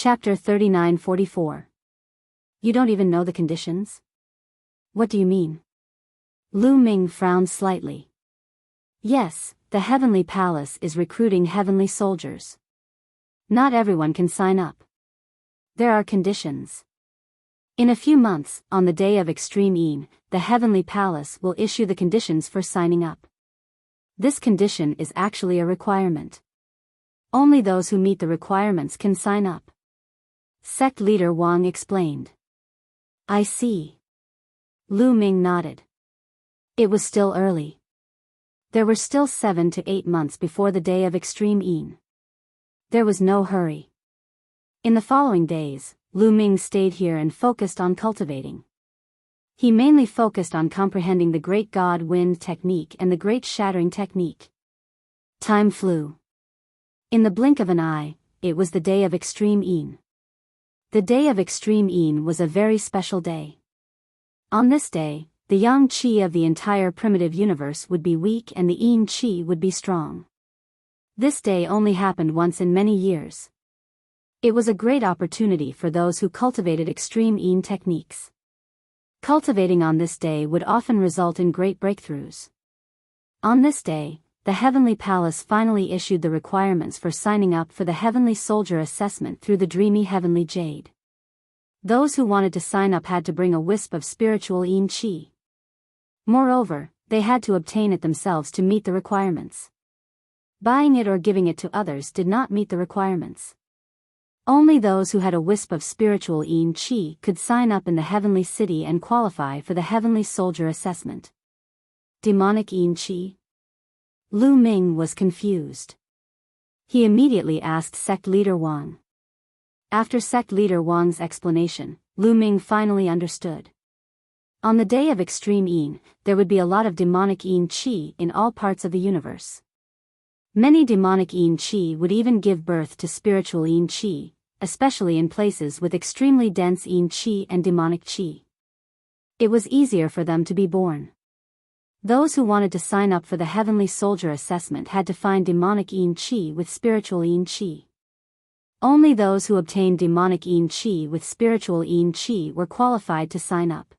Chapter 39-44. You don't even know the conditions? What do you mean? Lu Ming frowned slightly. Yes, the Heavenly Palace is recruiting heavenly soldiers. Not everyone can sign up. There are conditions. In a few months, on the day of Extreme Een, the Heavenly Palace will issue the conditions for signing up. This condition is actually a requirement. Only those who meet the requirements can sign up. Sect leader Wang explained. I see. Lu Ming nodded. It was still early. There were still 7 to 8 months before the day of Extreme Een. There was no hurry. In the following days, Lu Ming stayed here and focused on cultivating. He mainly focused on comprehending the Great God Wind technique and the Great Shattering technique. Time flew. In the blink of an eye, it was the day of Extreme Een. The day of Extreme Een was a very special day. On this day, the yang qi of the entire primitive universe would be weak and the yin qi would be strong. This day only happened once in many years. It was a great opportunity for those who cultivated Extreme Een techniques. Cultivating on this day would often result in great breakthroughs. On this day, the Heavenly Palace finally issued the requirements for signing up for the Heavenly Soldier assessment through the dreamy Heavenly Jade. Those who wanted to sign up had to bring a wisp of spiritual yin qi. Moreover, they had to obtain it themselves to meet the requirements. Buying it or giving it to others did not meet the requirements. Only those who had a wisp of spiritual yin qi could sign up in the Heavenly City and qualify for the Heavenly Soldier assessment. Demonic yin qi? Lu Ming was confused. He immediately asked Sect Leader Wang. After Sect Leader Wang's explanation, Lu Ming finally understood. On the day of Extreme Een, there would be a lot of demonic yin qi in all parts of the universe. Many demonic yin qi would even give birth to spiritual yin qi, especially in places with extremely dense yin qi and demonic qi. It was easier for them to be born. Those who wanted to sign up for the Heavenly Soldier assessment had to find demonic yin qi with spiritual yin qi. Only those who obtained demonic yin qi with spiritual yin qi were qualified to sign up.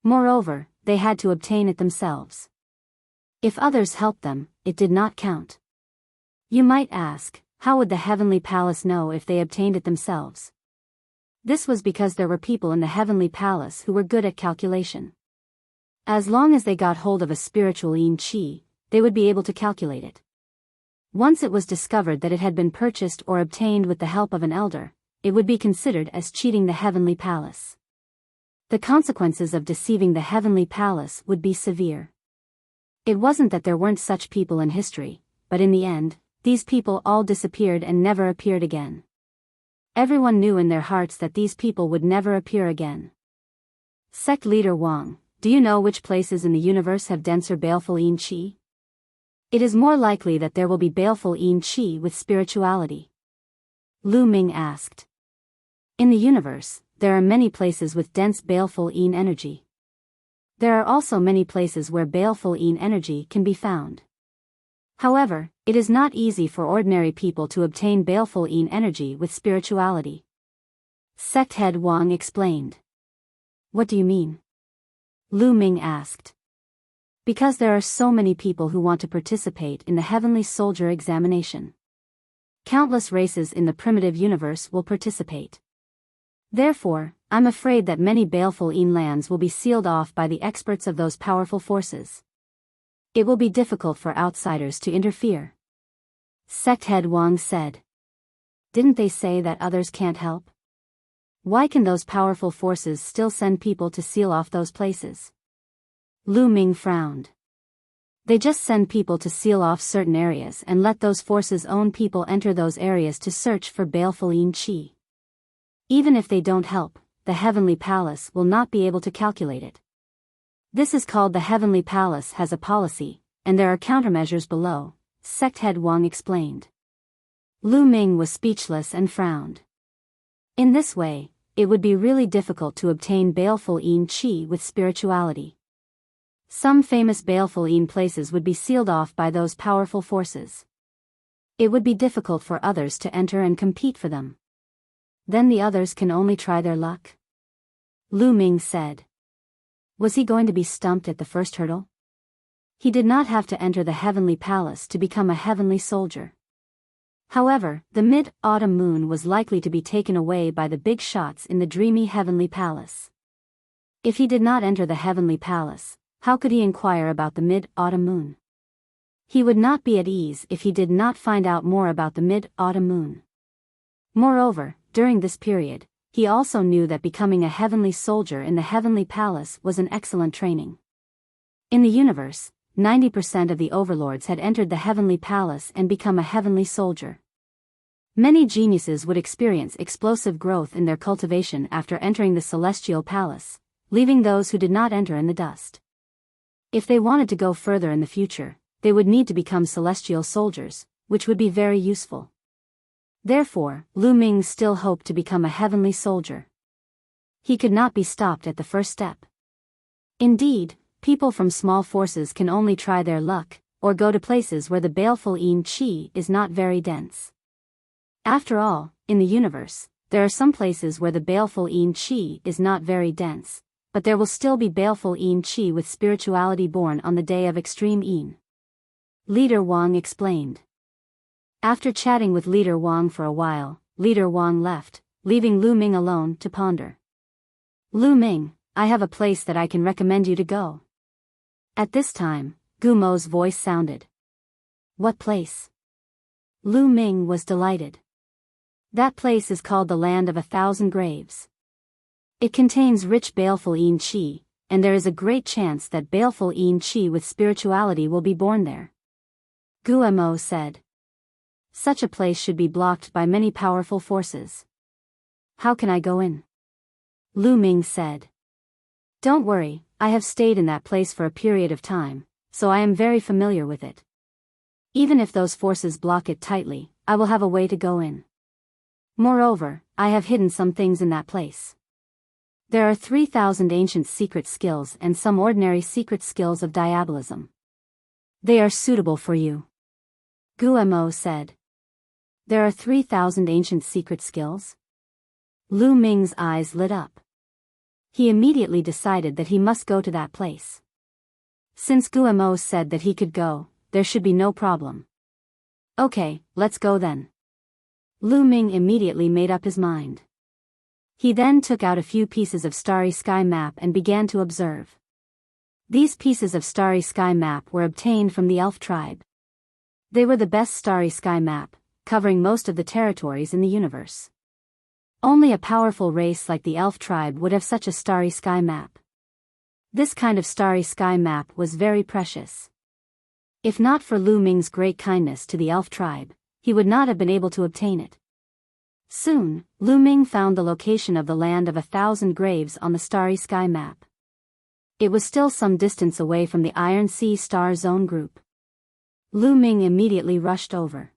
Moreover, they had to obtain it themselves. If others helped them, it did not count. You might ask, how would the Heavenly Palace know if they obtained it themselves? This was because there were people in the Heavenly Palace who were good at calculation. As long as they got hold of a spiritual yin qi, they would be able to calculate it. Once it was discovered that it had been purchased or obtained with the help of an elder, it would be considered as cheating the Heavenly Palace. The consequences of deceiving the Heavenly Palace would be severe. It wasn't that there weren't such people in history, but in the end, these people all disappeared and never appeared again. Everyone knew in their hearts that these people would never appear again. Sect Leader Wang, do you know which places in the universe have denser baleful yin qi? It is more likely that there will be baleful yin qi with spirituality. Lu Ming asked. In the universe, there are many places with dense baleful yin energy. There are also many places where baleful yin energy can be found. However, it is not easy for ordinary people to obtain baleful yin energy with spirituality. Sect Head Wang explained. What do you mean? Lu Ming asked. Because there are so many people who want to participate in the Heavenly Soldier examination. Countless races in the primitive universe will participate. Therefore, I'm afraid that many baleful yin lands will be sealed off by the experts of those powerful forces. It will be difficult for outsiders to interfere. Sect Head Wang said. Didn't they say that others can't help? Why can those powerful forces still send people to seal off those places? Lu Ming frowned. They just send people to seal off certain areas and let those forces' own people enter those areas to search for baleful yin qi. Even if they don't help, the Heavenly Palace will not be able to calculate it. This is called the Heavenly Palace has a policy, and there are countermeasures below, Sect Head Wang explained. Lu Ming was speechless and frowned. In this way, it would be really difficult to obtain baleful yin qi with spirituality. Some famous baleful yin places would be sealed off by those powerful forces. It would be difficult for others to enter and compete for them. Then the others can only try their luck? Lu Ming said. Was he going to be stumped at the first hurdle? He did not have to enter the heavenly palace to become a heavenly soldier. However, the mid-autumn moon was likely to be taken away by the big shots in the dreamy heavenly palace. If he did not enter the heavenly palace, how could he inquire about the mid-autumn moon? He would not be at ease if he did not find out more about the mid-autumn moon. Moreover, during this period, he also knew that becoming a heavenly soldier in the heavenly palace was an excellent training. In the universe, 90% of the overlords had entered the heavenly palace and become a heavenly soldier. Many geniuses would experience explosive growth in their cultivation after entering the celestial palace, leaving those who did not enter in the dust. If they wanted to go further in the future, they would need to become celestial soldiers, which would be very useful. Therefore, Lu Ming still hoped to become a heavenly soldier. He could not be stopped at the first step. Indeed, people from small forces can only try their luck, or go to places where the baleful yin qi is not very dense. After all, in the universe, there are some places where the baleful yin qi is not very dense, but there will still be baleful yin qi with spirituality born on the day of extreme yin. Leader Wang explained. After chatting with Leader Wang for a while, Leader Wang left, leaving Lu Ming alone to ponder. Lu Ming, I have a place that I can recommend you to go. At this time, Gu Mo's voice sounded. What place? Lu Ming was delighted. That place is called the Land of 1,000 Graves. It contains rich baleful yin qi, and there is a great chance that baleful yin qi with spirituality will be born there. Gu Mo said. Such a place should be blocked by many powerful forces. How can I go in? Lu Ming said. Don't worry, I have stayed in that place for a period of time, so I am very familiar with it. Even if those forces block it tightly, I will have a way to go in. Moreover, I have hidden some things in that place. There are 3,000 ancient secret skills and some ordinary secret skills of diabolism. They are suitable for you. Gu Mo said. There are 3,000 ancient secret skills? Lu Ming's eyes lit up. He immediately decided that he must go to that place. Since Gu Mo said that he could go, there should be no problem. Okay, let's go then. Lu Ming immediately made up his mind. He then took out a few pieces of starry sky map and began to observe. These pieces of starry sky map were obtained from the elf tribe. They were the best starry sky map, covering most of the territories in the universe. Only a powerful race like the elf tribe would have such a starry sky map. This kind of starry sky map was very precious. If not for Lu Ming's great kindness to the elf tribe, he would not have been able to obtain it. Soon, Lu Ming found the location of the Land of 1,000 Graves on the starry sky map. It was still some distance away from the Iron Sea Star Zone group. Lu Ming immediately rushed over.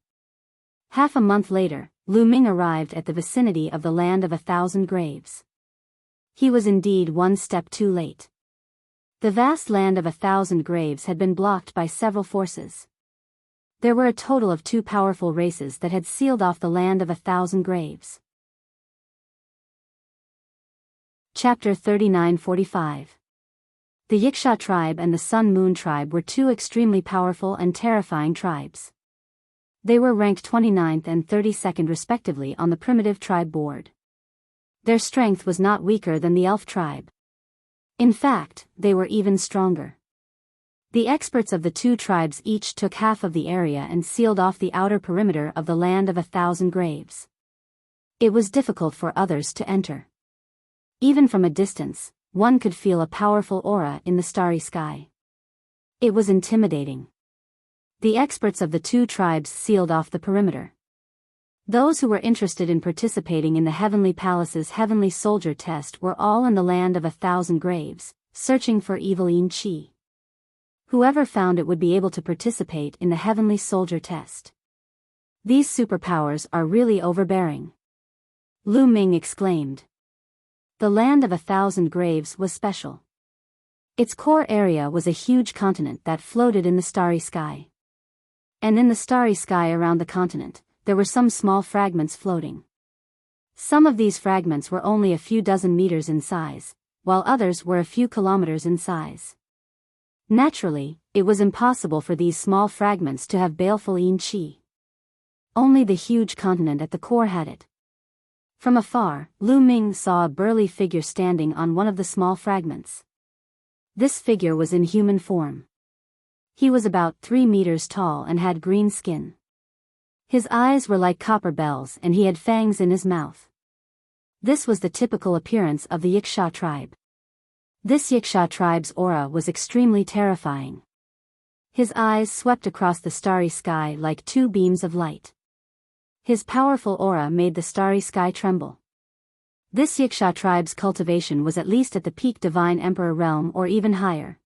Half a month later, Lu Ming arrived at the vicinity of the Land of 1,000 Graves. He was indeed one step too late. The vast Land of 1,000 Graves had been blocked by several forces. There were a total of 2 powerful races that had sealed off the Land of 1,000 Graves. Chapter 39:45. The Wuxia tribe and the Sun Moon tribe were 2 extremely powerful and terrifying tribes. They were ranked 29th and 32nd respectively on the primitive tribe board. Their strength was not weaker than the elf tribe. In fact, they were even stronger. The experts of the 2 tribes each took half of the area and sealed off the outer perimeter of the Land of 1,000 Graves. It was difficult for others to enter. Even from a distance, one could feel a powerful aura in the starry sky. It was intimidating. The experts of the 2 tribes sealed off the perimeter. Those who were interested in participating in the Heavenly Palace's Heavenly Soldier test were all in the Land of 1,000 Graves, searching for evil yin qi. Whoever found it would be able to participate in the Heavenly Soldier test. These superpowers are really overbearing. Lu Ming exclaimed. The Land of 1,000 Graves was special. Its core area was a huge continent that floated in the starry sky. And in the starry sky around the continent, there were some small fragments floating. Some of these fragments were only a few dozen meters in size, while others were a few kilometers in size. Naturally, it was impossible for these small fragments to have baleful yin qi. Only the huge continent at the core had it. From afar, Lu Ming saw a burly figure standing on one of the small fragments. This figure was in human form. He was about 3 meters tall and had green skin. His eyes were like copper bells and he had fangs in his mouth. This was the typical appearance of the Wuxia tribe. This Wuxia tribe's aura was extremely terrifying. His eyes swept across the starry sky like 2 beams of light. His powerful aura made the starry sky tremble. This Wuxia tribe's cultivation was at least at the peak divine emperor realm or even higher.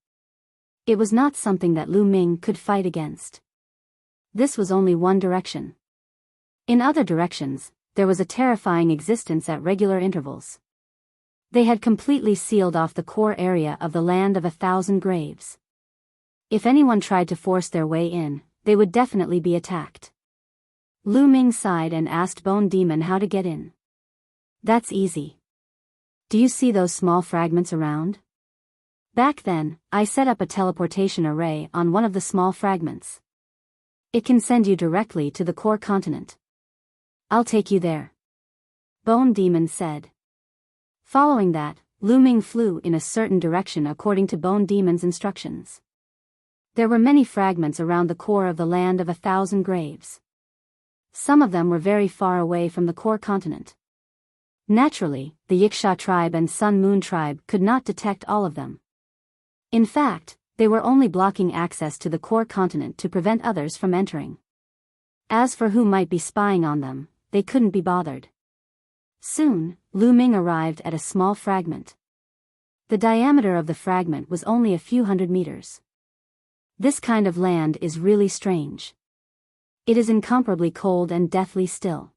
It was not something that Lu Ming could fight against. This was only one direction. In other directions, there was a terrifying existence at regular intervals. They had completely sealed off the core area of the land of 1,000 graves. If anyone tried to force their way in, they would definitely be attacked. Lu Ming sighed and asked Bone Demon how to get in. That's easy. Do you see those small fragments around? Back then, I set up a teleportation array on one of the small fragments. It can send you directly to the core continent. I'll take you there. Bone Demon said. Following that, Lu Ming flew in a certain direction according to Bone Demon's instructions. There were many fragments around the core of the land of 1,000 graves. Some of them were very far away from the core continent. Naturally, the Wuxia tribe and Sun Moon tribe could not detect all of them. In fact, they were only blocking access to the core continent to prevent others from entering. As for who might be spying on them, they couldn't be bothered. Soon, Lu Ming arrived at a small fragment. The diameter of the fragment was only a few hundred meters. This kind of land is really strange. It is incomparably cold and deathly still.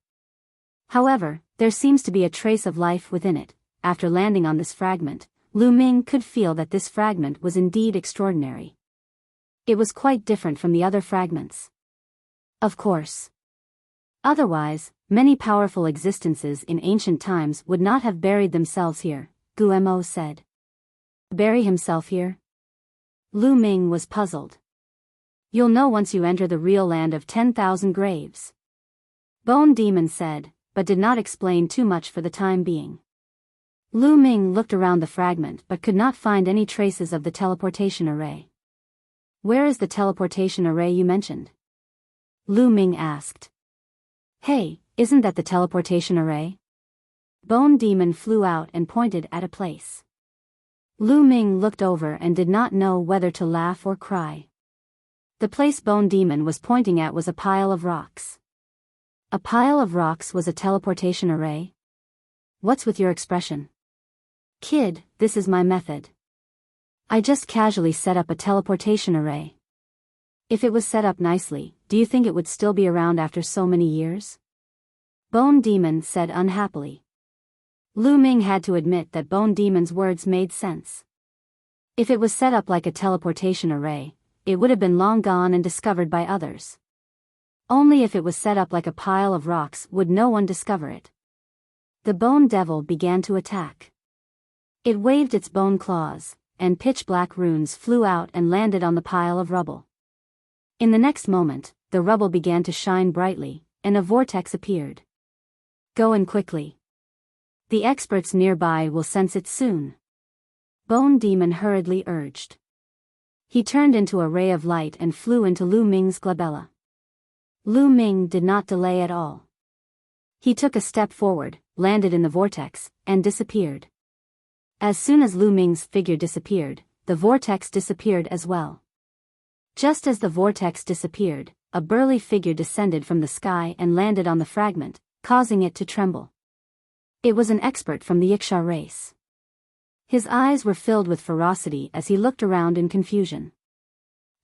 However, there seems to be a trace of life within it. After landing on this fragment, Lu Ming could feel that this fragment was indeed extraordinary. It was quite different from the other fragments. Of course. Otherwise, many powerful existences in ancient times would not have buried themselves here, Guemo said. Bury himself here? Lu Ming was puzzled. You'll know once you enter the real land of 10,000 graves. Bone Demon said, but did not explain too much for the time being. Lu Ming looked around the fragment but could not find any traces of the teleportation array. Where is the teleportation array you mentioned? Lu Ming asked. Hey, isn't that the teleportation array? Bone Demon flew out and pointed at a place. Lu Ming looked over and did not know whether to laugh or cry. The place Bone Demon was pointing at was a pile of rocks. A pile of rocks was a teleportation array? What's with your expression? Kid, this is my method. I just casually set up a teleportation array. If it was set up nicely, do you think it would still be around after so many years? Bone Demon said unhappily. Lu Ming had to admit that Bone Demon's words made sense. If it was set up like a teleportation array, it would have been long gone and discovered by others. Only if it was set up like a pile of rocks would no one discover it. The Bone Devil began to attack. It waved its bone claws, and pitch-black runes flew out and landed on the pile of rubble. In the next moment, the rubble began to shine brightly, and a vortex appeared. Go in quickly. The experts nearby will sense it soon. Bone Demon hurriedly urged. He turned into a ray of light and flew into Lu Ming's glabella. Lu Ming did not delay at all. He took a step forward, landed in the vortex, and disappeared. As soon as Lu Ming's figure disappeared, the vortex disappeared as well. Just as the vortex disappeared, a burly figure descended from the sky and landed on the fragment, causing it to tremble. It was an expert from the Wuxia race. His eyes were filled with ferocity as he looked around in confusion.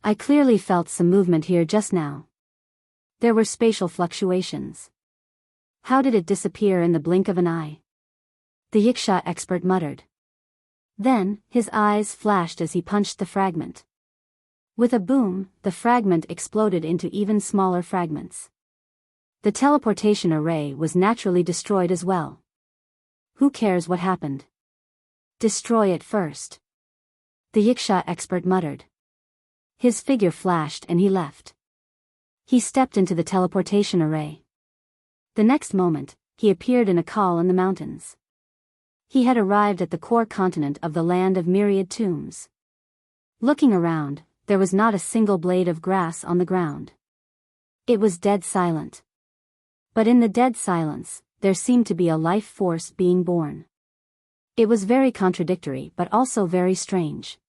I clearly felt some movement here just now. There were spatial fluctuations. How did it disappear in the blink of an eye? The Wuxia expert muttered. Then, his eyes flashed as he punched the fragment. With a boom, the fragment exploded into even smaller fragments. the teleportation array was naturally destroyed as well. Who cares what happened? Destroy it first. The Wuxia expert muttered. His figure flashed and he left. He stepped into the teleportation array. The next moment, he appeared in a call in the mountains. He had arrived at the core continent of the land of myriad tombs. Looking around, there was not a single blade of grass on the ground. It was dead silent. But in the dead silence, there seemed to be a life force being born. It was very contradictory but also very strange.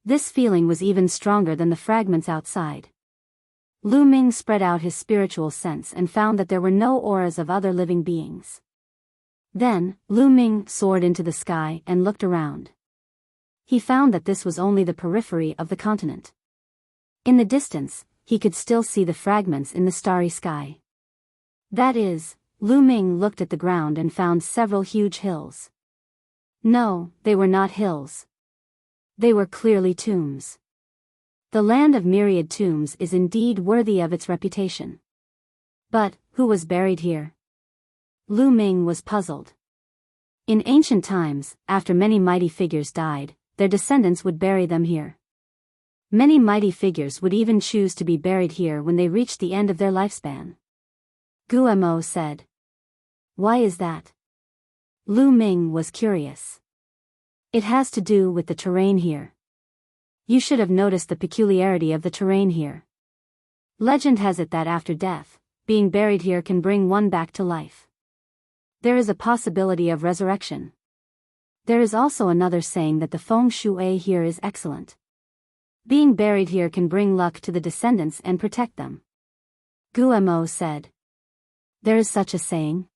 This feeling was even stronger than the fragments outside. Lu Ming spread out his spiritual sense and found that there were no auras of other living beings. Then, Lu Ming soared into the sky and looked around. He found that this was only the periphery of the continent. In the distance, he could still see the fragments in the starry sky. That is, Lu Ming looked at the ground and found several huge hills. No, they were not hills. They were clearly tombs. The land of myriad tombs is indeed worthy of its reputation. But, who was buried here? Lu Ming was puzzled. In ancient times, after many mighty figures died, their descendants would bury them here. Many mighty figures would even choose to be buried here when they reached the end of their lifespan. Guemo said. Why is that? Lu Ming was curious. It has to do with the terrain here. You should have noticed the peculiarity of the terrain here. Legend has it that after death, being buried here can bring one back to life. There is a possibility of resurrection. There is also another saying that the feng shui here is excellent. Being buried here can bring luck to the descendants and protect them. Guemo said. There is such a saying?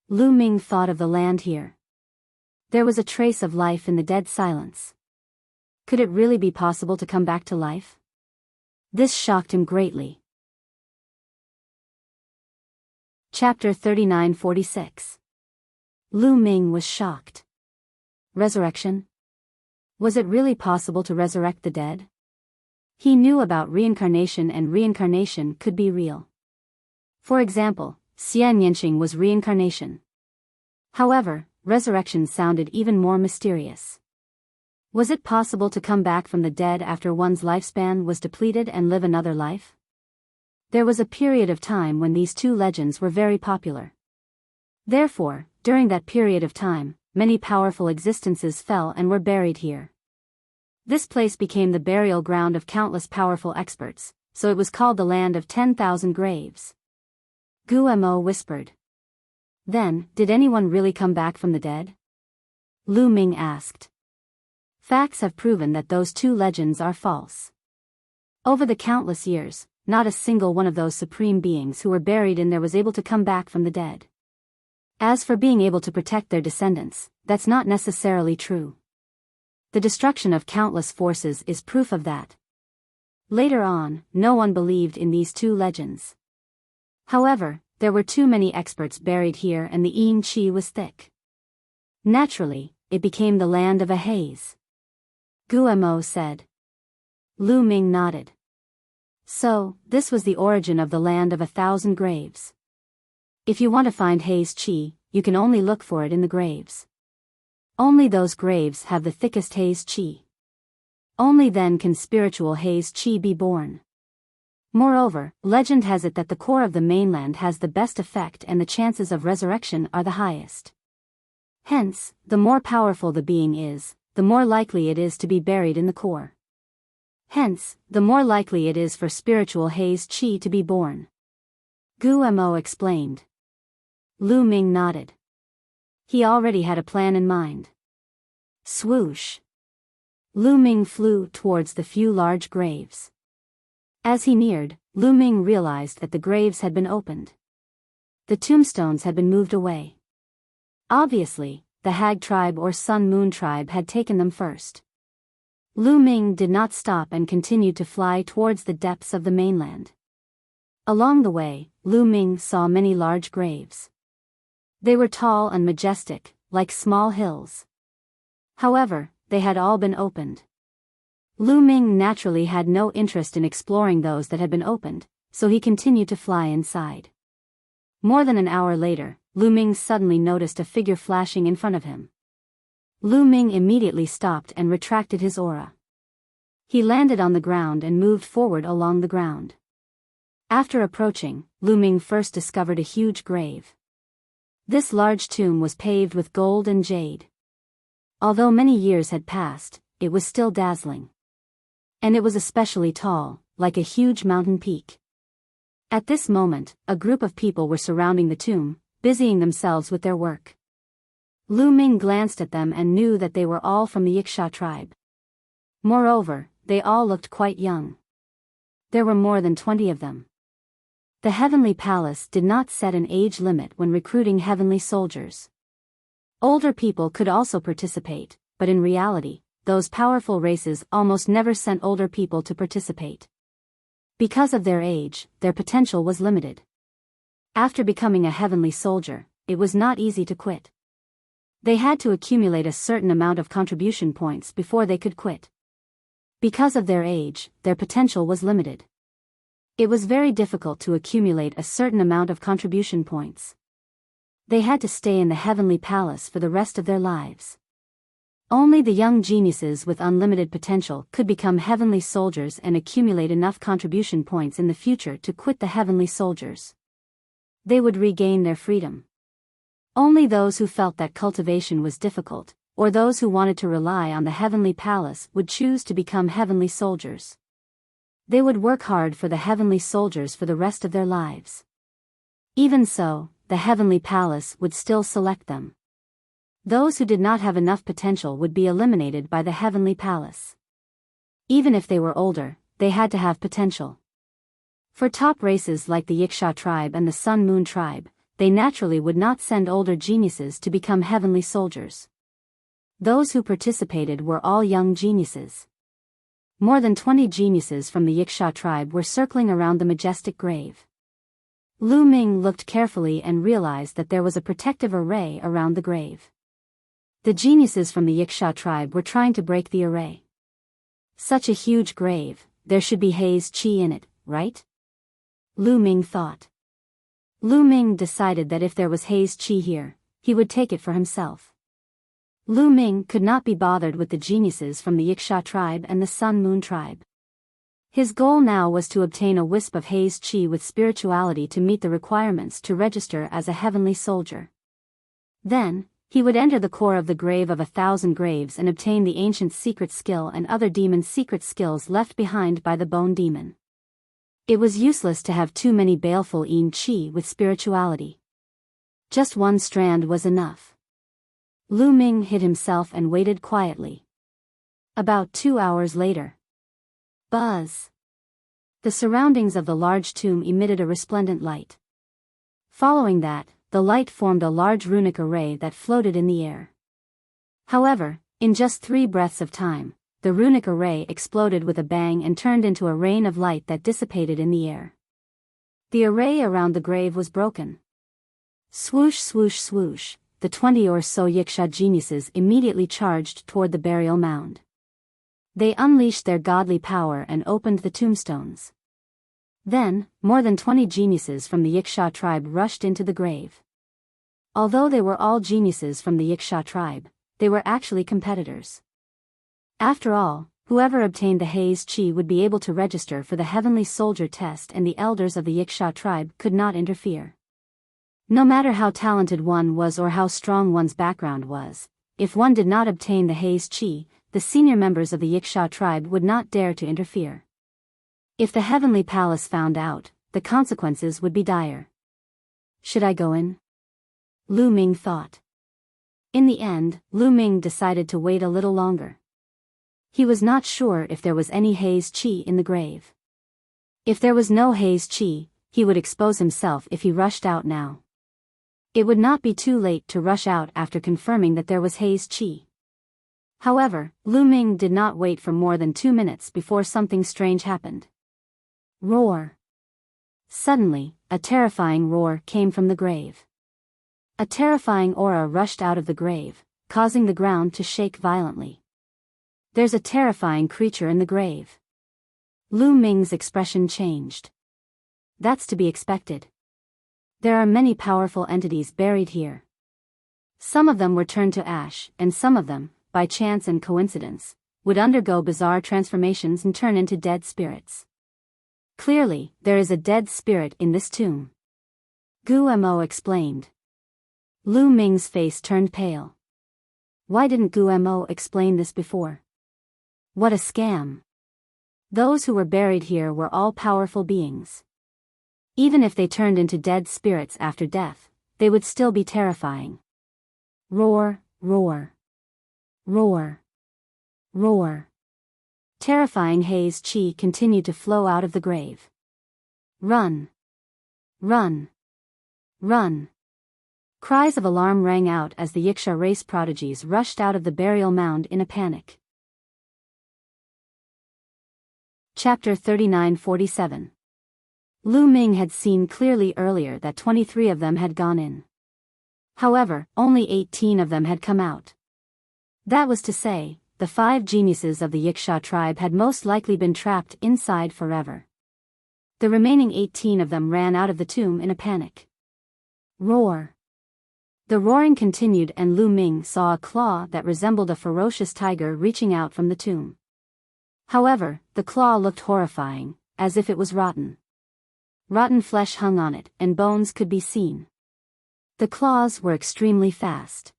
Lu Ming thought of the land here. There was a trace of life in the dead silence. Could it really be possible to come back to life? This shocked him greatly. Chapter 3946. Lu Ming was shocked. Resurrection? Was it really possible to resurrect the dead? He knew about reincarnation, and reincarnation could be real. For example, Xian Yanqing was reincarnation. However, resurrection sounded even more mysterious. Was it possible to come back from the dead after one's lifespan was depleted and live another life? There was a period of time when these two legends were very popular. Therefore, during that period of time, many powerful existences fell and were buried here. This place became the burial ground of countless powerful experts, so it was called the Land of 10,000 Graves. Guemo whispered. Then, did anyone really come back from the dead? Lu Ming asked. Facts have proven that those two legends are false. Over the countless years, not a single one of those supreme beings who were buried in there was able to come back from the dead. As for being able to protect their descendants, that's not necessarily true. The destruction of countless forces is proof of that. Later on, no one believed in these two legends. However, there were too many experts buried here and the yin qi was thick. Naturally, it became the land of a haze. Guemo said. Lu Ming nodded. So, this was the origin of the Land of 1,000 Graves. If you want to find haze qi, you can only look for it in the graves. Only those graves have the thickest haze qi. Only then can spiritual haze qi be born. Moreover, legend has it that the core of the mainland has the best effect and the chances of resurrection are the highest. Hence, the more powerful the being is, the more likely it is to be buried in the core. Hence, the more likely it is for spiritual haze qi to be born. Guemo explained. Lu Ming nodded. He already had a plan in mind. Swoosh. Lu Ming flew towards the few large graves. As he neared, Lu Ming realized that the graves had been opened. The tombstones had been moved away. Obviously, the Hag tribe or Sun Moon tribe had taken them first. Lu Ming did not stop and continued to fly towards the depths of the mainland. Along the way, Lu Ming saw many large graves. They were tall and majestic, like small hills. However, they had all been opened. Lu Ming naturally had no interest in exploring those that had been opened, so he continued to fly inside. More than an hour later, Lu Ming suddenly noticed a figure flashing in front of him. Lu Ming immediately stopped and retracted his aura. He landed on the ground and moved forward along the ground. After approaching, Lu Ming first discovered a huge grave. This large tomb was paved with gold and jade. Although many years had passed, it was still dazzling. And it was especially tall, like a huge mountain peak. At this moment, a group of people were surrounding the tomb, busying themselves with their work. Lu Ming glanced at them and knew that they were all from the Wuxia tribe. Moreover, they all looked quite young. There were more than 20 of them. The Heavenly Palace did not set an age limit when recruiting heavenly soldiers. Older people could also participate, but in reality, those powerful races almost never sent older people to participate. Because of their age, their potential was limited. After becoming a heavenly soldier, it was not easy to quit. They had to accumulate a certain amount of contribution points before they could quit. Because of their age, their potential was limited. It was very difficult to accumulate a certain amount of contribution points. They had to stay in the Heavenly Palace for the rest of their lives. Only the young geniuses with unlimited potential could become heavenly soldiers and accumulate enough contribution points in the future to quit the heavenly soldiers. They would regain their freedom. Only those who felt that cultivation was difficult, or those who wanted to rely on the Heavenly Palace would choose to become heavenly soldiers. They would work hard for the heavenly soldiers for the rest of their lives. Even so, the Heavenly Palace would still select them. Those who did not have enough potential would be eliminated by the Heavenly Palace. Even if they were older, they had to have potential. For top races like the Wuxia tribe and the Sun Moon tribe, they naturally would not send older geniuses to become heavenly soldiers. Those who participated were all young geniuses. More than 20 geniuses from the Wuxia tribe were circling around the majestic grave. Lu Ming looked carefully and realized that there was a protective array around the grave. The geniuses from the Wuxia tribe were trying to break the array. Such a huge grave, there should be haze qi in it, right? Lu Ming thought. Lu Ming decided that if there was haze qi here, he would take it for himself. Lu Ming could not be bothered with the geniuses from the Wuxia tribe and the Sun Moon tribe. His goal now was to obtain a wisp of haze qi with spirituality to meet the requirements to register as a heavenly soldier. Then, he would enter the core of the grave of 1,000 graves and obtain the ancient secret skill and other demon secret skills left behind by the bone demon. It was useless to have too many baleful yin qi with spirituality. Just one strand was enough. Lu Ming hid himself and waited quietly. About 2 hours later. Buzz! The surroundings of the large tomb emitted a resplendent light. Following that, the light formed a large runic array that floated in the air. However, in just 3 breaths of time, the runic array exploded with a bang and turned into a rain of light that dissipated in the air. The array around the grave was broken. Swoosh swoosh swoosh, the 20 or so Wuxia geniuses immediately charged toward the burial mound. They unleashed their godly power and opened the tombstones. Then, more than 20 geniuses from the Wuxia tribe rushed into the grave. Although they were all geniuses from the Wuxia tribe, they were actually competitors. After all, whoever obtained the haze qi would be able to register for the heavenly soldier test, and the elders of the Wuxia tribe could not interfere. No matter how talented one was or how strong one's background was, if one did not obtain the haze qi, the senior members of the Wuxia tribe would not dare to interfere. If the Heavenly Palace found out, the consequences would be dire. Should I go in? Lu Ming thought. In the end, Lu Ming decided to wait a little longer. He was not sure if there was any haze qi in the grave. If there was no haze qi, he would expose himself if he rushed out now. It would not be too late to rush out after confirming that there was haze qi. However, Lu Ming did not wait for more than 2 minutes before something strange happened. Roar! Suddenly, a terrifying roar came from the grave. A terrifying aura rushed out of the grave, causing the ground to shake violently. There's a terrifying creature in the grave. Lu Ming's expression changed. That's to be expected. There are many powerful entities buried here. Some of them were turned to ash, and some of them, by chance and coincidence, would undergo bizarre transformations and turn into dead spirits. Clearly, there is a dead spirit in this tomb. Gu Mo explained. Lu Ming's face turned pale. Why didn't Gu Mo explain this before? What a scam. Those who were buried here were all powerful beings. Even if they turned into dead spirits after death, they would still be terrifying. Roar, roar. Roar. Roar. Terrifying haze chi continued to flow out of the grave. Run. Run. Run. Cries of alarm rang out as the Wuxia race prodigies rushed out of the burial mound in a panic. Chapter 39-47. Lu Ming had seen clearly earlier that 23 of them had gone in. However, only 18 of them had come out. That was to say, the 5 geniuses of the Wuxia tribe had most likely been trapped inside forever. The remaining 18 of them ran out of the tomb in a panic. Roar. The roaring continued and Lu Ming saw a claw that resembled a ferocious tiger reaching out from the tomb. However, the claw looked horrifying, as if it was rotten. Rotten flesh hung on it, and bones could be seen. The claws were extremely fast.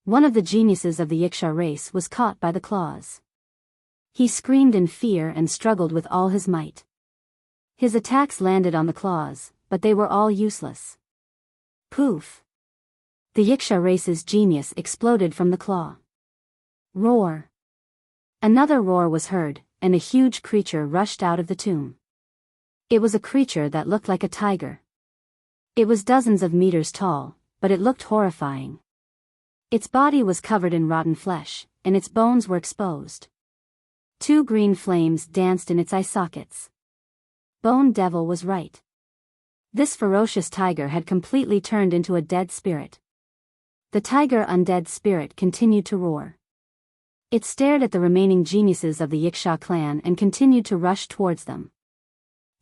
One of the geniuses of the Wuxia race was caught by the claws. He screamed in fear and struggled with all his might. His attacks landed on the claws, but they were all useless. Poof! The Wuxia race's genius exploded from the claw. Roar! Another roar was heard, and a huge creature rushed out of the tomb. It was a creature that looked like a tiger. It was dozens of meters tall, but it looked horrifying. Its body was covered in rotten flesh, and its bones were exposed. 2 green flames danced in its eye sockets. Bone Devil was right. This ferocious tiger had completely turned into a dead spirit. The tiger undead spirit continued to roar. It stared at the remaining geniuses of the Wuxia clan and continued to rush towards them.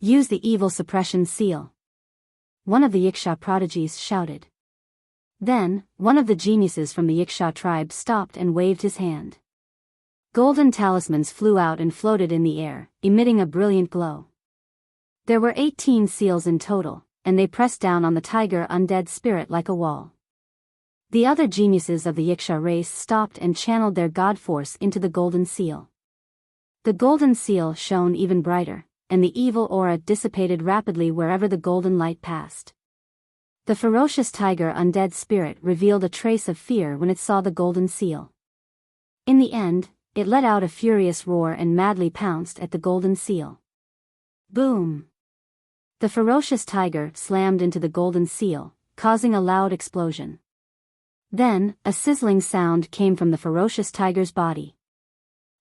Use the evil suppression seal. One of the Wuxia prodigies shouted. Then, one of the geniuses from the Wuxia tribe stopped and waved his hand. Golden talismans flew out and floated in the air, emitting a brilliant glow. There were 18 seals in total, and they pressed down on the tiger undead spirit like a wall. The other geniuses of the Wuxia race stopped and channeled their god force into the golden seal. The golden seal shone even brighter, and the evil aura dissipated rapidly wherever the golden light passed. The ferocious tiger undead spirit revealed a trace of fear when it saw the golden seal. In the end, it let out a furious roar and madly pounced at the golden seal. Boom! The ferocious tiger slammed into the golden seal, causing a loud explosion. Then, a sizzling sound came from the ferocious tiger's body.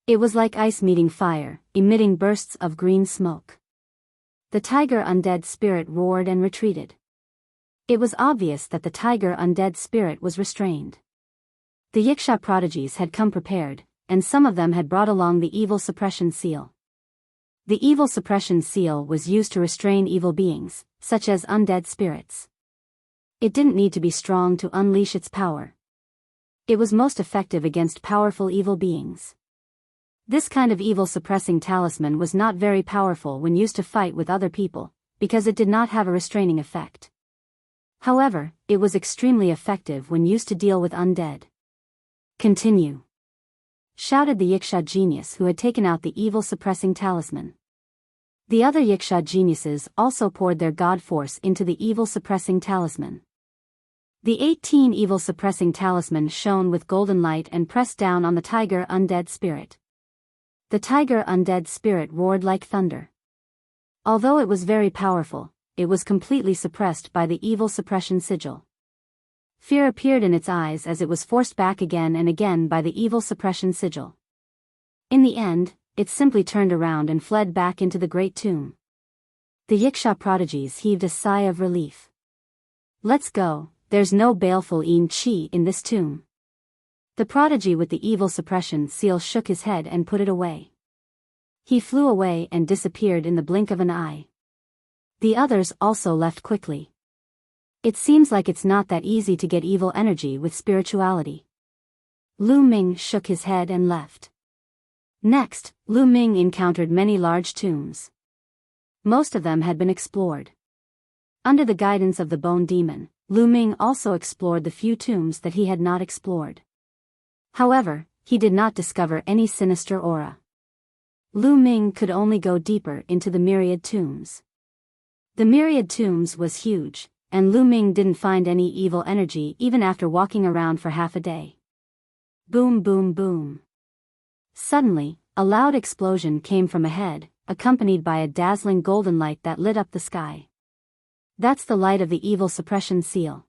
It was like ice meeting fire, emitting bursts of green smoke. The tiger undead spirit roared and retreated. It was obvious that the tiger undead spirit was restrained. The Wuxia prodigies had come prepared, and some of them had brought along the evil suppression seal. The evil suppression seal was used to restrain evil beings, such as undead spirits. It didn't need to be strong to unleash its power. It was most effective against powerful evil beings. This kind of evil suppressing talisman was not very powerful when used to fight with other people, because it did not have a restraining effect. However, it was extremely effective when used to deal with undead. Continue! Shouted the Wuxia genius who had taken out the evil suppressing talisman. The other Wuxia geniuses also poured their god force into the evil suppressing talisman. The 18 evil suppressing talisman shone with golden light and pressed down on the tiger undead spirit. The tiger undead spirit roared like thunder. Although it was very powerful, it was completely suppressed by the evil suppression sigil. Fear appeared in its eyes as it was forced back again and again by the evil suppression sigil. In the end, it simply turned around and fled back into the great tomb. The Wuxia prodigies heaved a sigh of relief. Let's go, there's no baleful chi in this tomb. The prodigy with the evil suppression seal shook his head and put it away. He flew away and disappeared in the blink of an eye. The others also left quickly. It seems like it's not that easy to get evil energy with spirituality. Lu Ming shook his head and left. Next, Lu Ming encountered many large tombs. Most of them had been explored. Under the guidance of the Bone Demon, Lu Ming also explored the few tombs that he had not explored. However, he did not discover any sinister aura. Lu Ming could only go deeper into the myriad tombs. The myriad tombs was huge, and Lu Ming didn't find any evil energy even after walking around for half a day. Boom, boom, boom. Suddenly, a loud explosion came from ahead, accompanied by a dazzling golden light that lit up the sky. That's the light of the evil suppression seal.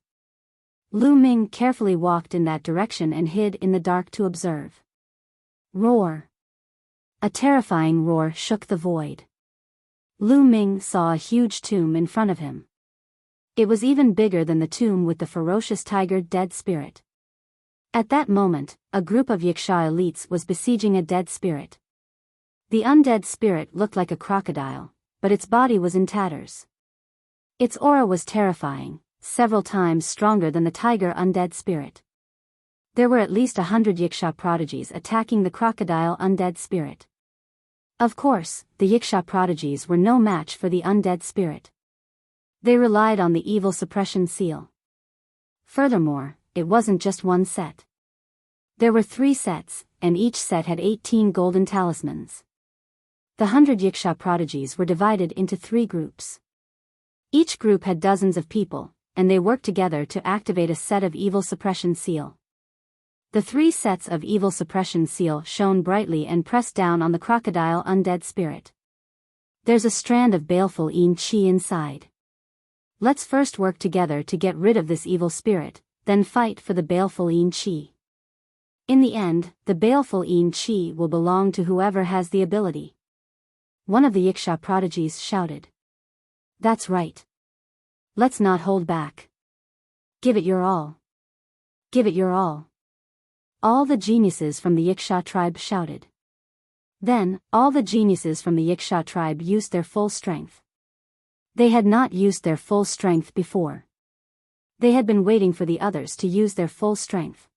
Lu Ming carefully walked in that direction and hid in the dark to observe. Roar. A terrifying roar shook the void. Lu Ming saw a huge tomb in front of him. It was even bigger than the tomb with the ferocious tiger dead spirit. At that moment, a group of Yiksha elites was besieging a dead spirit. The undead spirit looked like a crocodile, but its body was in tatters. Its aura was terrifying, several times stronger than the tiger undead spirit. There were at least 100 Yiksha prodigies attacking the crocodile undead spirit. Of course, the Yiksha prodigies were no match for the undead spirit. They relied on the evil suppression seal. Furthermore, it wasn't just one set. There were 3 sets, and each set had 18 golden talismans. The 100 Yiksha prodigies were divided into 3 groups. Each group had dozens of people, and they worked together to activate a set of evil suppression seal. The 3 sets of evil suppression seal shone brightly and pressed down on the crocodile undead spirit. There's a strand of baleful yin qi inside. Let's first work together to get rid of this evil spirit, then fight for the baleful yin qi. In the end, the baleful yin qi will belong to whoever has the ability. One of the Yiksha prodigies shouted. That's right. Let's not hold back. Give it your all. Give it your all. All the geniuses from the Yiksha tribe shouted. Then, all the geniuses from the Yiksha tribe used their full strength. They had not used their full strength before. They had been waiting for the others to use their full strength.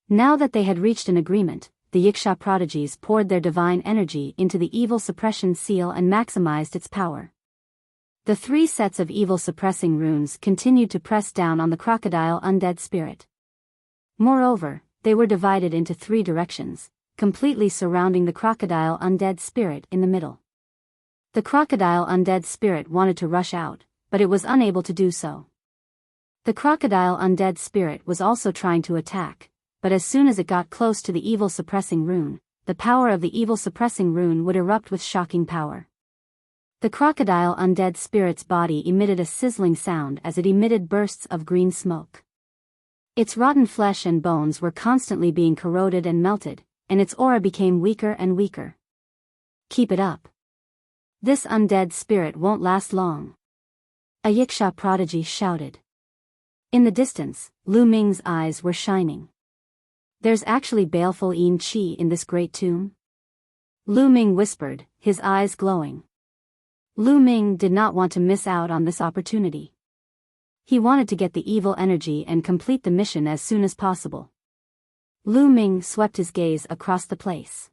Now that they had reached an agreement, the Yiksha prodigies poured their divine energy into the evil suppression seal and maximized its power. The 3 sets of evil suppressing runes continued to press down on the crocodile undead spirit. Moreover, they were divided into 3 directions, completely surrounding the crocodile undead spirit in the middle. The crocodile undead spirit wanted to rush out, but it was unable to do so. The crocodile undead spirit was also trying to attack, but as soon as it got close to the evil suppressing rune, the power of the evil suppressing rune would erupt with shocking power. The crocodile undead spirit's body emitted a sizzling sound as it emitted bursts of green smoke. Its rotten flesh and bones were constantly being corroded and melted, and its aura became weaker and weaker. Keep it up. This undead spirit won't last long. A Yiksha prodigy shouted. In the distance, Lu Ming's eyes were shining. There's actually baleful yin qi in this great tomb? Lu Ming whispered, his eyes glowing. Lu Ming did not want to miss out on this opportunity. He wanted to get the evil energy and complete the mission as soon as possible. Lu Ming swept his gaze across the place.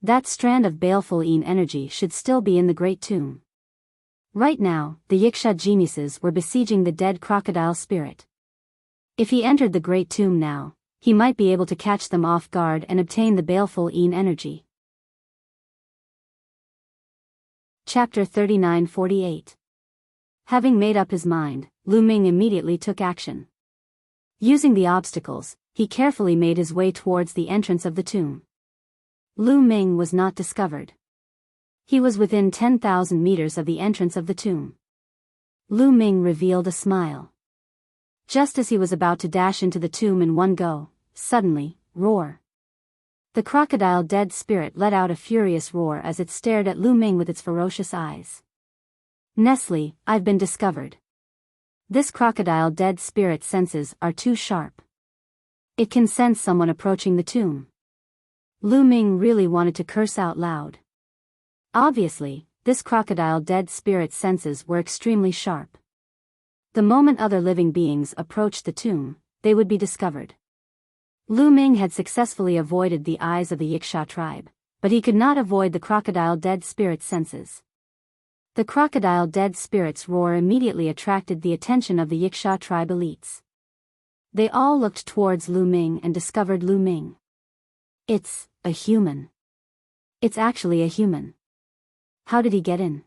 That strand of baleful yin energy should still be in the great tomb. Right now, the Yiksha geniuses were besieging the dead crocodile spirit. If he entered the great tomb now, he might be able to catch them off guard and obtain the baleful yin energy. Chapter 39-48. Having made up his mind, Lu Ming immediately took action. Using the obstacles, he carefully made his way towards the entrance of the tomb. Lu Ming was not discovered. He was within 10,000 meters of the entrance of the tomb. Lu Ming revealed a smile. Just as he was about to dash into the tomb in one go, suddenly, roar. The crocodile dead spirit let out a furious roar as it stared at Lu Ming with its ferocious eyes. Nestle, I've been discovered. This crocodile dead spirit senses are too sharp. It can sense someone approaching the tomb. Lu Ming really wanted to curse out loud. Obviously, this crocodile dead spirit senses were extremely sharp. The moment other living beings approached the tomb, they would be discovered. Lu Ming had successfully avoided the eyes of the Wuxia tribe, but he could not avoid the crocodile dead spirit's senses. The crocodile dead spirit's roar immediately attracted the attention of the Wuxia tribe elites. They all looked towards Lu Ming and discovered Lu Ming. It's a human. It's actually a human. How did he get in?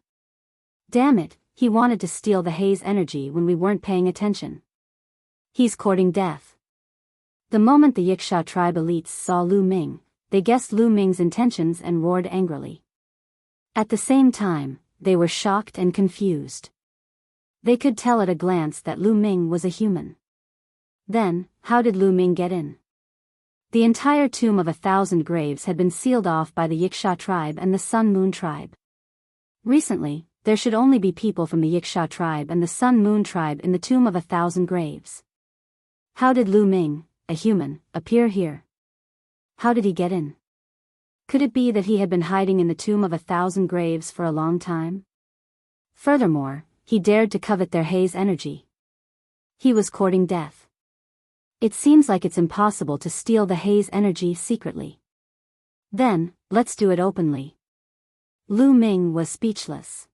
Damn it, he wanted to steal the haze energy when we weren't paying attention. He's courting death. The moment the Wuxia tribe elites saw Lu Ming, they guessed Lu Ming's intentions and roared angrily. At the same time, they were shocked and confused. They could tell at a glance that Lu Ming was a human. Then, how did Lu Ming get in? The entire tomb of 1,000 graves had been sealed off by the Wuxia tribe and the Sun Moon tribe. Recently, there should only be people from the Wuxia tribe and the Sun Moon tribe in the tomb of 1,000 graves. How did Lu Ming, a human, appear here? How did he get in? Could it be that he had been hiding in the tomb of 1,000 graves for a long time? Furthermore, he dared to covet their haze energy. He was courting death. It seems like it's impossible to steal the haze energy secretly. Then, let's do it openly. Lu Ming was speechless.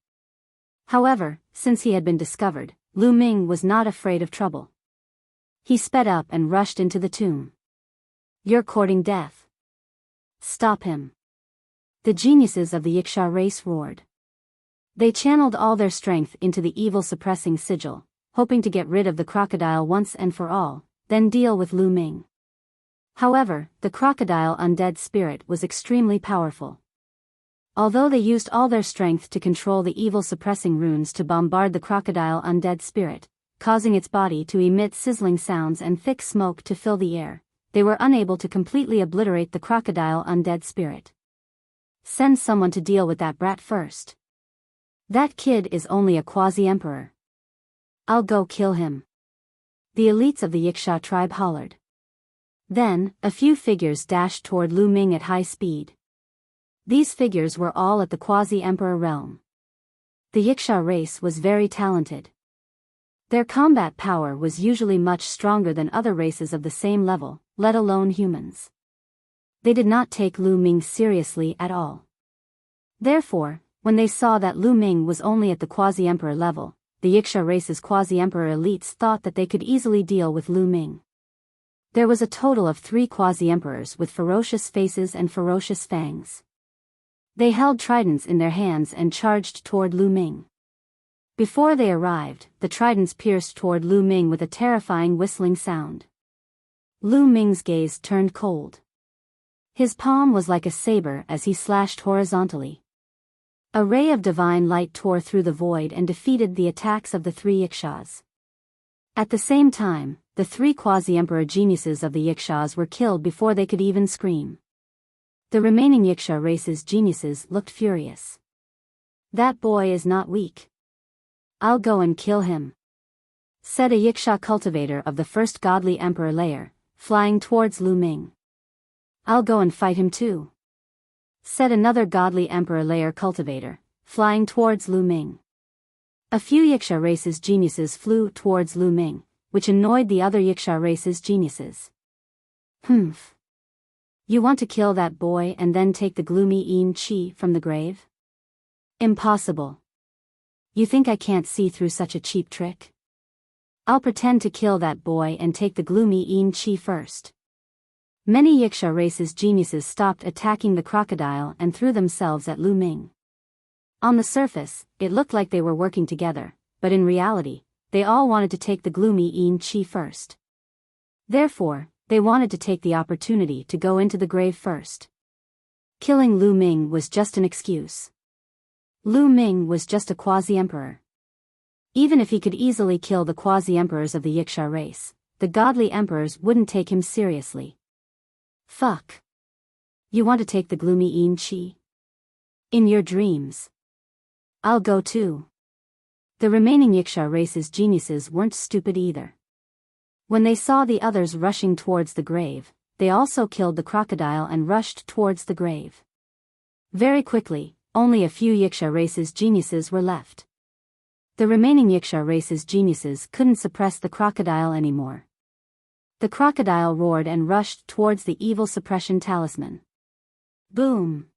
However, since he had been discovered, Lu Ming was not afraid of trouble. He sped up and rushed into the tomb. You're courting death. Stop him. The geniuses of the Wuxia race roared. They channeled all their strength into the evil-suppressing sigil, hoping to get rid of the crocodile once and for all, then deal with Lu Ming. However, the crocodile undead spirit was extremely powerful. Although they used all their strength to control the evil-suppressing runes to bombard the crocodile undead spirit, causing its body to emit sizzling sounds and thick smoke to fill the air, they were unable to completely obliterate the crocodile undead spirit. Send someone to deal with that brat first. That kid is only a quasi-emperor. I'll go kill him. The elites of the Wuxia tribe hollered. Then, a few figures dashed toward Lu Ming at high speed. These figures were all at the quasi-emperor realm. The Wuxia race was very talented. Their combat power was usually much stronger than other races of the same level, let alone humans. They did not take Lu Ming seriously at all. Therefore, when they saw that Lu Ming was only at the quasi-emperor level, the Wuxia race's quasi-emperor elites thought that they could easily deal with Lu Ming. There was a total of 3 quasi-emperors with ferocious faces and ferocious fangs. They held tridents in their hands and charged toward Lu Ming. Before they arrived, the tridents pierced toward Lu Ming with a terrifying whistling sound. Lu Ming's gaze turned cold. His palm was like a saber as he slashed horizontally. A ray of divine light tore through the void and defeated the attacks of the 3 Wuxias. At the same time, the 3 quasi-emperor geniuses of the Wuxias were killed before they could even scream. The remaining Wuxia race's geniuses looked furious. That boy is not weak. I'll go and kill him, said a Wuxia cultivator of the first godly emperor layer, flying towards Lu Ming. I'll go and fight him too, said another godly emperor layer cultivator, flying towards Lu Ming. A few Wuxia race's geniuses flew towards Lu Ming, which annoyed the other Wuxia race's geniuses. Humph. You want to kill that boy and then take the gloomy Yin Qi from the grave? Impossible. You think I can't see through such a cheap trick? I'll pretend to kill that boy and take the gloomy Yin Qi first. Many Wuxia race's geniuses stopped attacking the crocodile and threw themselves at Lu Ming. On the surface, it looked like they were working together, but in reality, they all wanted to take the gloomy Yin Qi first. Therefore, they wanted to take the opportunity to go into the grave first. Killing Lu Ming was just an excuse. Lu Ming was just a quasi-emperor. Even if he could easily kill the quasi-emperors of the Wuxia race, the godly emperors wouldn't take him seriously. Fuck. You want to take the gloomy Yin Qi? In your dreams. I'll go too. The remaining Wuxia race's geniuses weren't stupid either. When they saw the others rushing towards the grave, they also killed the crocodile and rushed towards the grave. Very quickly, only a few Wuxia race's geniuses were left. The remaining Yiksha race's geniuses couldn't suppress the crocodile anymore. The crocodile roared and rushed towards the evil suppression talisman. Boom!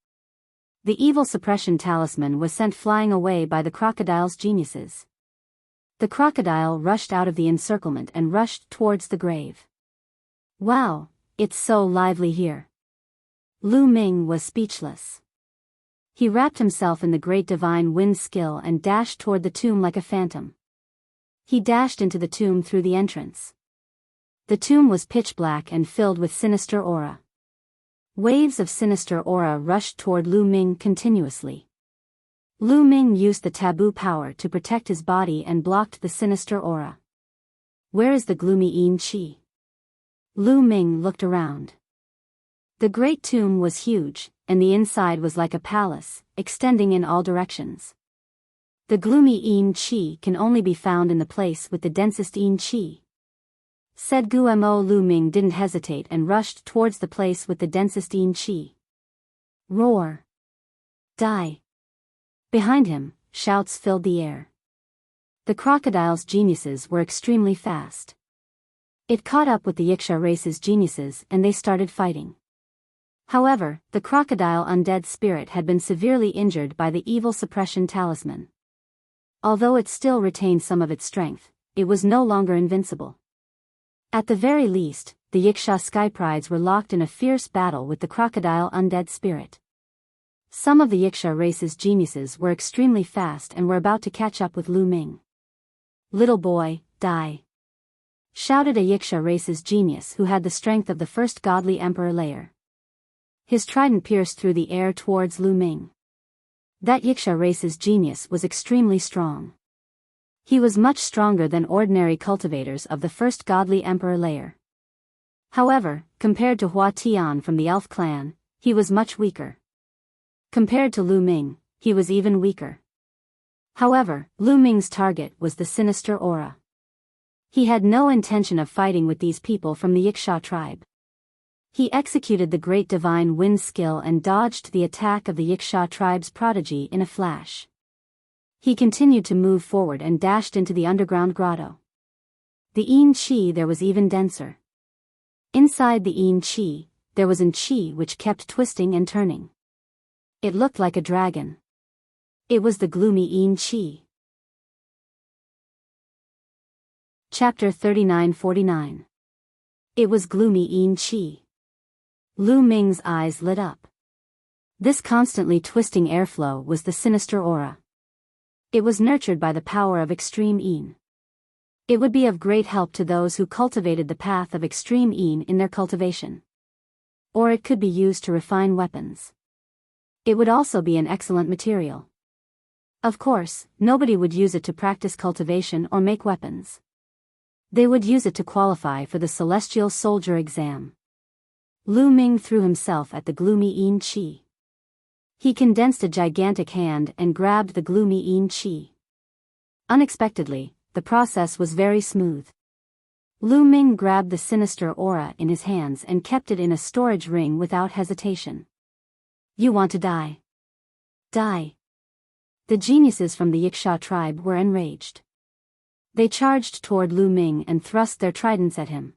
The evil suppression talisman was sent flying away by the crocodile's geniuses. The crocodile rushed out of the encirclement and rushed towards the grave. Wow, it's so lively here. Lu Ming was speechless. He wrapped himself in the great divine wind skill and dashed toward the tomb like a phantom. He dashed into the tomb through the entrance. The tomb was pitch black and filled with sinister aura. Waves of sinister aura rushed toward Lu Ming continuously. Lu Ming used the taboo power to protect his body and blocked the sinister aura. Where is the gloomy Yin Qi? Lu Ming looked around. The great tomb was huge, and the inside was like a palace, extending in all directions. The gloomy Yin Qi can only be found in the place with the densest Yin Qi. Said Gumo. Lu Ming didn't hesitate and rushed towards the place with the densest Yin Qi. Roar! Die! Behind him, shouts filled the air. The crocodile's geniuses were extremely fast. It caught up with the Yiksha race's geniuses and they started fighting. However, the crocodile undead spirit had been severely injured by the evil suppression talisman. Although it still retained some of its strength, it was no longer invincible. At the very least, the Yiksha Skyprides were locked in a fierce battle with the crocodile undead spirit. Some of the Yiksha race's geniuses were extremely fast and were about to catch up with Lu Ming. Little boy, die! Shouted a Yiksha race's genius who had the strength of the first godly emperor layer. His trident pierced through the air towards Lu Ming. That Yiksha race's genius was extremely strong. He was much stronger than ordinary cultivators of the first godly emperor layer. However, compared to Hua Tian from the elf clan, he was much weaker. Compared to Lu Ming, he was even weaker. However, Lu Ming's target was the sinister aura. He had no intention of fighting with these people from the Yiksha tribe. He executed the great divine wind skill and dodged the attack of the Yiksha tribe's prodigy in a flash. He continued to move forward and dashed into the underground grotto. The Yin Qi there was even denser. Inside the Yin Qi, there was an Qi which kept twisting and turning. It looked like a dragon. It was the gloomy Yin Qi. Chapter 39-49. It was gloomy Yin Qi. Lu Ming's eyes lit up. This constantly twisting airflow was the sinister aura. It was nurtured by the power of extreme Yin. It would be of great help to those who cultivated the path of extreme Yin in their cultivation. Or it could be used to refine weapons. It would also be an excellent material. Of course, nobody would use it to practice cultivation or make weapons. They would use it to qualify for the Celestial Soldier exam. Lu Ming threw himself at the gloomy Yin Qi. He condensed a gigantic hand and grabbed the gloomy Yin Qi. Unexpectedly, the process was very smooth. Lu Ming grabbed the sinister aura in his hands and kept it in a storage ring without hesitation. You want to die? Die. The geniuses from the Yiksha tribe were enraged. They charged toward Lu Ming and thrust their tridents at him.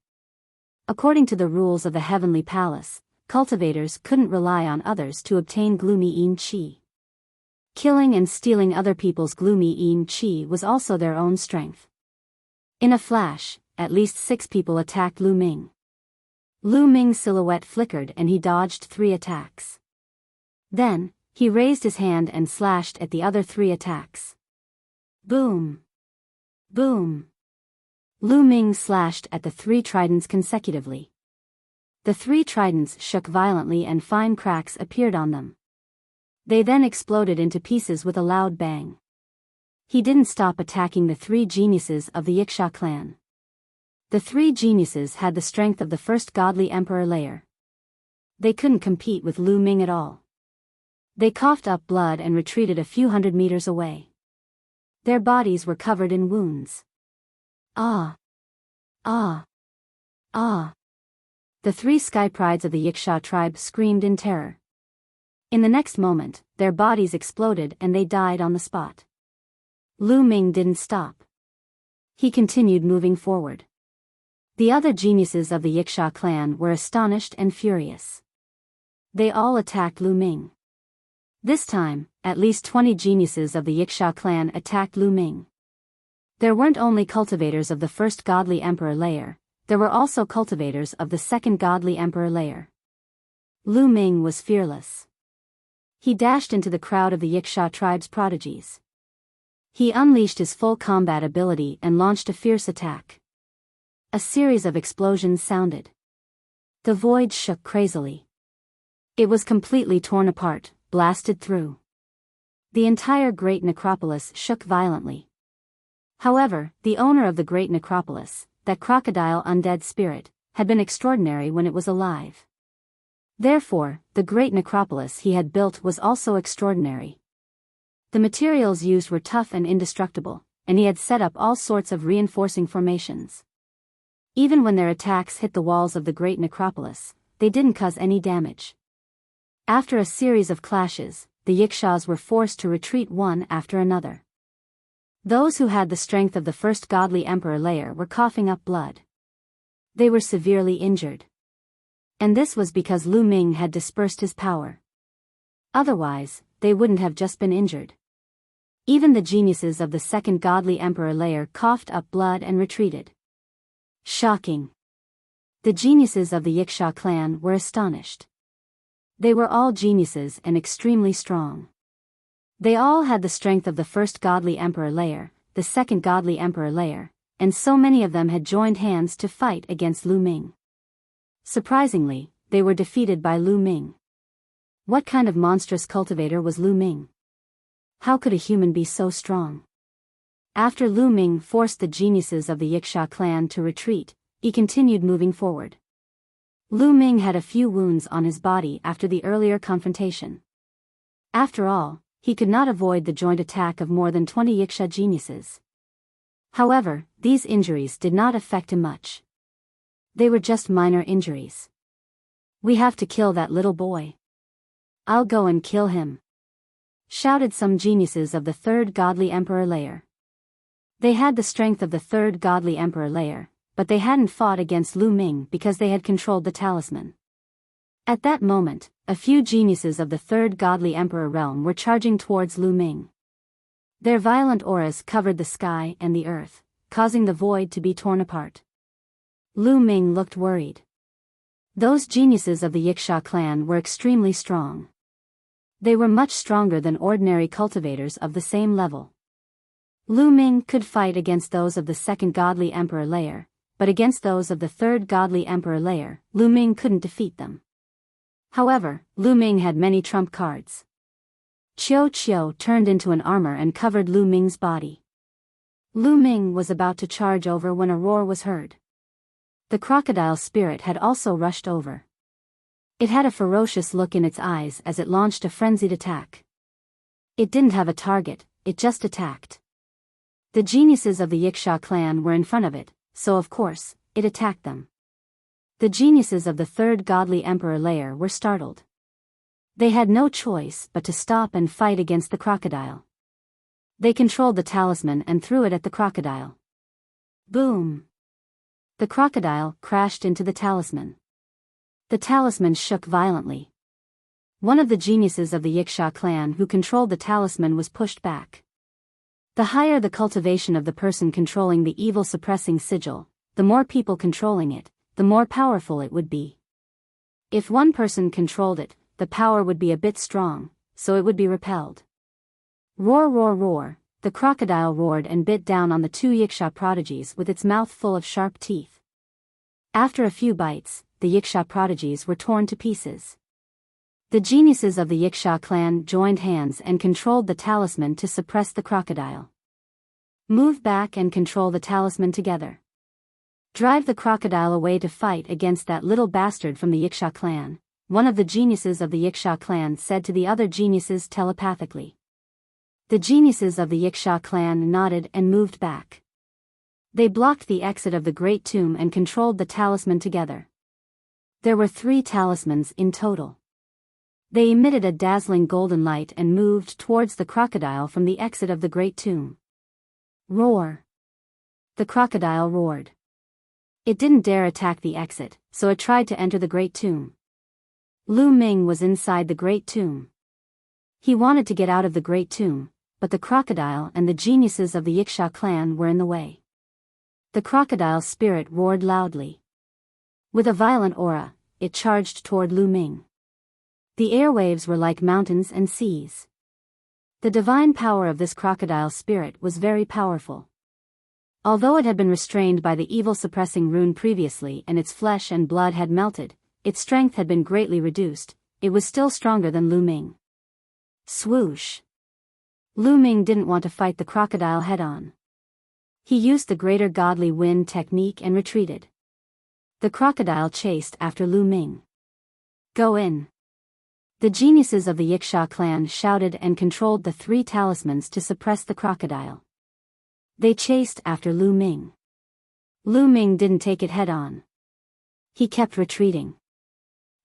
According to the rules of the Heavenly Palace, cultivators couldn't rely on others to obtain gloomy Yin Qi. Killing and stealing other people's gloomy Yin Qi was also their own strength. In a flash, at least 6 people attacked Lu Ming. Lu Ming's silhouette flickered and he dodged 3 attacks. Then, he raised his hand and slashed at the other 3 attacks. Boom! Boom! Lu Ming slashed at the 3 tridents consecutively. The 3 tridents shook violently and fine cracks appeared on them. They then exploded into pieces with a loud bang. He didn't stop attacking the 3 geniuses of the Yiksha clan. The 3 geniuses had the strength of the first godly emperor layer. They couldn't compete with Lu Ming at all. They coughed up blood and retreated a few hundred meters away. Their bodies were covered in wounds. Ah! Ah! Ah! The 3 Skyprides of the Yiksha tribe screamed in terror. In the next moment, their bodies exploded and they died on the spot. Lu Ming didn't stop. He continued moving forward. The other geniuses of the Yiksha clan were astonished and furious. They all attacked Lu Ming. This time, at least 20 geniuses of the Yiksha clan attacked Lu Ming. There weren't only cultivators of the first godly emperor layer, there were also cultivators of the second godly emperor layer. Lu Ming was fearless. He dashed into the crowd of the Yiksha tribe's prodigies. He unleashed his full combat ability and launched a fierce attack. A series of explosions sounded. The void shook crazily. It was completely torn apart, blasted through. The entire great necropolis shook violently. However, the owner of the great necropolis, that crocodile undead spirit, had been extraordinary when it was alive. Therefore, the great necropolis he had built was also extraordinary. The materials used were tough and indestructible, and he had set up all sorts of reinforcing formations. Even when their attacks hit the walls of the great necropolis, they didn't cause any damage. After a series of clashes, the Yikshas were forced to retreat one after another. Those who had the strength of the first godly emperor layer were coughing up blood. They were severely injured. And this was because Lu Ming had dispersed his power. Otherwise, they wouldn't have just been injured. Even the geniuses of the second godly emperor layer coughed up blood and retreated. Shocking. The geniuses of the Yiksha clan were astonished. They were all geniuses and extremely strong. They all had the strength of the first godly emperor layer, the second godly emperor layer, and so many of them had joined hands to fight against Lu Ming. Surprisingly, they were defeated by Lu Ming. What kind of monstrous cultivator was Lu Ming? How could a human be so strong? After Lu Ming forced the geniuses of the Yiksha clan to retreat, he continued moving forward. Lu Ming had a few wounds on his body after the earlier confrontation. After all, he could not avoid the joint attack of more than 20 Yiksha geniuses. However, these injuries did not affect him much. They were just minor injuries. "We have to kill that little boy. I'll go and kill him," shouted some geniuses of the third godly emperor layer. They had the strength of the third godly emperor layer, but they hadn't fought against Lu Ming because they had controlled the talisman. At that moment, a few geniuses of the third godly emperor realm were charging towards Lu Ming. Their violent auras covered the sky and the earth, causing the void to be torn apart. Lu Ming looked worried. Those geniuses of the Yiksha clan were extremely strong. They were much stronger than ordinary cultivators of the same level. Lu Ming could fight against those of the second godly emperor layer, but against those of the third godly emperor layer, Lu Ming couldn't defeat them. However, Lu Ming had many trump cards. Qiu Qiu turned into an armor and covered Lu Ming's body. Lu Ming was about to charge over when a roar was heard. The crocodile spirit had also rushed over. It had a ferocious look in its eyes as it launched a frenzied attack. It didn't have a target, it just attacked. The geniuses of the Yiksha clan were in front of it, so of course, it attacked them. The geniuses of the third godly emperor layer were startled. They had no choice but to stop and fight against the crocodile. They controlled the talisman and threw it at the crocodile. Boom! The crocodile crashed into the talisman. The talisman shook violently. One of the geniuses of the Yiksha clan who controlled the talisman was pushed back. The higher the cultivation of the person controlling the evil suppressing sigil, the more people controlling it, the more powerful it would be. If one person controlled it, the power would be a bit strong, so it would be repelled. Roar, roar, roar, the crocodile roared and bit down on the two Yiksha prodigies with its mouth full of sharp teeth. After a few bites, the Yiksha prodigies were torn to pieces. The geniuses of the Yiksha clan joined hands and controlled the talisman to suppress the crocodile. Move back and control the talisman together. Drive the crocodile away to fight against that little bastard from the Yiksha clan, one of the geniuses of the Yiksha clan said to the other geniuses telepathically. The geniuses of the Yiksha clan nodded and moved back. They blocked the exit of the great tomb and controlled the talisman together. There were 3 talismans in total. They emitted a dazzling golden light and moved towards the crocodile from the exit of the great tomb. Roar! The crocodile roared. It didn't dare attack the exit, so it tried to enter the great tomb. Lu Ming was inside the great tomb. He wanted to get out of the great tomb, but the crocodile and the geniuses of the Wuxia clan were in the way. The crocodile spirit roared loudly. With a violent aura, it charged toward Lu Ming. The airwaves were like mountains and seas. The divine power of this crocodile spirit was very powerful. Although it had been restrained by the evil suppressing rune previously and its flesh and blood had melted, its strength had been greatly reduced, it was still stronger than Lu Ming. Swoosh! Lu Ming didn't want to fight the crocodile head-on. He used the greater godly wind technique and retreated. The crocodile chased after Lu Ming. Go in! The geniuses of the Wuxia clan shouted and controlled the 3 talismans to suppress the crocodile. They chased after Lu Ming. Lu Ming didn't take it head-on. He kept retreating.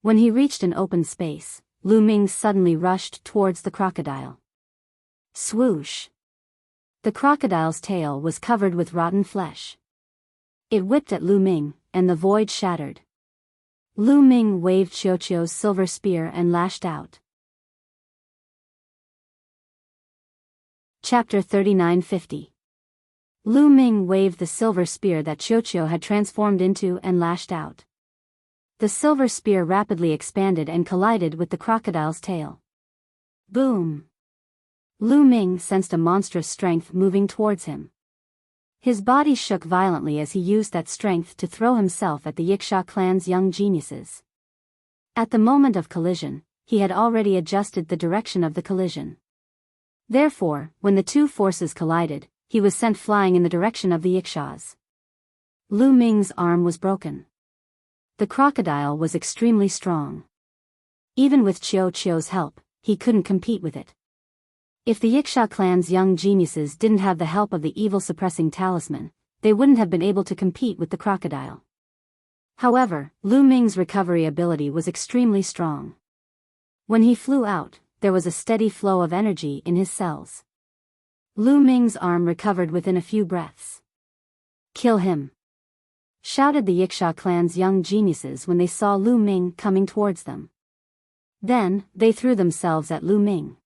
When he reached an open space, Lu Ming suddenly rushed towards the crocodile. Swoosh! The crocodile's tail was covered with rotten flesh. It whipped at Lu Ming, and the void shattered. Lu Ming waved Qiuqiu's silver spear and lashed out. Chapter 3950. Lu Ming waved the silver spear that Qiuqiu had transformed into and lashed out. The silver spear rapidly expanded and collided with the crocodile's tail. Boom! Lu Ming sensed a monstrous strength moving towards him. His body shook violently as he used that strength to throw himself at the Wuxia clan's young geniuses. At the moment of collision, he had already adjusted the direction of the collision. Therefore, when the 2 forces collided, he was sent flying in the direction of the Wuxias. Lu Ming's arm was broken. The crocodile was extremely strong. Even with Qiuqiu's help, he couldn't compete with it. If the Wuxia clan's young geniuses didn't have the help of the evil suppressing talisman, they wouldn't have been able to compete with the crocodile. However, Lu Ming's recovery ability was extremely strong. When he flew out, there was a steady flow of energy in his cells. Lu Ming's arm recovered within a few breaths. Kill him! Shouted the Wuxia clan's young geniuses when they saw Lu Ming coming towards them. Then, they threw themselves at Lu Ming.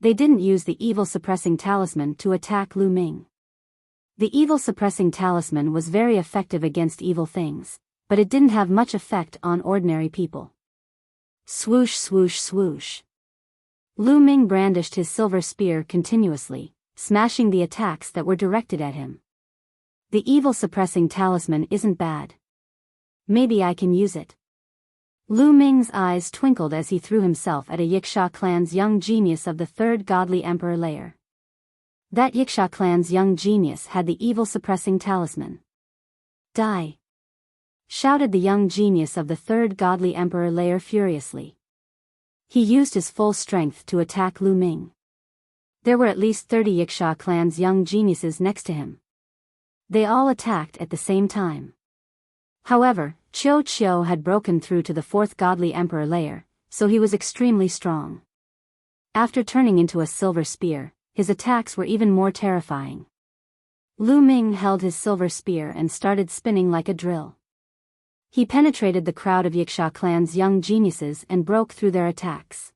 They didn't use the evil suppressing talisman to attack Lu Ming. The evil suppressing talisman was very effective against evil things, but it didn't have much effect on ordinary people. Swoosh swoosh swoosh. Lu Ming brandished his silver spear continuously, smashing the attacks that were directed at him. The evil suppressing talisman isn't bad. Maybe I can use it. Lu Ming's eyes twinkled as he threw himself at a Wuxia clan's young genius of the 3rd godly emperor layer. That Wuxia clan's young genius had the evil suppressing talisman. Die! Shouted the young genius of the 3rd godly emperor layer furiously. He used his full strength to attack Lu Ming. There were at least 30 Wuxia clan's young geniuses next to him. They all attacked at the same time. However, Qiuqiu had broken through to the 4th godly emperor layer, so he was extremely strong. After turning into a silver spear, his attacks were even more terrifying. Lu Ming held his silver spear and started spinning like a drill. He penetrated the crowd of Wuxia clan's young geniuses and broke through their attacks.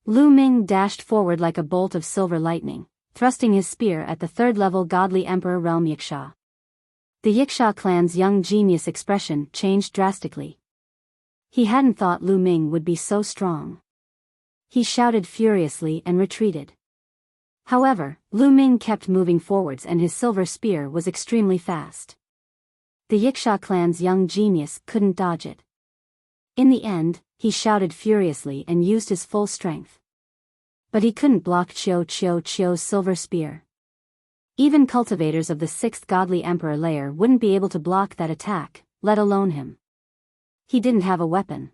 Lu Ming dashed forward like a bolt of silver lightning, thrusting his spear at the 3rd-level godly emperor realm Wuxia. The Wuxia clan's young genius expression changed drastically. He hadn't thought Lu Ming would be so strong. He shouted furiously and retreated. However, Lu Ming kept moving forwards and his silver spear was extremely fast. The Wuxia clan's young genius couldn't dodge it. In the end, he shouted furiously and used his full strength. But he couldn't block Qiuqiu's silver spear. Even cultivators of the 6th godly emperor layer wouldn't be able to block that attack, let alone him. He didn't have a weapon.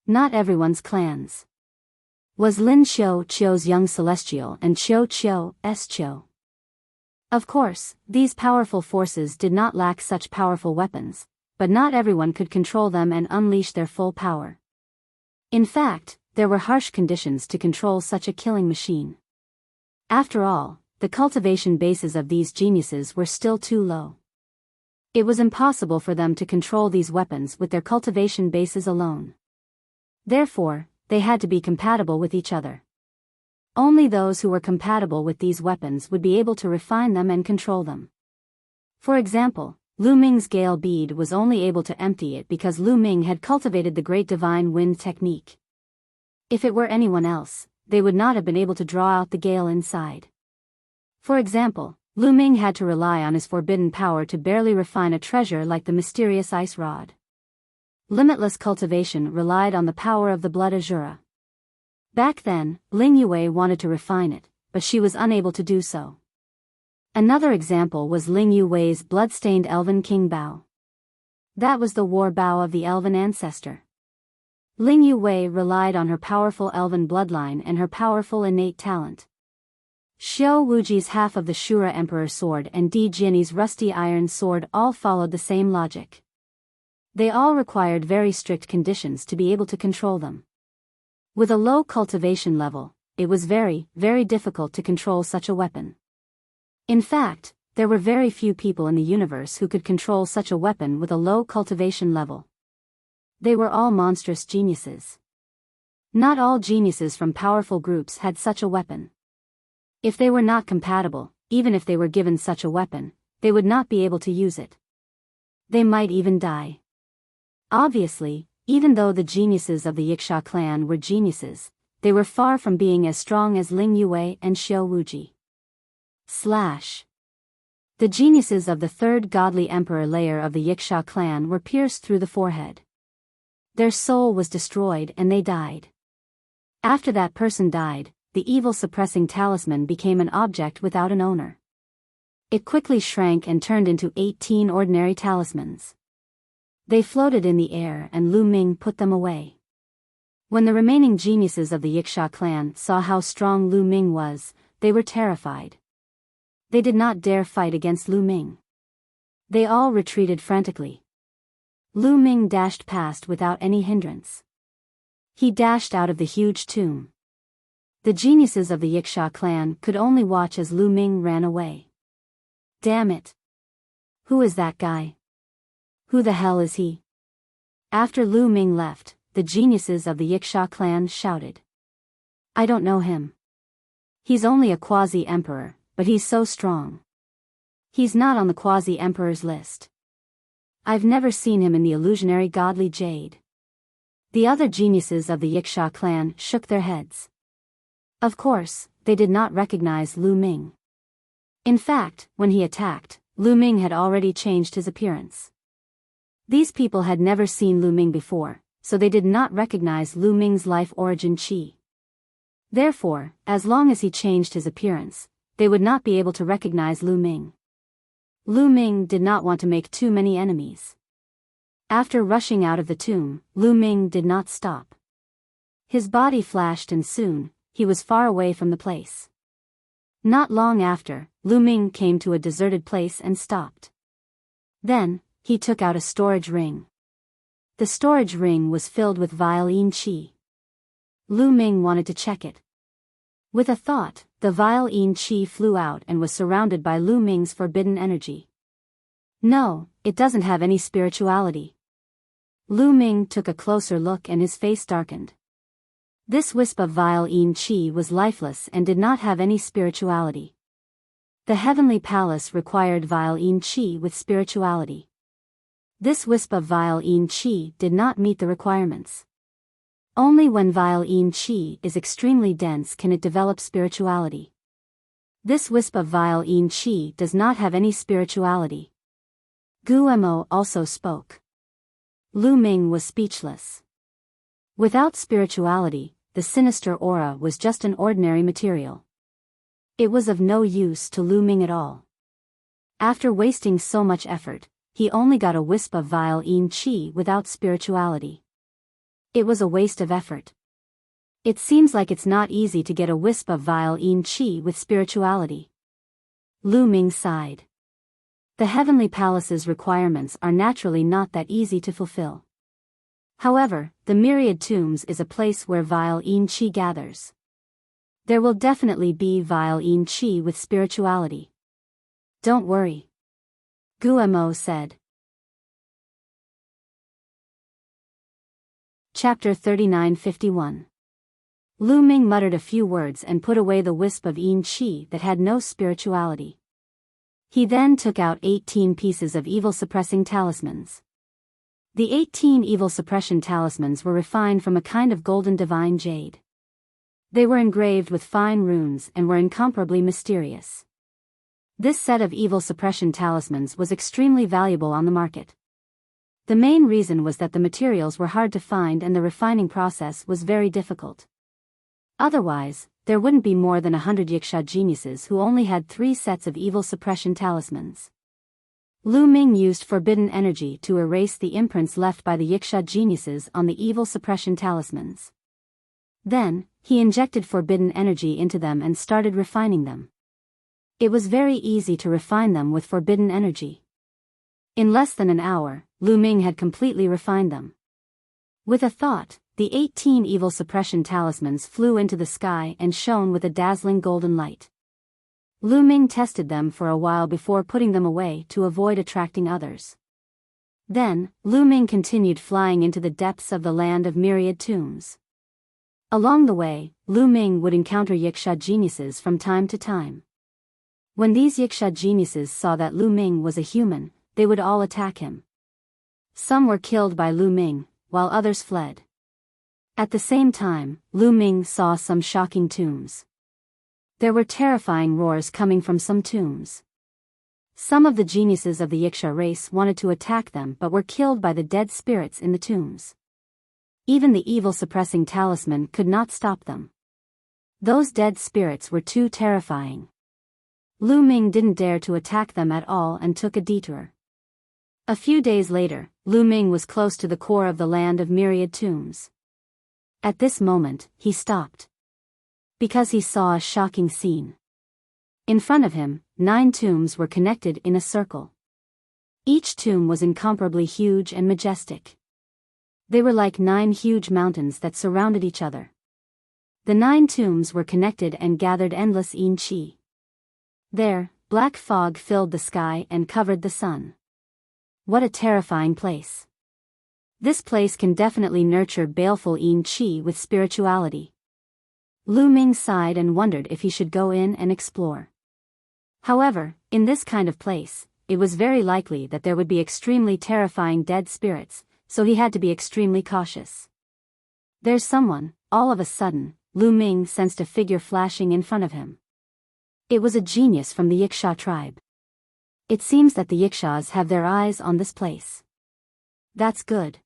Not everyone's clans. Was Lin Qiuqiu's young celestial and Qiuqiu's Qiu. Of course, these powerful forces did not lack such powerful weapons, but not everyone could control them and unleash their full power. In fact, there were harsh conditions to control such a killing machine. After all, the cultivation bases of these geniuses were still too low. It was impossible for them to control these weapons with their cultivation bases alone. Therefore, they had to be compatible with each other. Only those who were compatible with these weapons would be able to refine them and control them. For example, Lu Ming's Gale bead was only able to empty it because Lu Ming had cultivated the Great Divine Wind technique. If it were anyone else, they would not have been able to draw out the gale inside. For example, Lu Ming had to rely on his forbidden power to barely refine a treasure like the mysterious ice rod. Limitless cultivation relied on the power of the blood azura. Back then, Ling Yue wanted to refine it, but she was unable to do so. Another example was Ling Yue's blood-stained elven king Bao. That was the war bow of the elven ancestor. Ling Yue relied on her powerful elven bloodline and her powerful innate talent. Xiao Wuji's half of the Shura Emperor sword and Di Jinni's rusty iron sword all followed the same logic. They all required very strict conditions to be able to control them. With a low cultivation level, it was very, very difficult to control such a weapon. In fact, there were very few people in the universe who could control such a weapon with a low cultivation level. They were all monstrous geniuses. Not all geniuses from powerful groups had such a weapon. If they were not compatible, even if they were given such a weapon, they would not be able to use it. They might even die. Obviously, even though the geniuses of the Wuxia clan were geniuses, they were far from being as strong as Ling Yue and Xiao Wuji. The geniuses of the third godly emperor layer of the Wuxia clan were pierced through the forehead. Their soul was destroyed and they died. After that person died, the evil suppressing talisman became an object without an owner. It quickly shrank and turned into 18 ordinary talismans. They floated in the air and Lu Ming put them away. When the remaining geniuses of the Wuxia clan saw how strong Lu Ming was, they were terrified. They did not dare fight against Lu Ming. They all retreated frantically. Lu Ming dashed past without any hindrance. He dashed out of the huge tomb. The geniuses of the Wuxia clan could only watch as Lu Ming ran away. Damn it! Who is that guy? Who the hell is he? After Lu Ming left, the geniuses of the Wuxia clan shouted. I don't know him. He's only a quasi-emperor, but he's so strong. He's not on the quasi-emperor's list. I've never seen him in the illusionary godly jade. The other geniuses of the Wuxia clan shook their heads. Of course, they did not recognize Lu Ming. In fact, when he attacked, Lu Ming had already changed his appearance. These people had never seen Lu Ming before, so they did not recognize Lu Ming's life origin chi. Therefore, as long as he changed his appearance, they would not be able to recognize Lu Ming. Lu Ming did not want to make too many enemies. After rushing out of the tomb, Lu Ming did not stop. His body flashed and soon, he was far away from the place. Not long after, Lu Ming came to a deserted place and stopped. Then, he took out a storage ring. The storage ring was filled with vile yin qi. Lu Ming wanted to check it. With a thought, the vile yin qi flew out and was surrounded by Lu Ming's forbidden energy. No, it doesn't have any spirituality. Lu Ming took a closer look and his face darkened. This wisp of vile yin qi was lifeless and did not have any spirituality. The heavenly palace required vile yin qi with spirituality. This wisp of vile yin qi did not meet the requirements. Only when vile yin qi is extremely dense can it develop spirituality. This wisp of vile yin qi does not have any spirituality. Guemo also spoke. Lu Ming was speechless. Without spirituality, the sinister aura was just an ordinary material. It was of no use to Lu Ming at all. After wasting so much effort, he only got a wisp of vile yin qi without spirituality. It was a waste of effort. It seems like it's not easy to get a wisp of vile yin qi with spirituality. Lu Ming sighed. The heavenly palace's requirements are naturally not that easy to fulfill. However, the myriad tombs is a place where vile yin qi gathers. There will definitely be vile yin chi with spirituality. Don't worry. Guemo said. Chapter 39:51. Lu Ming muttered a few words and put away the wisp of yin chi that had no spirituality. He then took out 18 pieces of evil-suppressing talismans. The 18 evil suppression talismans were refined from a kind of golden divine jade. They were engraved with fine runes and were incomparably mysterious. This set of evil suppression talismans was extremely valuable on the market. The main reason was that the materials were hard to find and the refining process was very difficult. Otherwise, there wouldn't be more than 100 Yiksha geniuses who only had 3 sets of evil suppression talismans. Lu Ming used forbidden energy to erase the imprints left by the Yiksha geniuses on the evil suppression talismans. Then, he injected forbidden energy into them and started refining them. It was very easy to refine them with forbidden energy. In less than an hour, Lu Ming had completely refined them. With a thought, the 18 evil suppression talismans flew into the sky and shone with a dazzling golden light. Lu Ming tested them for a while before putting them away to avoid attracting others. Then, Lu Ming continued flying into the depths of the land of myriad tombs. Along the way, Lu Ming would encounter Yiksha geniuses from time to time. When these Yiksha geniuses saw that Lu Ming was a human, they would all attack him. Some were killed by Lu Ming, while others fled. At the same time, Lu Ming saw some shocking tombs. There were terrifying roars coming from some tombs. Some of the geniuses of the Yiksha race wanted to attack them but were killed by the dead spirits in the tombs. Even the evil-suppressing talisman could not stop them. Those dead spirits were too terrifying. Lu Ming didn't dare to attack them at all and took a detour. A few days later, Lu Ming was close to the core of the land of myriad tombs. At this moment, he stopped. Because he saw a shocking scene. In front of him, 9 tombs were connected in a circle. Each tomb was incomparably huge and majestic. They were like 9 huge mountains that surrounded each other. The 9 tombs were connected and gathered endless yin chi. There, black fog filled the sky and covered the sun. What a terrifying place. This place can definitely nurture baleful yin chi with spirituality. Lu Ming sighed and wondered if he should go in and explore. However, in this kind of place, it was very likely that there would be extremely terrifying dead spirits, so he had to be extremely cautious. There's someone. All of a sudden, Lu Ming sensed a figure flashing in front of him. It was a genius from the Yiksha tribe. It seems that the Yikshas have their eyes on this place. That's good.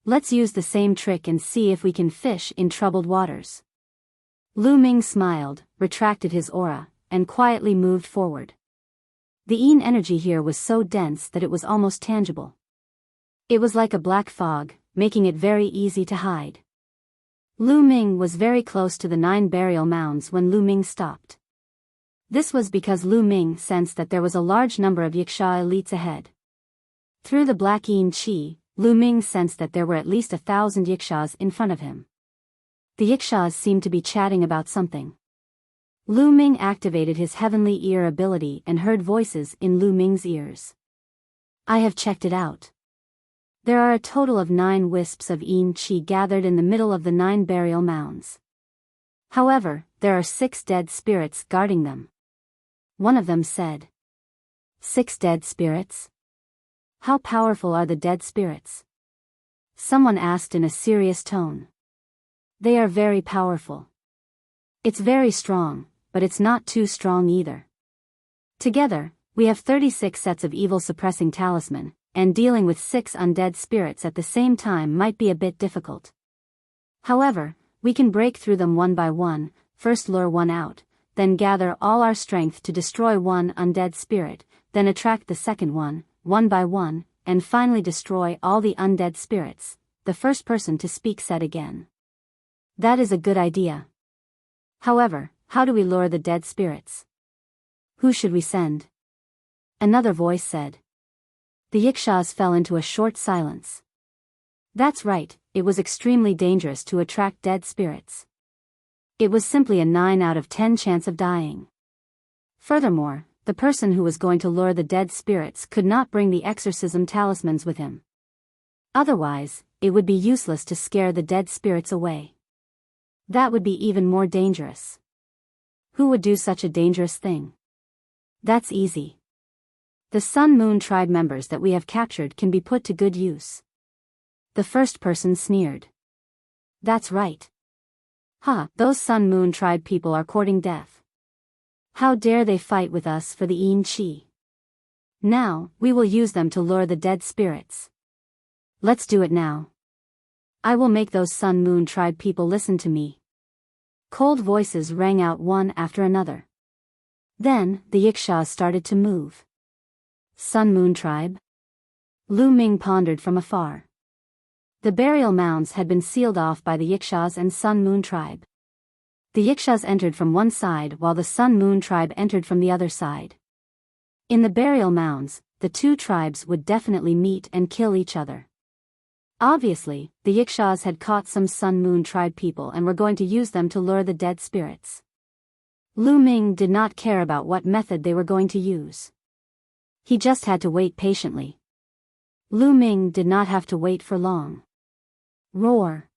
Let's use the same trick and see if we can fish in troubled waters. Lu Ming smiled, retracted his aura, and quietly moved forward. The yin energy here was so dense that it was almost tangible. It was like a black fog, making it very easy to hide. Lu Ming was very close to the 9 burial mounds when Lu Ming stopped. This was because Lu Ming sensed that there was a large number of Yiksha elites ahead. Through the black yin chi, Lu Ming sensed that there were at least 1,000 Yikshas in front of him. The Yikshas seemed to be chatting about something. Lu Ming activated his heavenly ear ability and heard voices in Lu Ming's ears. I have checked it out. There are a total of 9 wisps of yin chi gathered in the middle of the 9 burial mounds. However, there are 6 dead spirits guarding them. One of them said. 6 dead spirits? How powerful are the dead spirits? Someone asked in a serious tone. They are very powerful. It's very strong, but it's not too strong either. Together, we have 36 sets of evil-suppressing talisman, and dealing with 6 undead spirits at the same time might be a bit difficult. However, we can break through them one by one, first lure one out, then gather all our strength to destroy one undead spirit, then attract the second one by one, and finally destroy all the undead spirits, the first person to speak said again. That is a good idea. However, how do we lure the dead spirits? Who should we send? Another voice said. The Yikshas fell into a short silence. That's right, it was extremely dangerous to attract dead spirits. It was simply a 9 out of 10 chance of dying. Furthermore, the person who was going to lure the dead spirits could not bring the exorcism talismans with him. Otherwise, it would be useless to scare the dead spirits away. That would be even more dangerous. Who would do such a dangerous thing? That's easy. The Sun Moon tribe members that we have captured can be put to good use. The first person sneered. That's right. Those Sun Moon tribe people are courting death. How dare they fight with us for the Yin Chi? Now, we will use them to lure the dead spirits. Let's do it now. I will make those Sun Moon tribe people listen to me. Cold voices rang out one after another. Then, the Yiksha started to move. Sun Moon tribe? Lu Ming pondered from afar. The burial mounds had been sealed off by the Yikshas and Sun Moon tribe. The Yikshas entered from one side while the Sun Moon tribe entered from the other side. In the burial mounds, the two tribes would definitely meet and kill each other. Obviously, the Yikshas had caught some Sun Moon tribe people and were going to use them to lure the dead spirits. Lu Ming did not care about what method they were going to use. He just had to wait patiently. Lu Ming did not have to wait for long. Roar.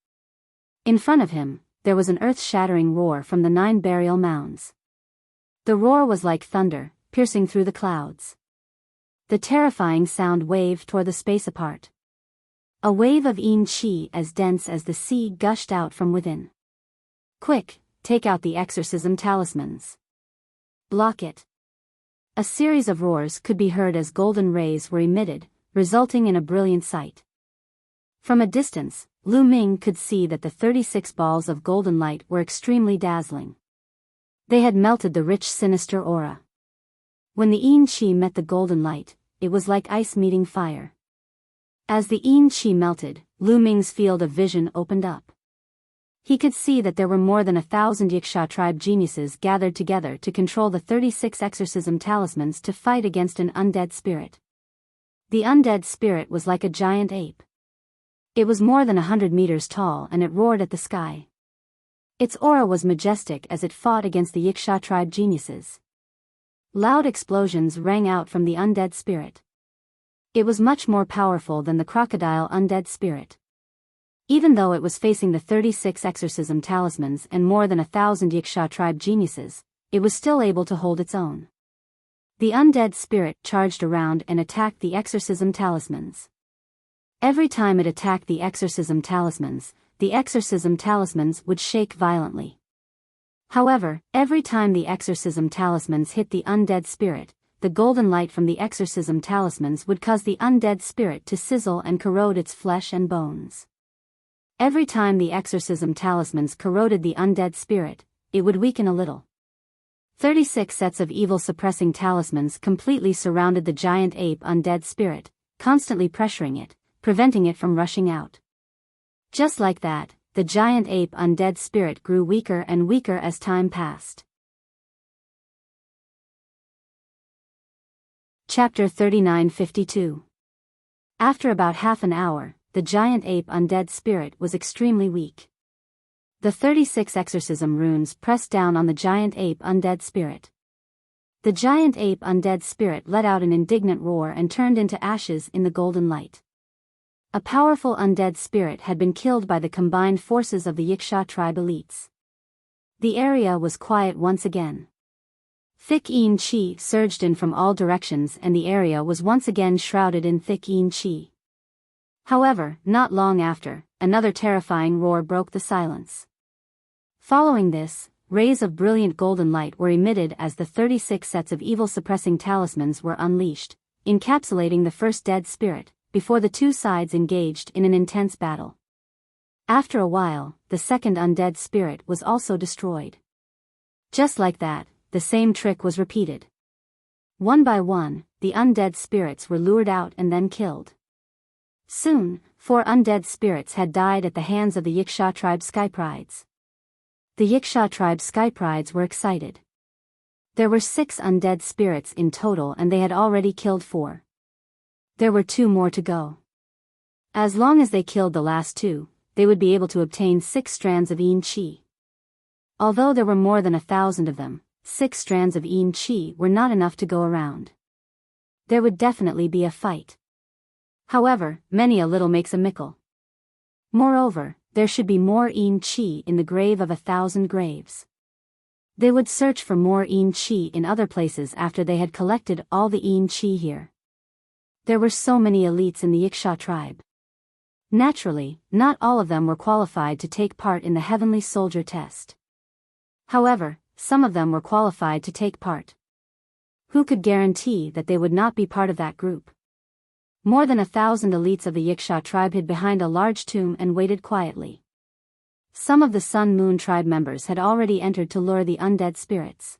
In front of him, there was an earth-shattering roar from the 9 burial mounds. The roar was like thunder, piercing through the clouds. The terrifying sound wave tore the space apart. A wave of Yin Chi as dense as the sea gushed out from within. Quick, take out the exorcism talismans. Block it. A series of roars could be heard as golden rays were emitted, resulting in a brilliant sight. From a distance, Lu Ming could see that the 36 balls of golden light were extremely dazzling. They had melted the rich sinister aura. When the Yin Chi met the golden light, it was like ice meeting fire. As the Yin Chi melted, Lu Ming's field of vision opened up. He could see that there were more than 1,000 Yiksha tribe geniuses gathered together to control the 36 exorcism talismans to fight against an undead spirit. The undead spirit was like a giant ape. It was more than 100 meters tall and it roared at the sky. Its aura was majestic as it fought against the Yiksha tribe geniuses. Loud explosions rang out from the undead spirit. It was much more powerful than the crocodile undead spirit. Even though it was facing the 36 exorcism talismans and more than 1,000 Yiksha tribe geniuses, it was still able to hold its own. The undead spirit charged around and attacked the exorcism talismans. Every time it attacked the exorcism talismans would shake violently. However, every time the exorcism talismans hit the undead spirit, the golden light from the exorcism talismans would cause the undead spirit to sizzle and corrode its flesh and bones. Every time the exorcism talismans corroded the undead spirit, it would weaken a little. 36 sets of evil-suppressing talismans completely surrounded the giant ape undead spirit, constantly pressuring it, preventing it from rushing out. Just like that, the giant ape undead spirit grew weaker and weaker as time passed. Chapter 3952. After about half an hour, the giant ape undead spirit was extremely weak. The 36 exorcism runes pressed down on the giant ape undead spirit. The giant ape undead spirit let out an indignant roar and turned into ashes in the golden light. A powerful undead spirit had been killed by the combined forces of the Yiksha tribe elites. The area was quiet once again. Thick Yin Chi surged in from all directions and the area was once again shrouded in thick Yin Chi. However, not long after, another terrifying roar broke the silence. Following this, rays of brilliant golden light were emitted as the 36 sets of evil-suppressing talismans were unleashed, encapsulating the first dead spirit, before the two sides engaged in an intense battle. After a while, the second undead spirit was also destroyed. Just like that, the same trick was repeated. One by one, the undead spirits were lured out and then killed. Soon, 4 undead spirits had died at the hands of the Yiksha tribe Skyprides. The Yiksha tribe Skyprides were excited. There were 6 undead spirits in total and they had already killed 4. There were 2 more to go. As long as they killed the last 2, they would be able to obtain 6 strands of Yin Chi. Although there were more than 1,000 of them, 6 strands of yin qi were not enough to go around. There would definitely be a fight. However, many a little makes a mickle. Moreover, there should be more yin qi in the grave of 1,000 graves. They would search for more yin qi in other places after they had collected all the yin qi here. There were so many elites in the Wuxia tribe. Naturally, not all of them were qualified to take part in the heavenly soldier test. However, some of them were qualified to take part. Who could guarantee that they would not be part of that group? More than 1,000 elites of the Wuxia tribe hid behind a large tomb and waited quietly. Some of the Sun Moon tribe members had already entered to lure the undead spirits.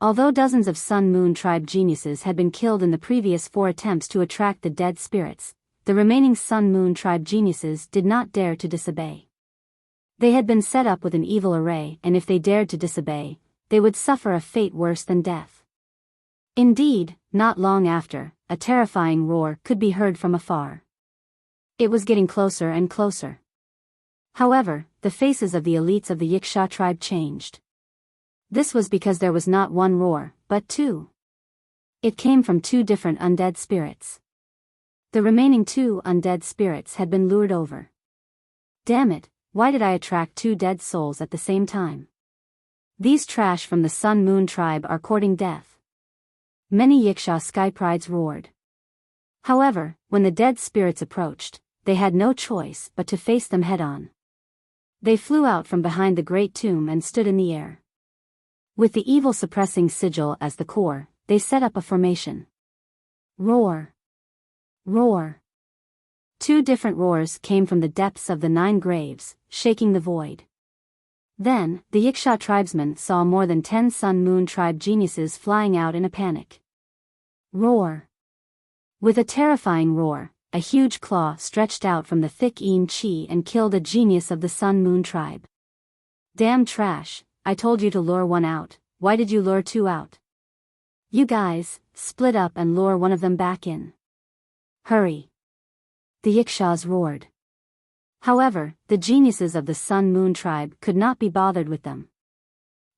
Although dozens of Sun Moon tribe geniuses had been killed in the previous 4 attempts to attract the dead spirits, the remaining Sun Moon tribe geniuses did not dare to disobey. They had been set up with an evil array, and if they dared to disobey, they would suffer a fate worse than death. Indeed, not long after, a terrifying roar could be heard from afar. It was getting closer and closer. However, the faces of the elites of the Wuxia tribe changed. This was because there was not one roar, but 2. It came from 2 different undead spirits. The remaining 2 undead spirits had been lured over. Damn it, why did I attract 2 dead souls at the same time? These trash from the Sun Moon tribe are courting death. Many Wuxia sky prides roared. However, when the dead spirits approached, they had no choice but to face them head-on. They flew out from behind the great tomb and stood in the air. With the evil suppressing sigil as the core, they set up a formation. Roar! Roar! 2 different roars came from the depths of the 9 graves, shaking the void. Then, the Wuxia tribesmen saw more than 10 Sun Moon tribe geniuses flying out in a panic. Roar! With a terrifying roar, a huge claw stretched out from the thick yin qi and killed a genius of the Sun Moon tribe. Damn trash, I told you to lure 1 out, why did you lure 2 out? You guys, split up and lure one of them back in. Hurry! The Wuxias roared. However, the geniuses of the Sun Moon tribe could not be bothered with them.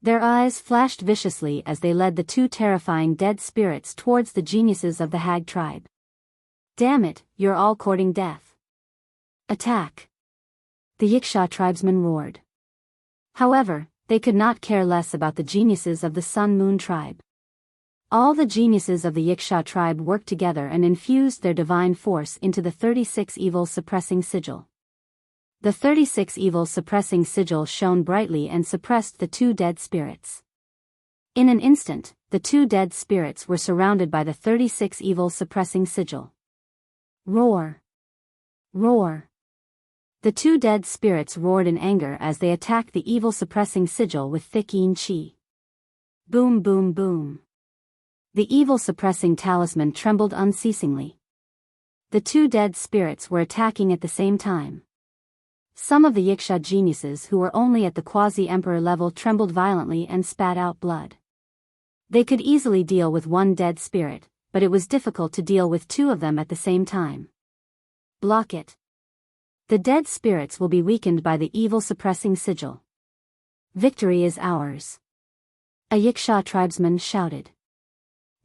Their eyes flashed viciously as they led the 2 terrifying dead spirits towards the geniuses of the Hag tribe. Damn it, you're all courting death. Attack! The Wuxia tribesmen roared. However, they could not care less about the geniuses of the Sun Moon tribe. All the geniuses of the Wuxia tribe worked together and infused their divine force into the 36 evil suppressing sigil. The 36 evil suppressing sigil shone brightly and suppressed the 2 dead spirits. In an instant, the 2 dead spirits were surrounded by the 36 evil suppressing sigil. Roar! Roar! The 2 dead spirits roared in anger as they attacked the evil suppressing sigil with thick yin qi. Boom boom boom. The evil suppressing talisman trembled unceasingly. The 2 dead spirits were attacking at the same time. Some of the Wuxia geniuses who were only at the quasi-emperor level trembled violently and spat out blood. They could easily deal with 1 dead spirit, but it was difficult to deal with 2 of them at the same time. Block it. The dead spirits will be weakened by the evil suppressing sigil. Victory is ours. A Wuxia tribesman shouted.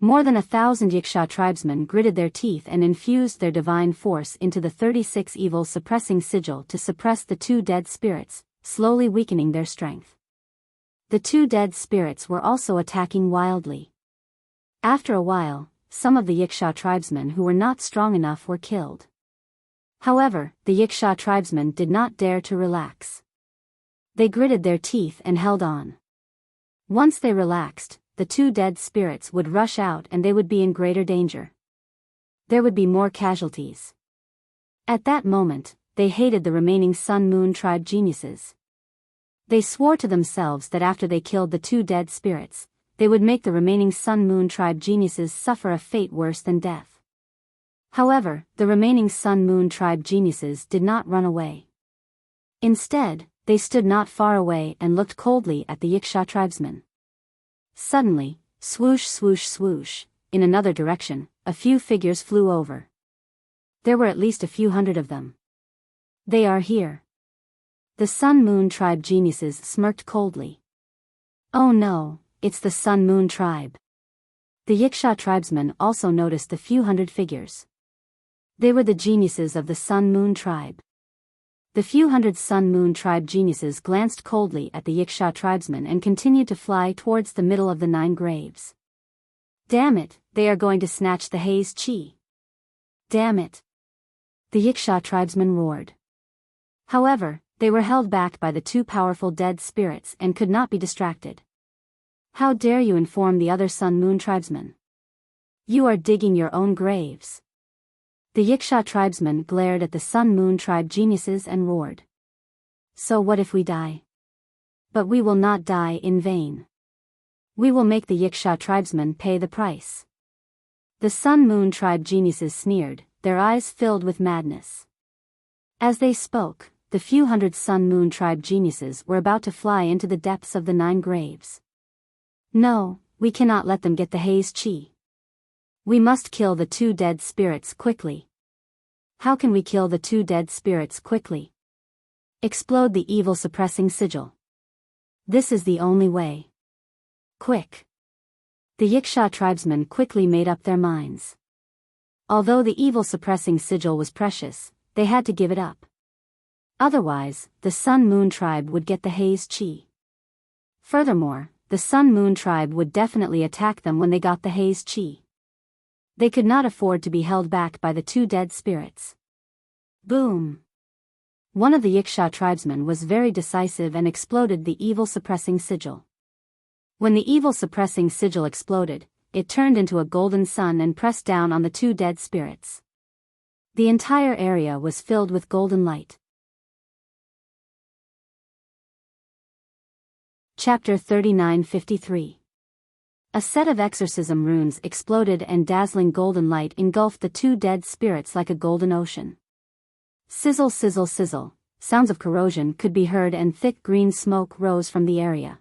More than 1,000 Wuxia tribesmen gritted their teeth and infused their divine force into the 36 evil suppressing sigil to suppress the 2 dead spirits, slowly weakening their strength. The 2 dead spirits were also attacking wildly. After a while, some of the Wuxia tribesmen who were not strong enough were killed. However, the Wuxia tribesmen did not dare to relax. They gritted their teeth and held on. Once they relaxed, the 2 dead spirits would rush out and they would be in greater danger. There would be more casualties. At that moment, they hated the remaining Sun Moon tribe geniuses. They swore to themselves that after they killed the 2 dead spirits, they would make the remaining Sun Moon tribe geniuses suffer a fate worse than death. However, the remaining Sun Moon tribe geniuses did not run away. Instead, they stood not far away and looked coldly at the Wuxia tribesmen. Suddenly, swoosh swoosh swoosh, in another direction, a few figures flew over. There were at least a few hundred of them. They are here. The Sun Moon tribe geniuses smirked coldly. Oh no, it's the Sun Moon tribe. The Yiksha tribesmen also noticed the few hundred figures. They were the geniuses of the Sun Moon tribe. The few hundred Sun Moon tribe geniuses glanced coldly at the Yiksha tribesmen and continued to fly towards the middle of the 9 graves. Damn it, they are going to snatch the haze chi. Damn it. The Yiksha tribesmen roared. However, they were held back by the 2 powerful dead spirits and could not be distracted. How dare you inform the other Sun Moon tribesmen? You are digging your own graves. The Yiksha tribesmen glared at the Sun Moon tribe geniuses and roared. So what if we die? But we will not die in vain. We will make the Yiksha tribesmen pay the price. The Sun Moon tribe geniuses sneered, their eyes filled with madness. As they spoke, the few hundred Sun Moon tribe geniuses were about to fly into the depths of the 9 graves. No, we cannot let them get the haze chi. We must kill the 2 dead spirits quickly. How can we kill the 2 dead spirits quickly? Explode the evil suppressing sigil. This is the only way. Quick. The Yiksha tribesmen quickly made up their minds. Although the evil suppressing sigil was precious, they had to give it up. Otherwise, the Sun Moon tribe would get the haze chi. Furthermore, the Sun Moon tribe would definitely attack them when they got the haze chi. They could not afford to be held back by the 2 dead spirits. Boom! One of the Yiksha tribesmen was very decisive and exploded the evil suppressing sigil. When the evil suppressing sigil exploded, it turned into a golden sun and pressed down on the 2 dead spirits. The entire area was filled with golden light. Chapter 39:53. A set of exorcism runes exploded and dazzling golden light engulfed the 2 dead spirits like a golden ocean. Sizzle sizzle sizzle, sounds of corrosion could be heard and thick green smoke rose from the area.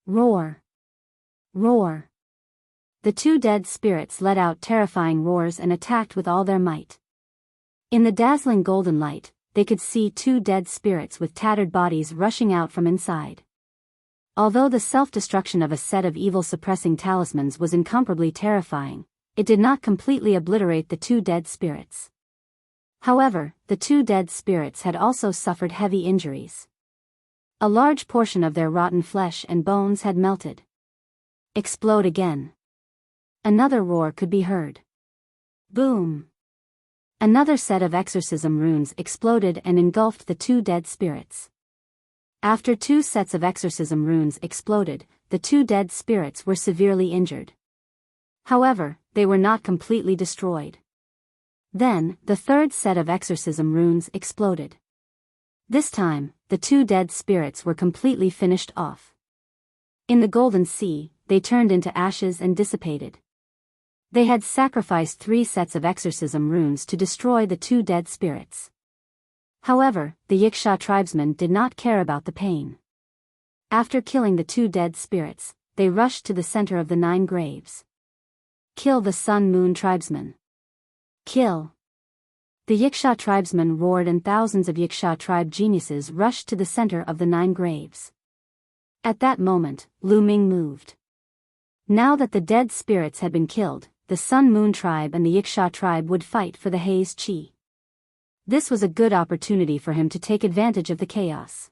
Roar! Roar! The 2 dead spirits let out terrifying roars and attacked with all their might. In the dazzling golden light, they could see 2 dead spirits with tattered bodies rushing out from inside. Although the self-destruction of a set of evil-suppressing talismans was incomparably terrifying, it did not completely obliterate the 2 dead spirits. However, the 2 dead spirits had also suffered heavy injuries. A large portion of their rotten flesh and bones had melted. Explode again. Another roar could be heard. Boom! Another set of exorcism runes exploded and engulfed the 2 dead spirits. After 2 sets of exorcism runes exploded, the 2 dead spirits were severely injured. However, they were not completely destroyed. Then, the 3rd set of exorcism runes exploded. This time, the 2 dead spirits were completely finished off. In the Golden Sea, they turned into ashes and dissipated. They had sacrificed 3 sets of exorcism runes to destroy the 2 dead spirits. However, the Yiksha tribesmen did not care about the pain. After killing the 2 dead spirits, they rushed to the center of the 9 graves. Kill the Sun Moon tribesmen. Kill! The Yiksha tribesmen roared and thousands of Yiksha tribe geniuses rushed to the center of the 9 graves. At that moment, Lu Ming moved. Now that the dead spirits had been killed, the Sun Moon tribe and the Yiksha tribe would fight for the haze chi. This was a good opportunity for him to take advantage of the chaos.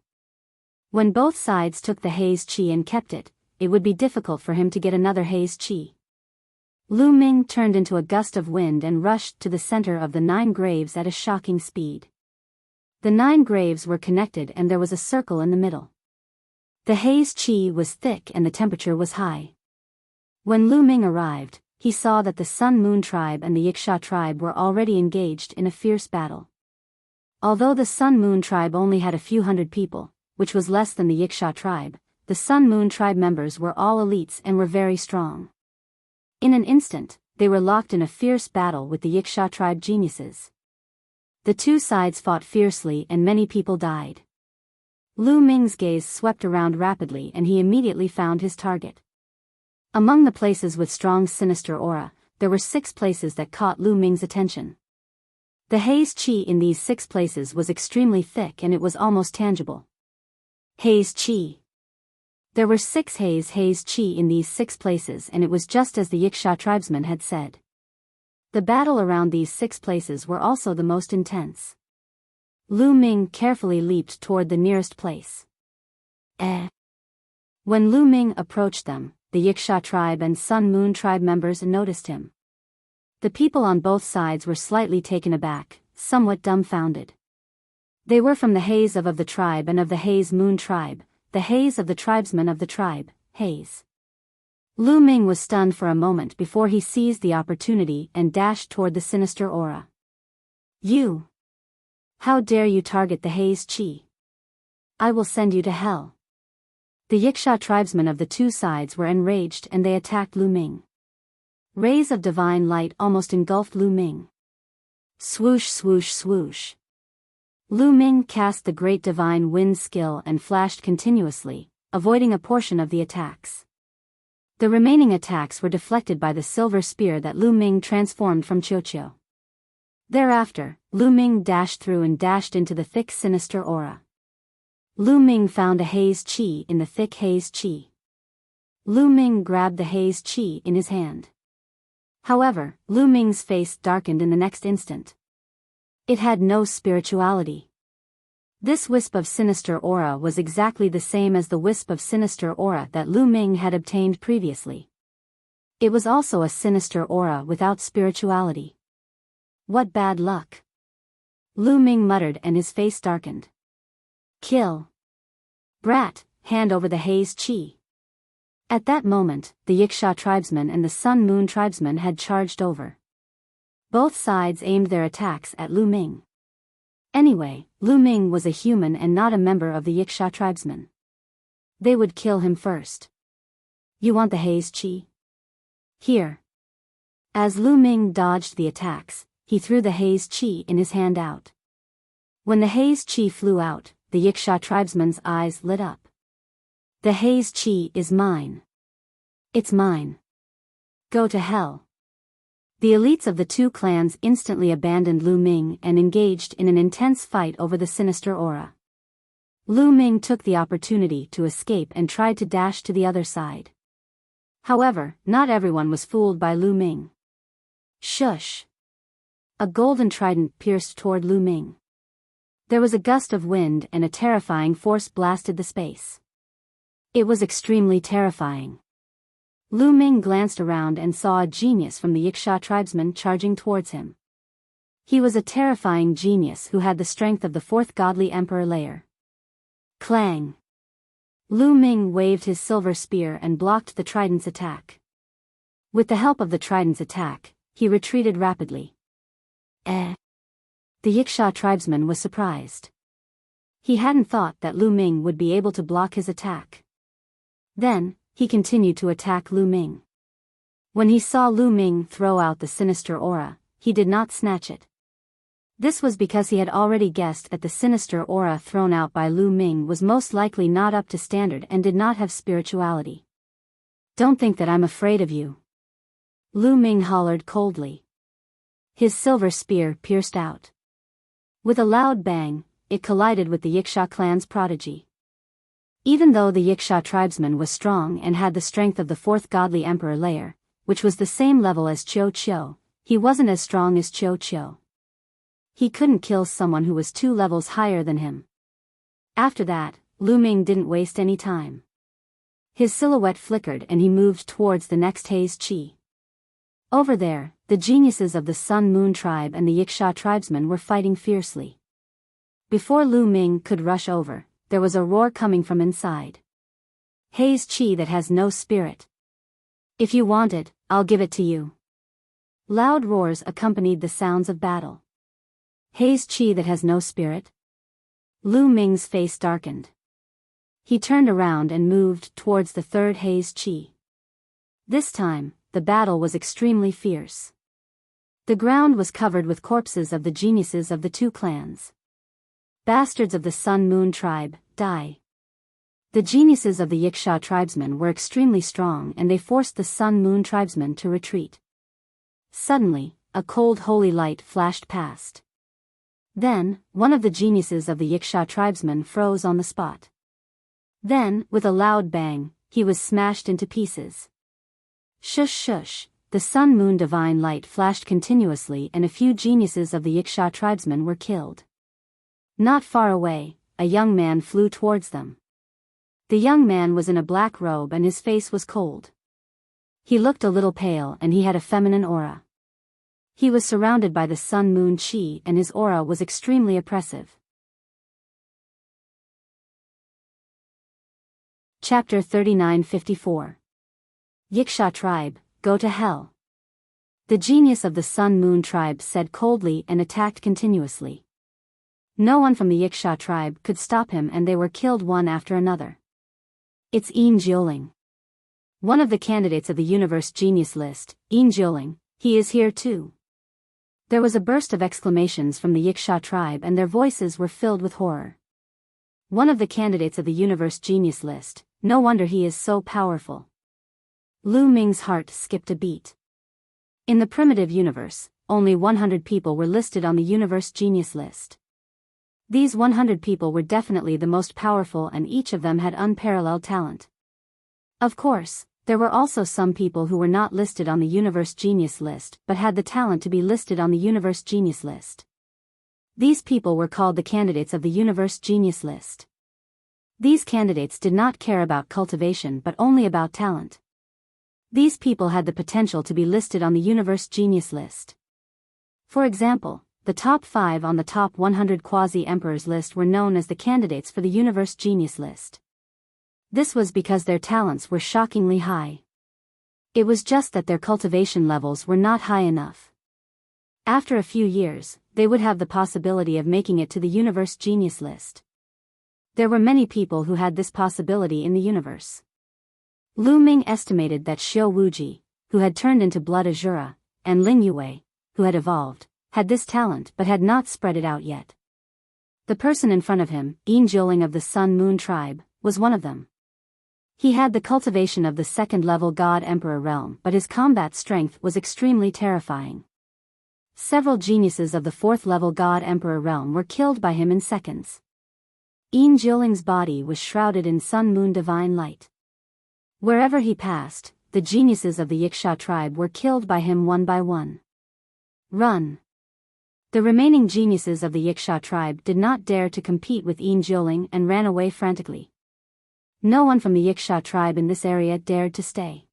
When both sides took the haze chi and kept it, it would be difficult for him to get another haze chi. Lu Ming turned into a gust of wind and rushed to the center of the 9 graves at a shocking speed. The 9 graves were connected and there was a circle in the middle. The haze chi was thick and the temperature was high. When Lu Ming arrived, he saw that the Sun Moon tribe and the Yiksha tribe were already engaged in a fierce battle. Although the Sun Moon tribe only had a few hundred people, which was less than the Yiksha tribe, the Sun Moon tribe members were all elites and were very strong. In an instant, they were locked in a fierce battle with the Yiksha tribe geniuses. The 2 sides fought fiercely and many people died. Lu Ming's gaze swept around rapidly and he immediately found his target. Among the places with strong sinister aura, there were 6 places that caught Lu Ming's attention. The haze chi in these 6 places was extremely thick and it was almost tangible. Haze chi. There were 6 haze chi in these 6 places and it was just as the Wuxia tribesmen had said. The battle around these 6 places were also the most intense. Lu Ming carefully leaped toward the nearest place. When Lu Ming approached them, the Wuxia tribe and Sun Moon tribe members noticed him. The people on both sides were slightly taken aback, somewhat dumbfounded. They were from the haze of the tribe and of the haze moon tribe, the haze of the tribesmen of the tribe, haze. Lu Ming was stunned for a moment before he seized the opportunity and dashed toward the sinister aura. You! How dare you target the haze chi? I will send you to hell. The Wuxia tribesmen of the 2 sides were enraged and they attacked Lu Ming. Rays of divine light almost engulfed Lu Ming. Swoosh swoosh swoosh. Lu Ming cast the great divine wind skill and flashed continuously, avoiding a portion of the attacks. The remaining attacks were deflected by the silver spear that Lu Ming transformed from Qiuqiu. Thereafter, Lu Ming dashed through and dashed into the thick sinister aura. Lu Ming found a haze chi in the thick haze chi. Lu Ming grabbed the haze chi in his hand. However, Lu Ming's face darkened in the next instant. It had no spirituality. This wisp of sinister aura was exactly the same as the wisp of sinister aura that Lu Ming had obtained previously. It was also a sinister aura without spirituality. What bad luck! Lu Ming muttered and his face darkened. Kill! Brat, hand over the haze chi. At that moment, the Wuxia tribesmen and the Sun Moon tribesmen had charged over. Both sides aimed their attacks at Lu Ming. Anyway, Lu Ming was a human and not a member of the Wuxia tribesmen. They would kill him first. You want the haze chi? Here. As Lu Ming dodged the attacks, he threw the haze chi in his hand out. When the haze chi flew out, the Wuxia tribesmen's eyes lit up. The haze chi is mine. It's mine. Go to hell. The elites of the 2 clans instantly abandoned Lu Ming and engaged in an intense fight over the sinister aura. Lu Ming took the opportunity to escape and tried to dash to the other side. However, not everyone was fooled by Lu Ming. Shush! A golden trident pierced toward Lu Ming. There was a gust of wind and a terrifying force blasted the space. It was extremely terrifying. Lu Ming glanced around and saw a genius from the Wuxia tribesmen charging towards him. He was a terrifying genius who had the strength of the 4th godly emperor layer. Clang! Lu Ming waved his silver spear and blocked the trident's attack. With the help of the trident's attack, he retreated rapidly. The Wuxia tribesman was surprised. He hadn't thought that Lu Ming would be able to block his attack. Then, he continued to attack Lu Ming. When he saw Lu Ming throw out the sinister aura, he did not snatch it. This was because he had already guessed that the sinister aura thrown out by Lu Ming was most likely not up to standard and did not have spirituality. Don't think that I'm afraid of you. Lu Ming hollered coldly. His silver spear pierced out. With a loud bang, it collided with the Wuxia clan's prodigy. Even though the Wuxia tribesman was strong and had the strength of the 4th godly emperor layer, which was the same level as Qiuqiu, he wasn't as strong as Qiuqiu. He couldn't kill someone who was 2 levels higher than him. After that, Lu Ming didn't waste any time. His silhouette flickered and he moved towards the next haze chi. Over there, the geniuses of the Sun Moon tribe and the Wuxia tribesmen were fighting fiercely. Before Lu Ming could rush over, there was a roar coming from inside. Haze chi that has no spirit. If you want it, I'll give it to you. Loud roars accompanied the sounds of battle. Haze chi that has no spirit? Lu Ming's face darkened. He turned around and moved towards the 3rd haze chi. This time, the battle was extremely fierce. The ground was covered with corpses of the geniuses of the 2 clans. Bastards of the Sun Moon tribe, die. The geniuses of the Wuxia tribesmen were extremely strong and they forced the Sun Moon tribesmen to retreat. Suddenly, a cold holy light flashed past. Then, one of the geniuses of the Wuxia tribesmen froze on the spot. Then, with a loud bang, he was smashed into pieces. Shush shush, the sun-moon divine light flashed continuously and a few geniuses of the Wuxia tribesmen were killed. Not far away, a young man flew towards them. The young man was in a black robe and his face was cold. He looked a little pale and he had a feminine aura. He was surrounded by the sun-moon chi and his aura was extremely oppressive. Chapter 3954. Wuxia tribe, go to hell. The genius of the sun-moon tribe said coldly and attacked continuously. No one from the Wuxia tribe could stop him and they were killed one after another. It's Yin Jioling. One of the candidates of the universe genius list, Yin Jioling, he is here too. There was a burst of exclamations from the Wuxia tribe and their voices were filled with horror. One of the candidates of the universe genius list, no wonder he is so powerful. Lu Ming's heart skipped a beat. In the primitive universe, only 100 people were listed on the universe genius list. These 100 people were definitely the most powerful and each of them had unparalleled talent. Of course, there were also some people who were not listed on the universe genius list but had the talent to be listed on the universe genius list. These people were called the candidates of the universe genius list. These candidates did not care about cultivation but only about talent. These people had the potential to be listed on the universe genius list. For example, the top 5 on the top 100 quasi-emperors list were known as the candidates for the universe genius list. This was because their talents were shockingly high. It was just that their cultivation levels were not high enough. After a few years, they would have the possibility of making it to the universe genius list. There were many people who had this possibility in the universe. Lu Ming estimated that Xiao Wuji, who had turned into blood Azura, and Ling Yue, who had evolved, had this talent but had not spread it out yet. The person in front of him, Yin Jioling of the Sun-Moon tribe, was one of them. He had the cultivation of the second-level God-Emperor realm but his combat strength was extremely terrifying. Several geniuses of the fourth-level God-Emperor realm were killed by him in seconds. Yin Jioling's body was shrouded in sun-moon divine light. Wherever he passed, the geniuses of the Wuxia tribe were killed by him one by one. Run! The remaining geniuses of the Wuxia tribe did not dare to compete with Yin Jioling and ran away frantically. No one from the Wuxia tribe in this area dared to stay.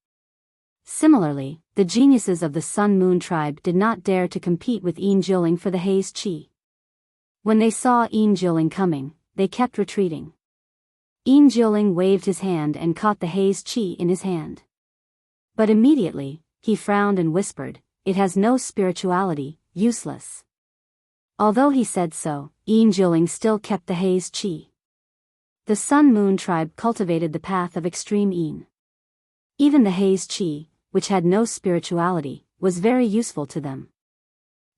Similarly, the geniuses of the Sun-Moon tribe did not dare to compete with Yin Jioling for the Haze Chi. When they saw Yin Jioling coming, they kept retreating. Yin Jioling waved his hand and caught the Haze Chi in his hand. But immediately, he frowned and whispered, "It has no spirituality, useless." Although he said so, Yin Jioling still kept the Haze Chi. The Sun-Moon tribe cultivated the path of extreme Yin. Even the Haze Chi, which had no spirituality, was very useful to them.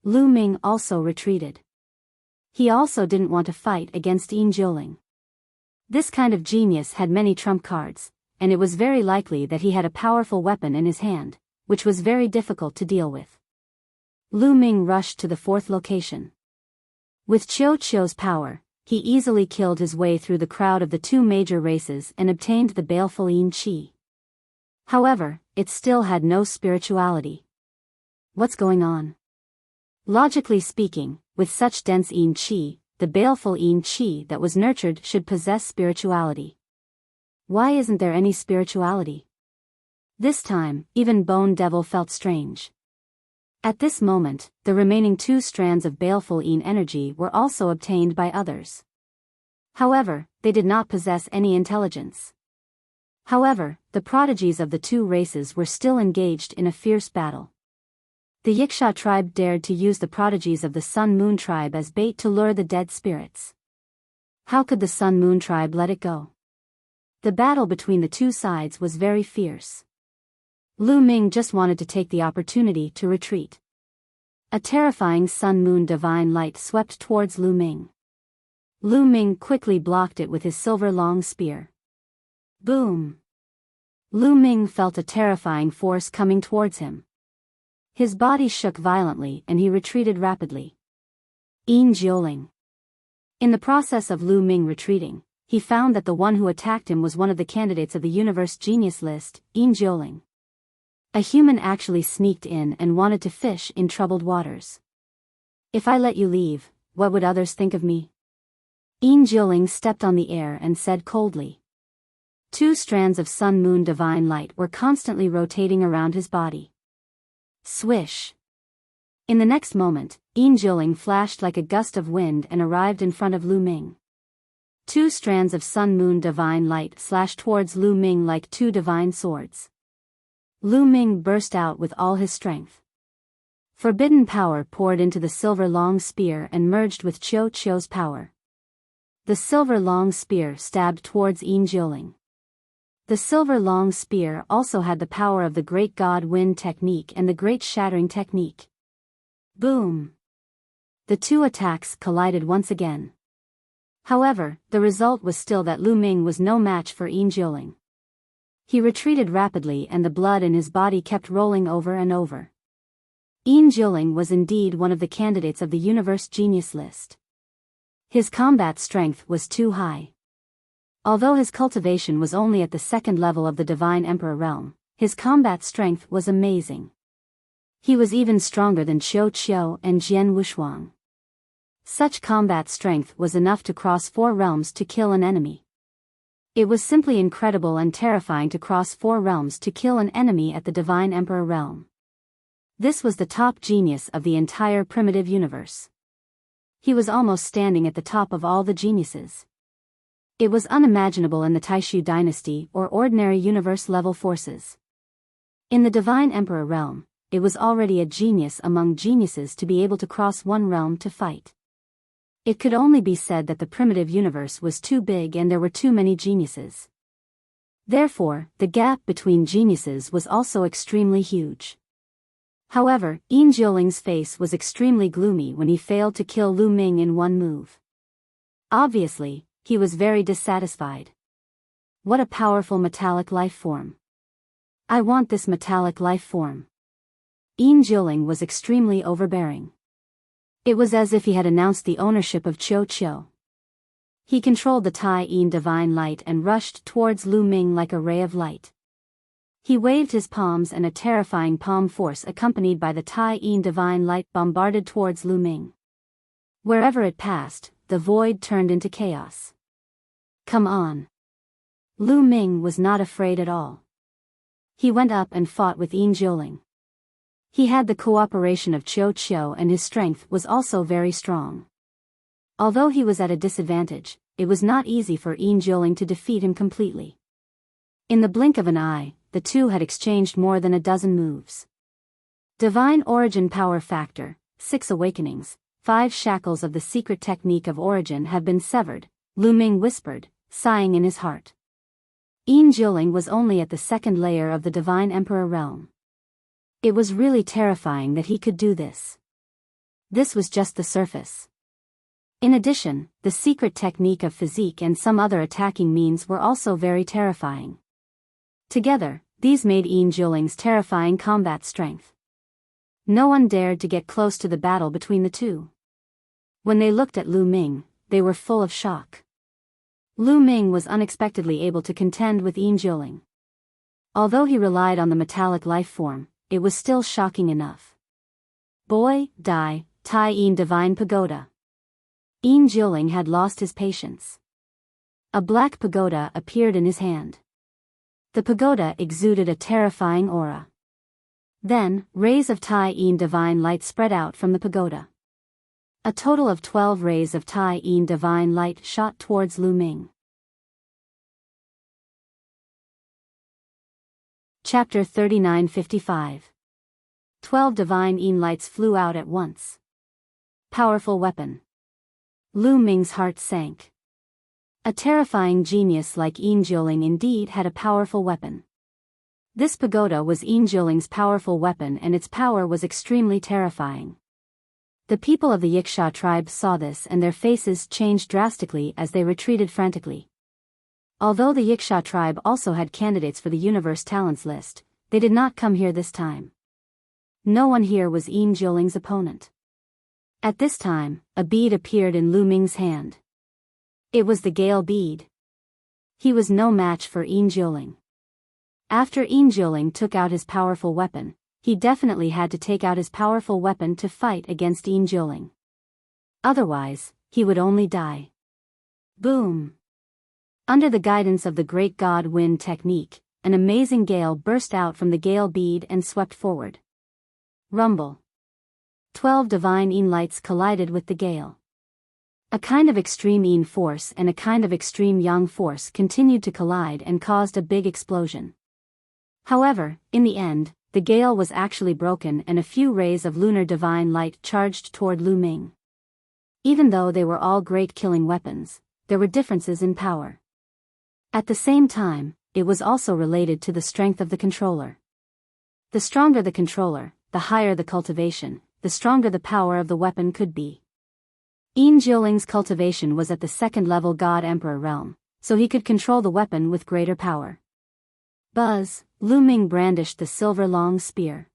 Lu Ming also retreated. He also didn't want to fight against Yin Jioling. This kind of genius had many trump cards, and it was very likely that he had a powerful weapon in his hand, which was very difficult to deal with. Lu Ming rushed to the fourth location. With Qiu Qiu's power, he easily killed his way through the crowd of the two major races and obtained the baleful Yin Qi. However, it still had no spirituality. What's going on? Logically speaking, with such dense Yin Qi, the baleful Yin Qi that was nurtured should possess spirituality. Why isn't there any spirituality? This time, even Bone Devil felt strange. At this moment, the remaining 2 strands of baleful Yin energy were also obtained by others. However, they did not possess any intelligence. However, the prodigies of the 2 races were still engaged in a fierce battle. The Wuxia tribe dared to use the prodigies of the Sun-Moon tribe as bait to lure the dead spirits. How could the Sun-Moon tribe let it go? The battle between the 2 sides was very fierce. Lu Ming just wanted to take the opportunity to retreat. A terrifying sun-moon divine light swept towards Lu Ming. Lu Ming quickly blocked it with his silver long spear. Boom! Lu Ming felt a terrifying force coming towards him. His body shook violently and he retreated rapidly. Yin Jiuling. In the process of Lu Ming retreating, he found that the one who attacked him was one of the candidates of the Universe Genius list, Yin Jiuling. A human actually sneaked in and wanted to fish in troubled waters. If I let you leave, what would others think of me? Yin Jiuling stepped on the air and said coldly. 2 strands of sun-moon divine light were constantly rotating around his body. Swish. In the next moment, Yin Jiuling flashed like a gust of wind and arrived in front of Lu Ming. 2 strands of sun-moon divine light slashed towards Lu Ming like 2 divine swords. Lu Ming burst out with all his strength. Forbidden power poured into the silver long spear and merged with Qiu Qiu's power. The silver long spear stabbed towards Yin Jiuling. The silver long spear also had the power of the Great God Wind technique and the Great Shattering technique. Boom! The 2 attacks collided once again. However, the result was still that Lu Ming was no match for Yin Jiuling. He retreated rapidly and the blood in his body kept rolling over and over. Yin Jiuling was indeed one of the candidates of the Universe Genius list. His combat strength was too high. Although his cultivation was only at the 2nd level of the Divine Emperor realm, his combat strength was amazing. He was even stronger than Qiu Qiu and Jian Wushuang. Such combat strength was enough to cross 4 realms to kill an enemy. It was simply incredible and terrifying to cross 4 realms to kill an enemy at the Divine Emperor realm. This was the top genius of the entire primitive universe. He was almost standing at the top of all the geniuses. It was unimaginable in the Taishu dynasty or ordinary universe-level forces. In the Divine Emperor realm, it was already a genius among geniuses to be able to cross 1 realm to fight. It could only be said that the primitive universe was too big and there were too many geniuses. Therefore, the gap between geniuses was also extremely huge. However, Yin Jiuling's face was extremely gloomy when he failed to kill Lu Ming in 1 move. Obviously, he was very dissatisfied. What a powerful metallic life form. I want this metallic life form. Yin Jiuling was extremely overbearing. It was as if he had announced the ownership of Qiu Qiu. He controlled the Tai Yin divine light and rushed towards Lu Ming like a ray of light. He waved his palms and a terrifying palm force accompanied by the Tai Yin divine light bombarded towards Lu Ming. Wherever it passed, the void turned into chaos. Come on. Lu Ming was not afraid at all. He went up and fought with Yin Jiuling. He had the cooperation of Qiu Qiu and his strength was also very strong. Although he was at a disadvantage, it was not easy for Yin Jiuling to defeat him completely. In the blink of an eye, the 2 had exchanged more than a dozen moves. Divine Origin Power Factor, 6 Awakenings, 5 shackles of the secret technique of origin have been severed, Lu Ming whispered, sighing in his heart. Yin Jiuling was only at the 2nd layer of the Divine Emperor realm. It was really terrifying that he could do this. This was just the surface. In addition, the secret technique of physique and some other attacking means were also very terrifying. Together, these made Yin Jiuling's terrifying combat strength. No one dared to get close to the battle between the 2. When they looked at Lu Ming, they were full of shock. Lu Ming was unexpectedly able to contend with Yin Jiuling. Although he relied on the metallic life form, it was still shocking enough. Boy, die, Tai Yin Divine Pagoda. Yin Jiuling had lost his patience. A black pagoda appeared in his hand. The pagoda exuded a terrifying aura. Then, rays of Tai Yin divine light spread out from the pagoda. A total of 12 rays of Tai Yin divine light shot towards Lu Ming. Chapter 3955. 12 divine Yin lights flew out at once. Powerful weapon. Lu Ming's heart sank. A terrifying genius like Yin Jiuling indeed had a powerful weapon. This pagoda was Yin Jiuling's powerful weapon and its power was extremely terrifying. The people of the Wuxia tribe saw this and their faces changed drastically as they retreated frantically. Although the Wuxia tribe also had candidates for the Universe Talents list, they did not come here this time. No one here was Yin Jiuling's opponent. At this time, a bead appeared in Lu Ming's hand. It was the Gale bead. He was no match for Yin Jiuling. After Yin Jiuling took out his powerful weapon, he definitely had to take out his powerful weapon to fight against Yin Jiuling. Otherwise, he would only die. Boom! Under the guidance of the great god wind technique, an amazing gale burst out from the Gale bead and swept forward. Rumble. 12 divine Yin lights collided with the gale. A kind of extreme Yin force and a kind of extreme Yang force continued to collide and caused a big explosion. However, in the end, the gale was actually broken and a few rays of lunar divine light charged toward Lu Ming. Even though they were all great killing weapons, there were differences in power. At the same time, it was also related to the strength of the controller. The stronger the controller, the higher the cultivation, the stronger the power of the weapon could be. Yin Jiuling's cultivation was at the second-level God-Emperor realm, so he could control the weapon with greater power. Buzz, Lu Ming brandished the silver long spear.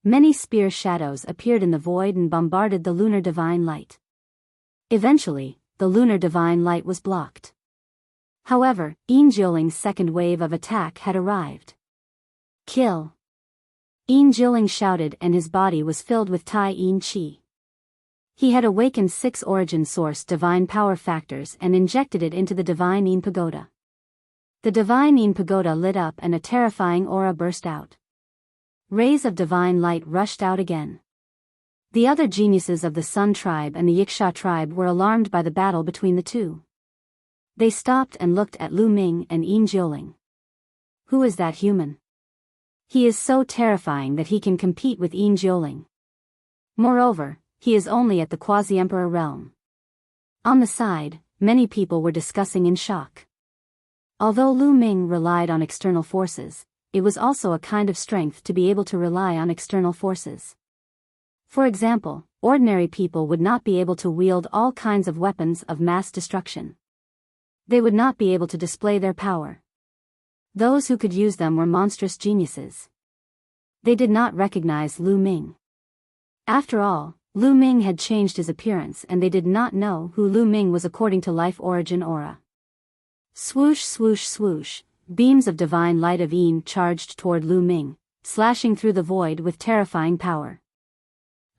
Many spear shadows appeared in the void and bombarded the lunar divine light. Eventually, the lunar divine light was blocked. However, Yin Jiuling's second wave of attack had arrived. Kill! Yin Jiuling shouted and his body was filled with Tai Yin Qi. He had awakened 6 origin source divine power factors and injected it into the divine Yin pagoda. The divine Yin pagoda lit up and a terrifying aura burst out. Rays of divine light rushed out again. The other geniuses of the Sun tribe and the Wuxia tribe were alarmed by the battle between the two. They stopped and looked at Lu Ming and Yin Jiuling. Who is that human? He is so terrifying that he can compete with Yin Jiuling. Moreover, he is only at the quasi-emperor realm. On the side, many people were discussing in shock. Although Lu Ming relied on external forces, it was also a kind of strength to be able to rely on external forces. For example, ordinary people would not be able to wield all kinds of weapons of mass destruction. They would not be able to display their power. Those who could use them were monstrous geniuses. They did not recognize Lu Ming. After all, Lu Ming had changed his appearance and they did not know who Lu Ming was according to life origin aura. Swoosh swoosh swoosh, beams of divine light of Yin charged toward Lu Ming, slashing through the void with terrifying power.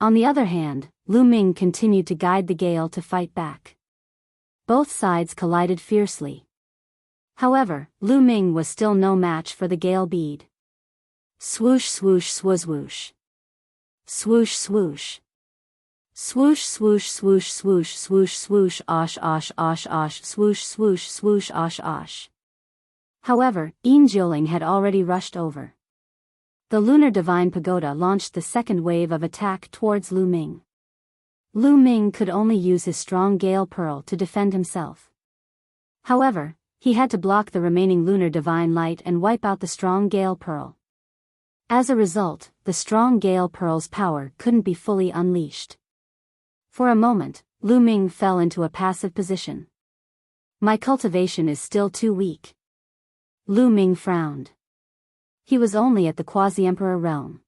On the other hand, Lu Ming continued to guide the gale to fight back. Both sides collided fiercely. However, Lu Ming was still no match for the Gale bead. Swoosh swoosh swoosh swoosh. Swoosh swoosh. Swoosh swoosh swoosh swoosh swoosh swoosh osh osh osh osh swoosh swoosh swoosh osh osh. However, Yin Jiuling had already rushed over. The lunar divine pagoda launched the second wave of attack towards Lu Ming. Lu Ming could only use his strong Gale Pearl to defend himself. However, he had to block the remaining lunar divine light and wipe out the strong Gale Pearl. As a result, the strong Gale Pearl's power couldn't be fully unleashed. For a moment, Lu Ming fell into a passive position. My cultivation is still too weak. Lu Ming frowned. He was only at the quasi-emperor realm.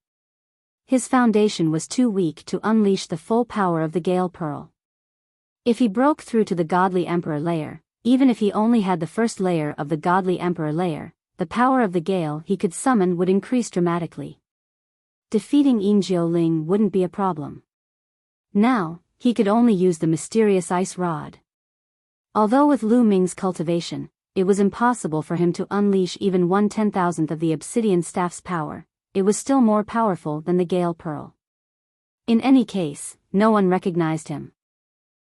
His foundation was too weak to unleash the full power of the Gale Pearl. If he broke through to the godly emperor layer, even if he only had the first layer of the godly emperor layer, the power of the Gale he could summon would increase dramatically. Defeating Yin Jiuling wouldn't be a problem. Now, he could only use the mysterious ice rod. Although with Lu Ming's cultivation, it was impossible for him to unleash even 1/10,000th of the obsidian staff's power, it was still more powerful than the Gale Pearl. In any case, no one recognized him.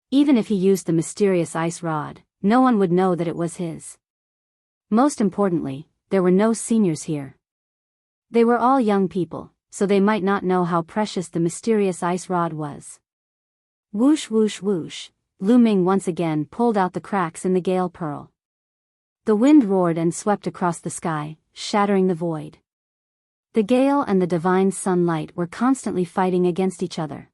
Even if he used the mysterious ice rod, no one would know that it was his. Most importantly, there were no seniors here. They were all young people, so they might not know how precious the mysterious ice rod was. Whoosh whoosh whoosh, Lu Ming once again pulled out the cracks in the Gale Pearl. The wind roared and swept across the sky, shattering the void. The gale and the divine sunlight were constantly fighting against each other.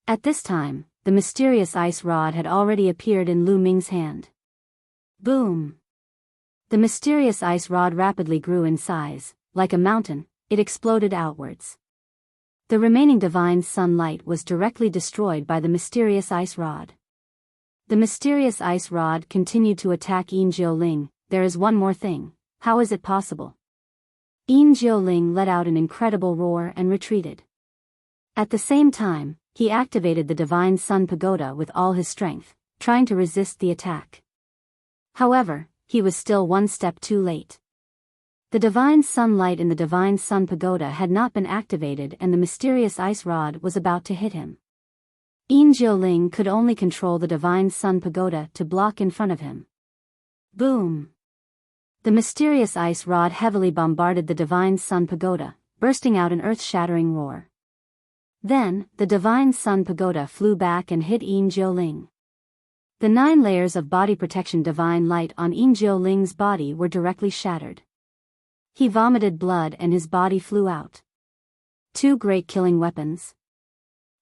At this time, the mysterious ice rod had already appeared in Lu Ming's hand. Boom! The mysterious ice rod rapidly grew in size. Like a mountain, it exploded outwards. The remaining divine sunlight was directly destroyed by the mysterious ice rod. The mysterious ice rod continued to attack Yin Jiuling. There is one more thing. How is it possible? Yin Jiuling let out an incredible roar and retreated. At the same time, he activated the divine sun pagoda with all his strength, trying to resist the attack. However, he was still one step too late. The divine sunlight in the divine sun pagoda had not been activated and the mysterious ice rod was about to hit him. Yin Jiuling could only control the divine sun pagoda to block in front of him. Boom! The mysterious ice rod heavily bombarded the divine sun pagoda, bursting out an earth-shattering roar. Then, the divine sun pagoda flew back and hit Yin Jiuling. The 9 layers of body protection divine light on Yin Jiuling's body were directly shattered. He vomited blood and his body flew out. 2 great killing weapons.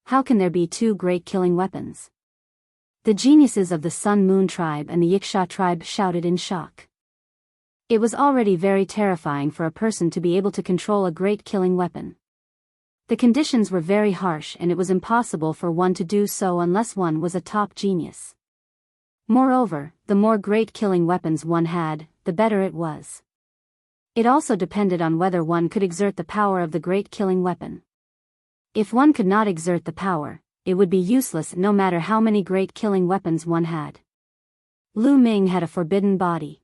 How can there be 2 great killing weapons? The geniuses of the Sun Moon tribe and the Wuxia tribe shouted in shock. It was already very terrifying for a person to be able to control a great killing weapon. The conditions were very harsh and it was impossible for one to do so unless one was a top genius. Moreover, the more great killing weapons one had, the better it was. It also depended on whether one could exert the power of the great killing weapon. If one could not exert the power, it would be useless no matter how many great killing weapons one had. Lu Ming had a forbidden body.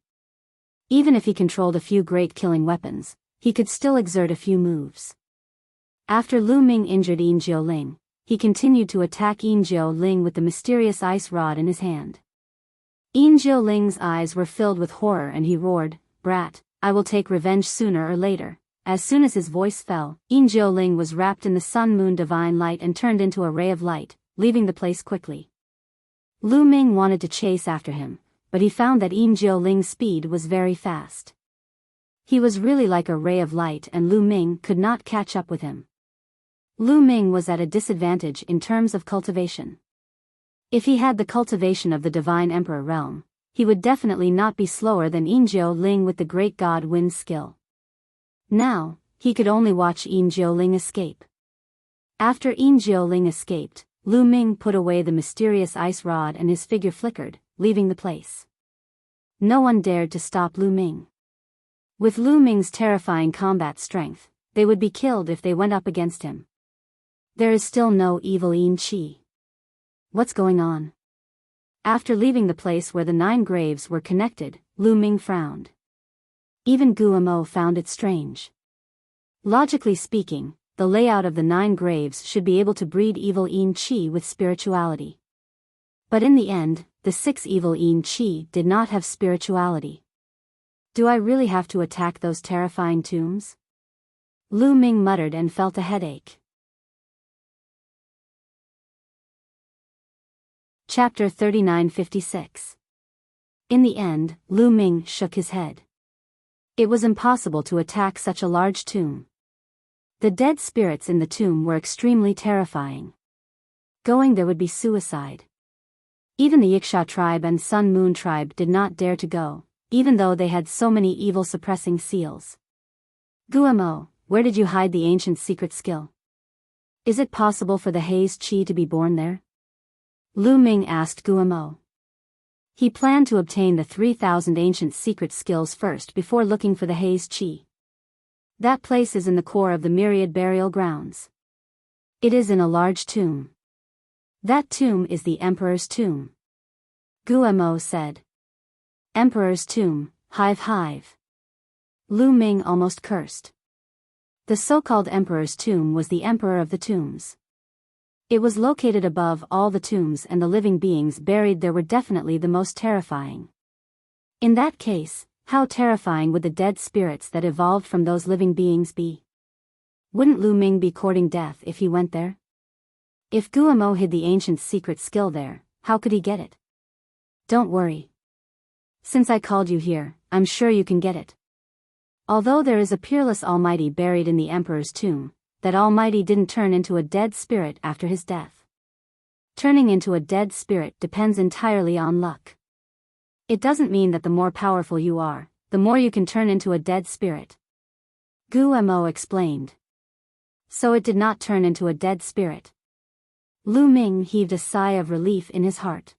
Even if he controlled a few great killing weapons, he could still exert a few moves. After Lu Ming injured Yin Jiuling, he continued to attack Yin Jiuling with the mysterious ice rod in his hand. Yin Jiuling's eyes were filled with horror and he roared, "Brat, I will take revenge sooner or later." As soon as his voice fell, Yin Jiuling was wrapped in the sun moon divine light and turned into a ray of light, leaving the place quickly. Lu Ming wanted to chase after him, but he found that Yin Jiuling's speed was very fast. He was really like a ray of light and Lu Ming could not catch up with him. Lu Ming was at a disadvantage in terms of cultivation. If he had the cultivation of the Divine Emperor realm, he would definitely not be slower than Yin Jiuling with the Great God Wind skill. Now, he could only watch Yin Jiuling escape. After Yin Jiuling escaped, Lu Ming put away the mysterious ice rod and his figure flickered, leaving the place. No one dared to stop Lu Ming. With Lu Ming's terrifying combat strength, they would be killed if they went up against him. There is still no evil Yin Qi. What's going on? After leaving the place where the 9 graves were connected, Lu Ming frowned. Even Guamo found it strange. Logically speaking, the layout of the 9 graves should be able to breed evil Yin Qi with spirituality. But in the end, the 6 evil Yin Qi did not have spirituality. Do I really have to attack those terrifying tombs? Lu Ming muttered and felt a headache. Chapter 3956. In the end, Lu Ming shook his head. It was impossible to attack such a large tomb. The dead spirits in the tomb were extremely terrifying. Going there would be suicide. Even the Wuxia tribe and Sun Moon tribe did not dare to go, even though they had so many evil suppressing seals. Guamo, where did you hide the ancient secret skill? Is it possible for the Haze Qi to be born there? Lu Ming asked Guamo. He planned to obtain the 3,000 ancient secret skills first before looking for the Haze Qi. That place is in the core of the myriad burial grounds. It is in a large tomb. That tomb is the Emperor's tomb. Guamo said. Emperor's tomb, hive. Lu Ming almost cursed. The so-called Emperor's tomb was the Emperor of the tombs. It was located above all the tombs and the living beings buried there were definitely the most terrifying. In that case, how terrifying would the dead spirits that evolved from those living beings be? Wouldn't Lu Ming be courting death if he went there? If Guamo hid the ancient secret skill there, how could he get it? Don't worry. Since I called you here, I'm sure you can get it. Although there is a peerless Almighty buried in the Emperor's tomb, that Almighty didn't turn into a dead spirit after his death. Turning into a dead spirit depends entirely on luck. It doesn't mean that the more powerful you are, the more you can turn into a dead spirit. Guamo explained. so it did not turn into a dead spirit. Lu Ming heaved a sigh of relief in his heart.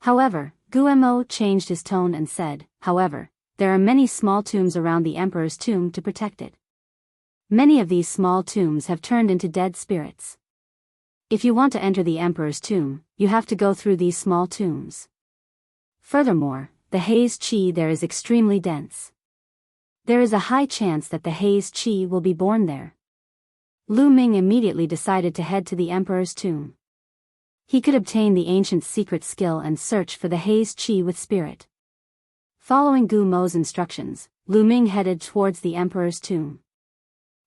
However, Guemo changed his tone and said, however, there are many small tombs around the emperor's tomb to protect it. Many of these small tombs have turned into dead spirits. If you want to enter the emperor's tomb, you have to go through these small tombs. Furthermore, the haze chi there is extremely dense. There is a high chance that the haze chi will be born there. Lu Ming immediately decided to head to the emperor's tomb. He could obtain the ancient secret skill and search for the haze chi with spirit. Following Gu Mo's instructions, Lu Ming headed towards the emperor's tomb.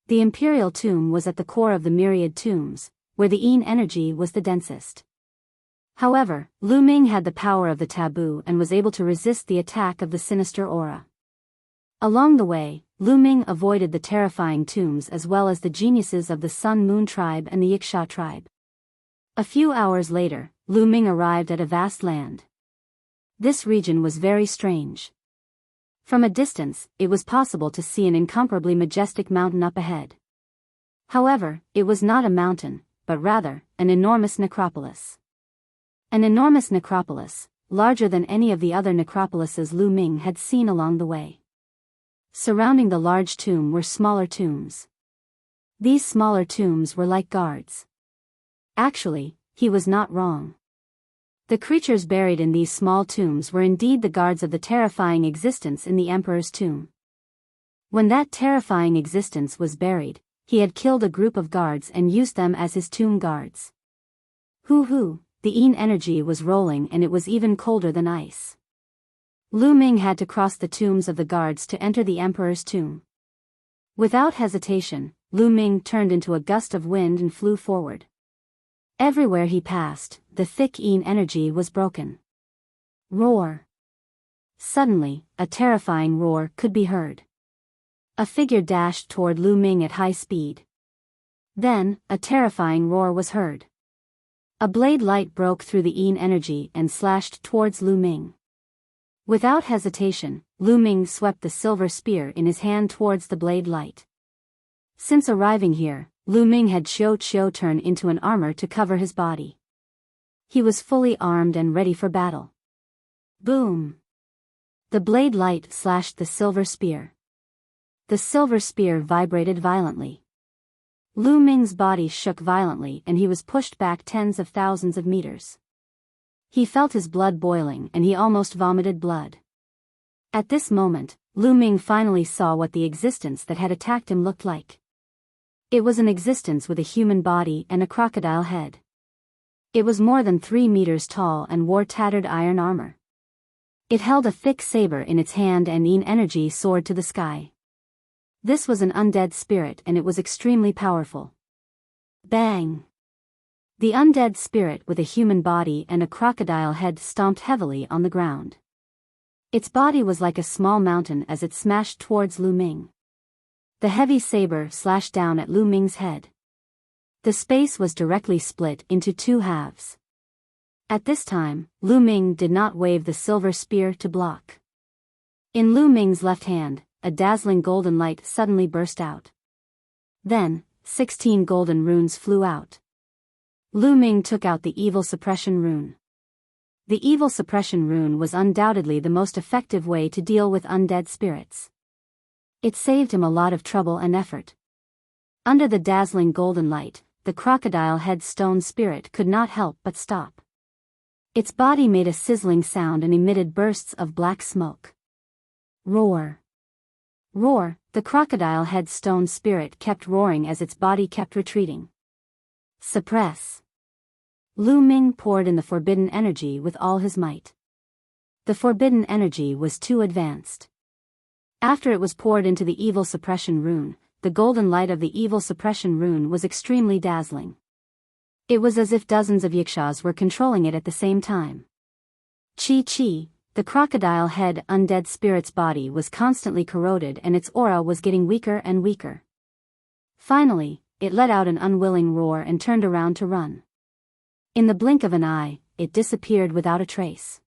The imperial tomb was at the core of the myriad tombs, where the yin energy was the densest. However, Lu Ming had the power of the taboo and was able to resist the attack of the sinister aura. Along the way, Lu Ming avoided the terrifying tombs as well as the geniuses of the Sun Moon tribe and the Wuxia tribe. A few hours later, Lu Ming arrived at a vast land. This region was very strange. From a distance, it was possible to see an incomparably majestic mountain up ahead. However, it was not a mountain, but rather, an enormous necropolis. An enormous necropolis, larger than any of the other necropolises Lu Ming had seen along the way. Surrounding the large tomb were smaller tombs. These smaller tombs were like guards. Actually, he was not wrong. The creatures buried in these small tombs were indeed the guards of the terrifying existence in the emperor's tomb. When that terrifying existence was buried, he had killed a group of guards and used them as his tomb guards. Hoo, the yin energy was rolling and it was even colder than ice. Lu Ming had to cross the tombs of the guards to enter the emperor's tomb. Without hesitation, Lu Ming turned into a gust of wind and flew forward. Everywhere he passed, the thick yin energy was broken. Roar. Suddenly, a terrifying roar could be heard. A figure dashed toward Lu Ming at high speed. Then, a terrifying roar was heard. A blade light broke through the yin energy and slashed towards Lu Ming. Without hesitation, Lu Ming swept the silver spear in his hand towards the blade light. Since arriving here, Lu Ming had Xiao turn into an armor to cover his body. He was fully armed and ready for battle. Boom! The blade light slashed the silver spear. The silver spear vibrated violently. Lu Ming's body shook violently and he was pushed back tens of thousands of meters. He felt his blood boiling and he almost vomited blood. At this moment, Lu Ming finally saw what the existence that had attacked him looked like. It was an existence with a human body and a crocodile head. It was more than 3 meters tall and wore tattered iron armor. It held a thick saber in its hand and yin energy soared to the sky. This was an undead spirit and it was extremely powerful. Bang! The undead spirit with a human body and a crocodile head stomped heavily on the ground. Its body was like a small mountain as it smashed towards Lu Ming. The heavy saber slashed down at Lu Ming's head. The space was directly split into 2 halves. At this time, Lu Ming did not wave the silver spear to block. In Lu Ming's left hand, a dazzling golden light suddenly burst out. Then, 16 golden runes flew out. Lu Ming took out the evil suppression rune. The evil suppression rune was undoubtedly the most effective way to deal with undead spirits. It saved him a lot of trouble and effort. Under the dazzling golden light, the crocodile head stone spirit could not help but stop. Its body made a sizzling sound and emitted bursts of black smoke. Roar! Roar! The crocodile head stone spirit kept roaring as its body kept retreating. Suppress! Lu Ming poured in the forbidden energy with all his might. The forbidden energy was too advanced. After it was poured into the evil suppression rune, the golden light of the evil suppression rune was extremely dazzling. It was as if dozens of Wuxias were controlling it at the same time. Chi, the crocodile head undead spirit's body was constantly corroded and its aura was getting weaker and weaker. Finally, it let out an unwilling roar and turned around to run. In the blink of an eye, it disappeared without a trace.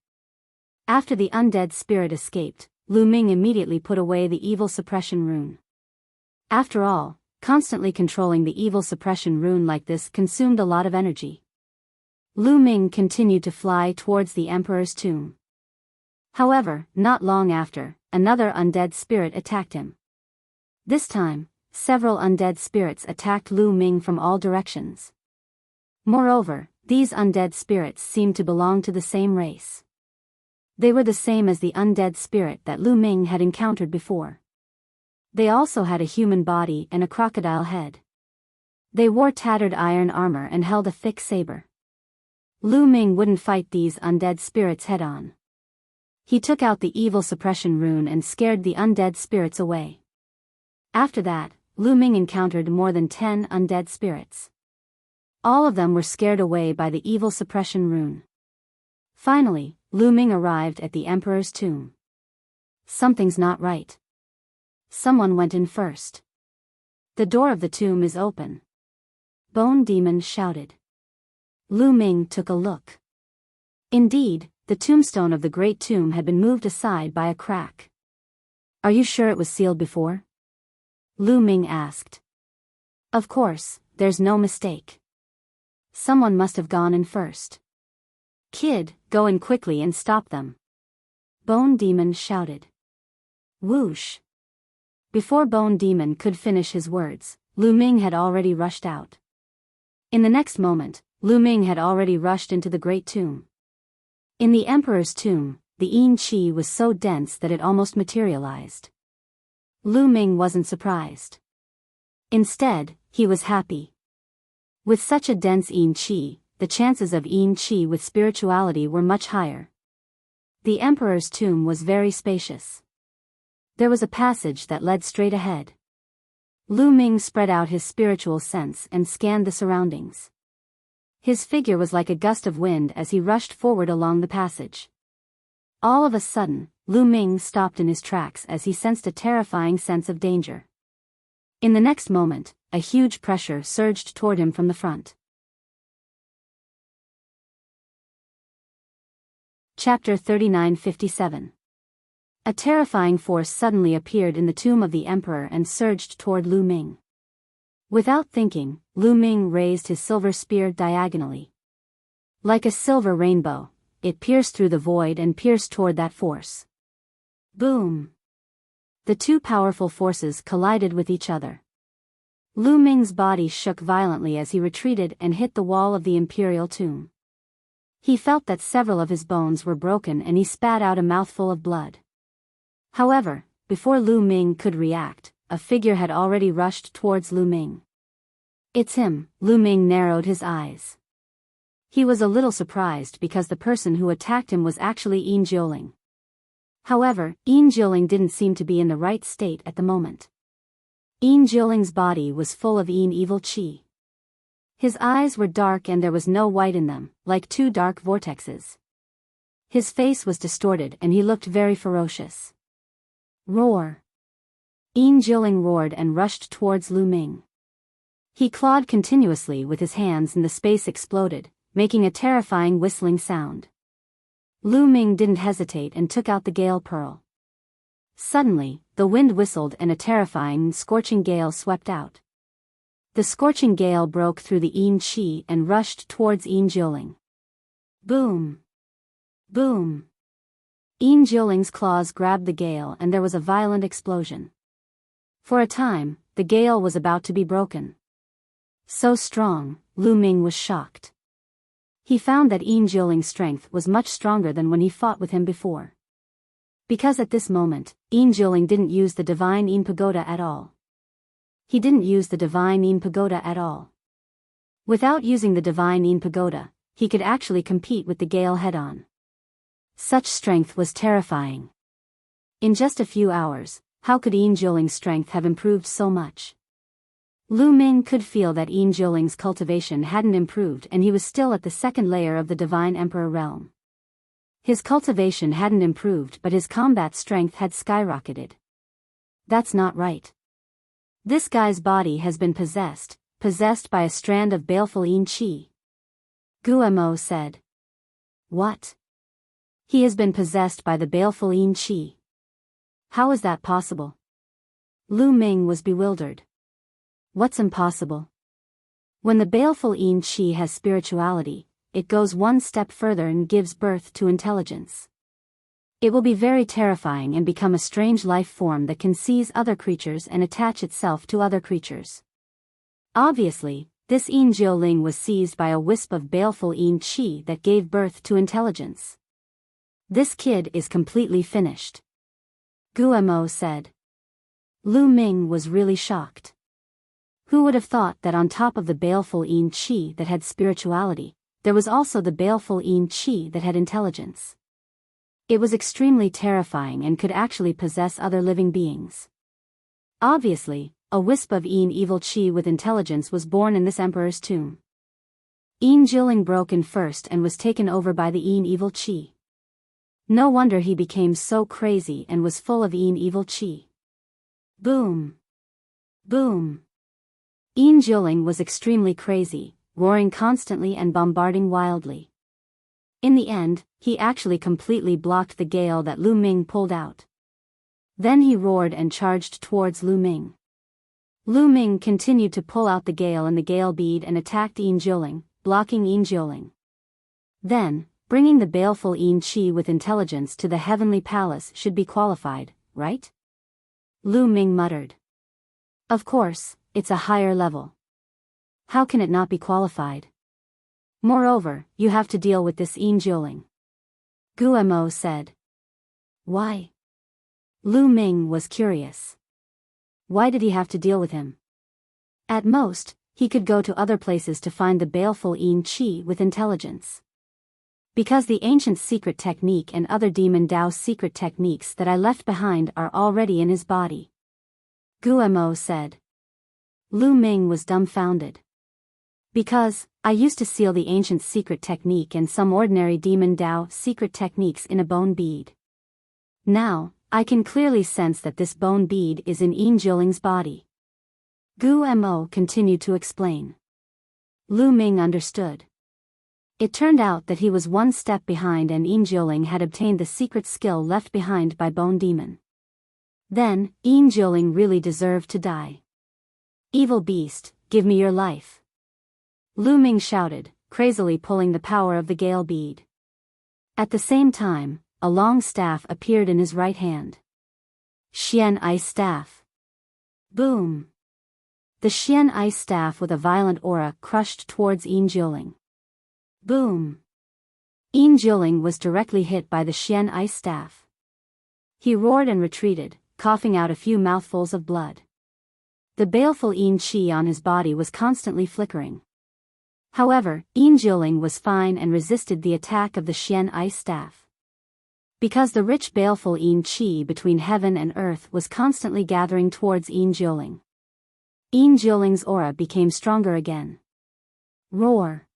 After the undead spirit escaped, Lu Ming immediately put away the evil suppression rune. After all, constantly controlling the evil suppression rune like this consumed a lot of energy. Lu Ming continued to fly towards the emperor's tomb. However, not long after, another undead spirit attacked him. This time, several undead spirits attacked Lu Ming from all directions. Moreover, these undead spirits seemed to belong to the same race. They were the same as the undead spirit that Lu Ming had encountered before. They also had a human body and a crocodile head. They wore tattered iron armor and held a thick saber. Lu Ming wouldn't fight these undead spirits head-on. He took out the evil suppression rune and scared the undead spirits away. After that, Lu Ming encountered more than 10 undead spirits. All of them were scared away by the evil suppression rune. Finally, Lu Ming arrived at the emperor's tomb. Something's not right. Someone went in first. The door of the tomb is open. Bone Demon shouted. Lu Ming took a look. Indeed, the tombstone of the great tomb had been moved aside by a crack. Are you sure it was sealed before? Lu Ming asked. Of course, there's no mistake. Someone must have gone in first. Kid, go in quickly and stop them. Bone Demon shouted. Whoosh. Before Bone Demon could finish his words, Lu Ming had already rushed out. In the next moment, Lu Ming had already rushed into the great tomb. In the emperor's tomb, the yin qi was so dense that it almost materialized. Lu Ming wasn't surprised. Instead, he was happy. With such a dense yin qi, the chances of yin qi with spirituality were much higher. The emperor's tomb was very spacious. There was a passage that led straight ahead. Lu Ming spread out his spiritual sense and scanned the surroundings. His figure was like a gust of wind as he rushed forward along the passage. All of a sudden, Lu Ming stopped in his tracks as he sensed a terrifying sense of danger. In the next moment, a huge pressure surged toward him from the front. Chapter 3957. A terrifying force suddenly appeared in the tomb of the emperor and surged toward Lu Ming. Without thinking, Lu Ming raised his silver spear diagonally. Like a silver rainbow, it pierced through the void and pierced toward that force. Boom! The two powerful forces collided with each other. Lu Ming's body shook violently as he retreated and hit the wall of the imperial tomb. He felt that several of his bones were broken and he spat out a mouthful of blood. However, before Lu Ming could react, a figure had already rushed towards Lu Ming. It's him. Lu Ming narrowed his eyes. He was a little surprised because the person who attacked him was actually Yin Jioling. However, Yin Jioling didn't seem to be in the right state at the moment. Yin Jioling's body was full of Yin evil qi. His eyes were dark and there was no white in them, like two dark vortexes. His face was distorted and he looked very ferocious. Roar! Yin Jioling roared and rushed towards Lu Ming. He clawed continuously with his hands and the space exploded, making a terrifying whistling sound. Lu Ming didn't hesitate and took out the gale pearl. Suddenly, the wind whistled and a terrifying, scorching gale swept out. The scorching gale broke through the Yin qi and rushed towards Yin Jioling. Boom! Boom! Yin Jioling's claws grabbed the gale and there was a violent explosion. For a time, the gale was about to be broken. So strong, Lu Ming was shocked. He found that Yin Jioling's strength was much stronger than when he fought with him before. Because at this moment, Yin Jioling didn't use the divine Yin Pagoda at all. He didn't use the divine Yin Pagoda at all. Without using the divine Yin Pagoda, he could actually compete with the gale head-on. Such strength was terrifying. In just a few hours, how could Yin Jioling's strength have improved so much? Lu Ming could feel that Yin Jioling's cultivation hadn't improved and he was still at the second layer of the Divine Emperor realm. His cultivation hadn't improved but his combat strength had skyrocketed. That's not right. This guy's body has been possessed by a strand of baleful Yin Qi. Guemo said. What? He has been possessed by the baleful Yin Qi. How is that possible? Lu Ming was bewildered. What's impossible? When the baleful Yin Qi has spirituality, it goes one step further and gives birth to intelligence. It will be very terrifying and become a strange life form that can seize other creatures and attach itself to other creatures. Obviously, this Yin Jiuling was seized by a wisp of baleful Yin Qi that gave birth to intelligence. This kid is completely finished, Guemo said. Lu Ming was really shocked. Who would have thought that on top of the baleful Yin Qi that had spirituality, there was also the baleful Yin Qi that had intelligence? It was extremely terrifying and could actually possess other living beings. Obviously, a wisp of Yin evil Qi with intelligence was born in this emperor's tomb. Yin Jiuling broke in first and was taken over by the Yin evil Qi. No wonder he became so crazy and was full of Yin evil Qi. Boom! Boom! Yin Jiuling was extremely crazy, roaring constantly and bombarding wildly. In the end, he actually completely blocked the gale that Lu Ming pulled out. Then he roared and charged towards Lu Ming. Lu Ming continued to pull out the gale and the gale bead and attacked Yin Jiuling, blocking Yin Jiuling. Then, bringing the baleful Yin Qi with intelligence to the heavenly palace should be qualified, right? Lu Ming muttered. Of course, it's a higher level. How can it not be qualified? Moreover, you have to deal with this Yin Jiuling, Guemo said. Why? Lu Ming was curious. Why did he have to deal with him? At most, he could go to other places to find the baleful Yin Qi with intelligence. Because the ancient secret technique and other demon Dao secret techniques that I left behind are already in his body, Guemo said. Lu Ming was dumbfounded. Because, I used to seal the ancient secret technique and some ordinary demon Dao secret techniques in a bone bead. Now, I can clearly sense that this bone bead is in Yin Jiuling's body. Guemo continued to explain. Lu Ming understood. It turned out that he was one step behind and Yin Jiuling had obtained the secret skill left behind by Bone Demon. Then, Yin Jiuling really deserved to die. Evil beast, give me your life. Lu Ming shouted, crazily pulling the power of the gale bead. At the same time, a long staff appeared in his right hand. Xian Ice Staff. Boom! The Xian Ice Staff with a violent aura crushed towards Yin Jiuling. Boom! Yin Jiuling was directly hit by the Xian Ice Staff. He roared and retreated, coughing out a few mouthfuls of blood. The baleful Yin Qi on his body was constantly flickering. However, Yin Jiuling was fine and resisted the attack of the Xian Ice Staff. Because the rich baleful Yin Qi between heaven and earth was constantly gathering towards Yin Jiuling. Yin Jiuling's aura became stronger again. Roar!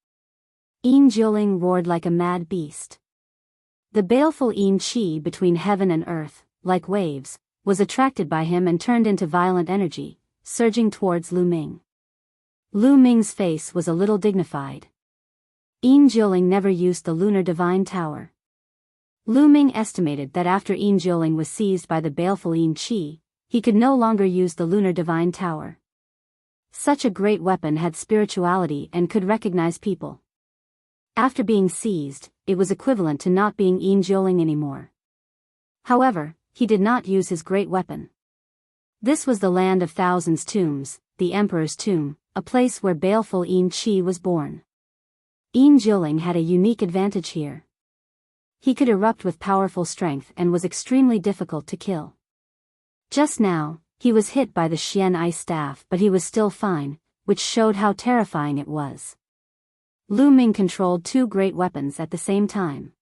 Yin Jiuling roared like a mad beast. The baleful Yin Qi between heaven and earth, like waves, was attracted by him and turned into violent energy, surging towards Lu Ming. Lu Ming's face was a little dignified. Yin Jiuling never used the Lunar Divine Tower. Lu Ming estimated that after Yin Jiuling was seized by the baleful Yin Qi, he could no longer use the Lunar Divine Tower. Such a great weapon had spirituality and could recognize people. After being seized, it was equivalent to not being Yin Jiuling anymore. However, he did not use his great weapon. This was the land of thousands tombs, the Emperor's tomb, a place where baleful Yin Qi was born. Yin Jiuling had a unique advantage here. He could erupt with powerful strength and was extremely difficult to kill. Just now, he was hit by the Xian Ice Staff, but he was still fine, which showed how terrifying it was. Lu Ming controlled two great weapons at the same time.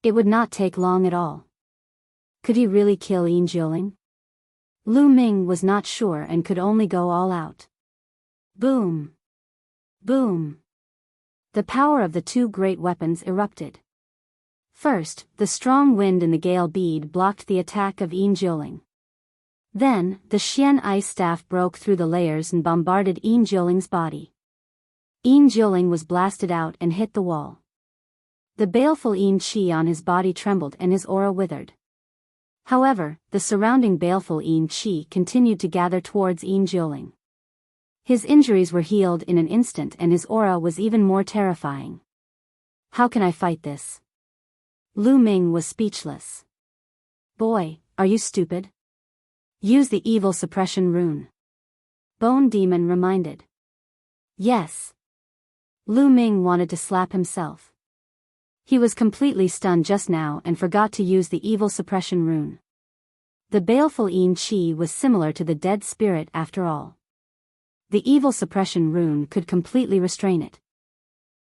It would not take long at all. Could he really kill Yin Jiuling? Lu Ming was not sure and could only go all out. Boom! Boom! The power of the two great weapons erupted. First, the strong wind in the gale bead blocked the attack of Yin Jiuling. Then, the Xian Ice Staff broke through the layers and bombarded Yin Jiuling's body. Yin Jiuling was blasted out and hit the wall. The baleful Yin Qi on his body trembled and his aura withered. However, the surrounding baleful Yin Qi continued to gather towards Yin Jiuling. His injuries were healed in an instant and his aura was even more terrifying. How can I fight this? Lu Ming was speechless. Boy, are you stupid? Use the evil suppression rune. Bone Demon reminded. Yes. Lu Ming wanted to slap himself. He was completely stunned just now and forgot to use the evil suppression rune. The baleful Yin Qi was similar to the dead spirit after all. The evil suppression rune could completely restrain it.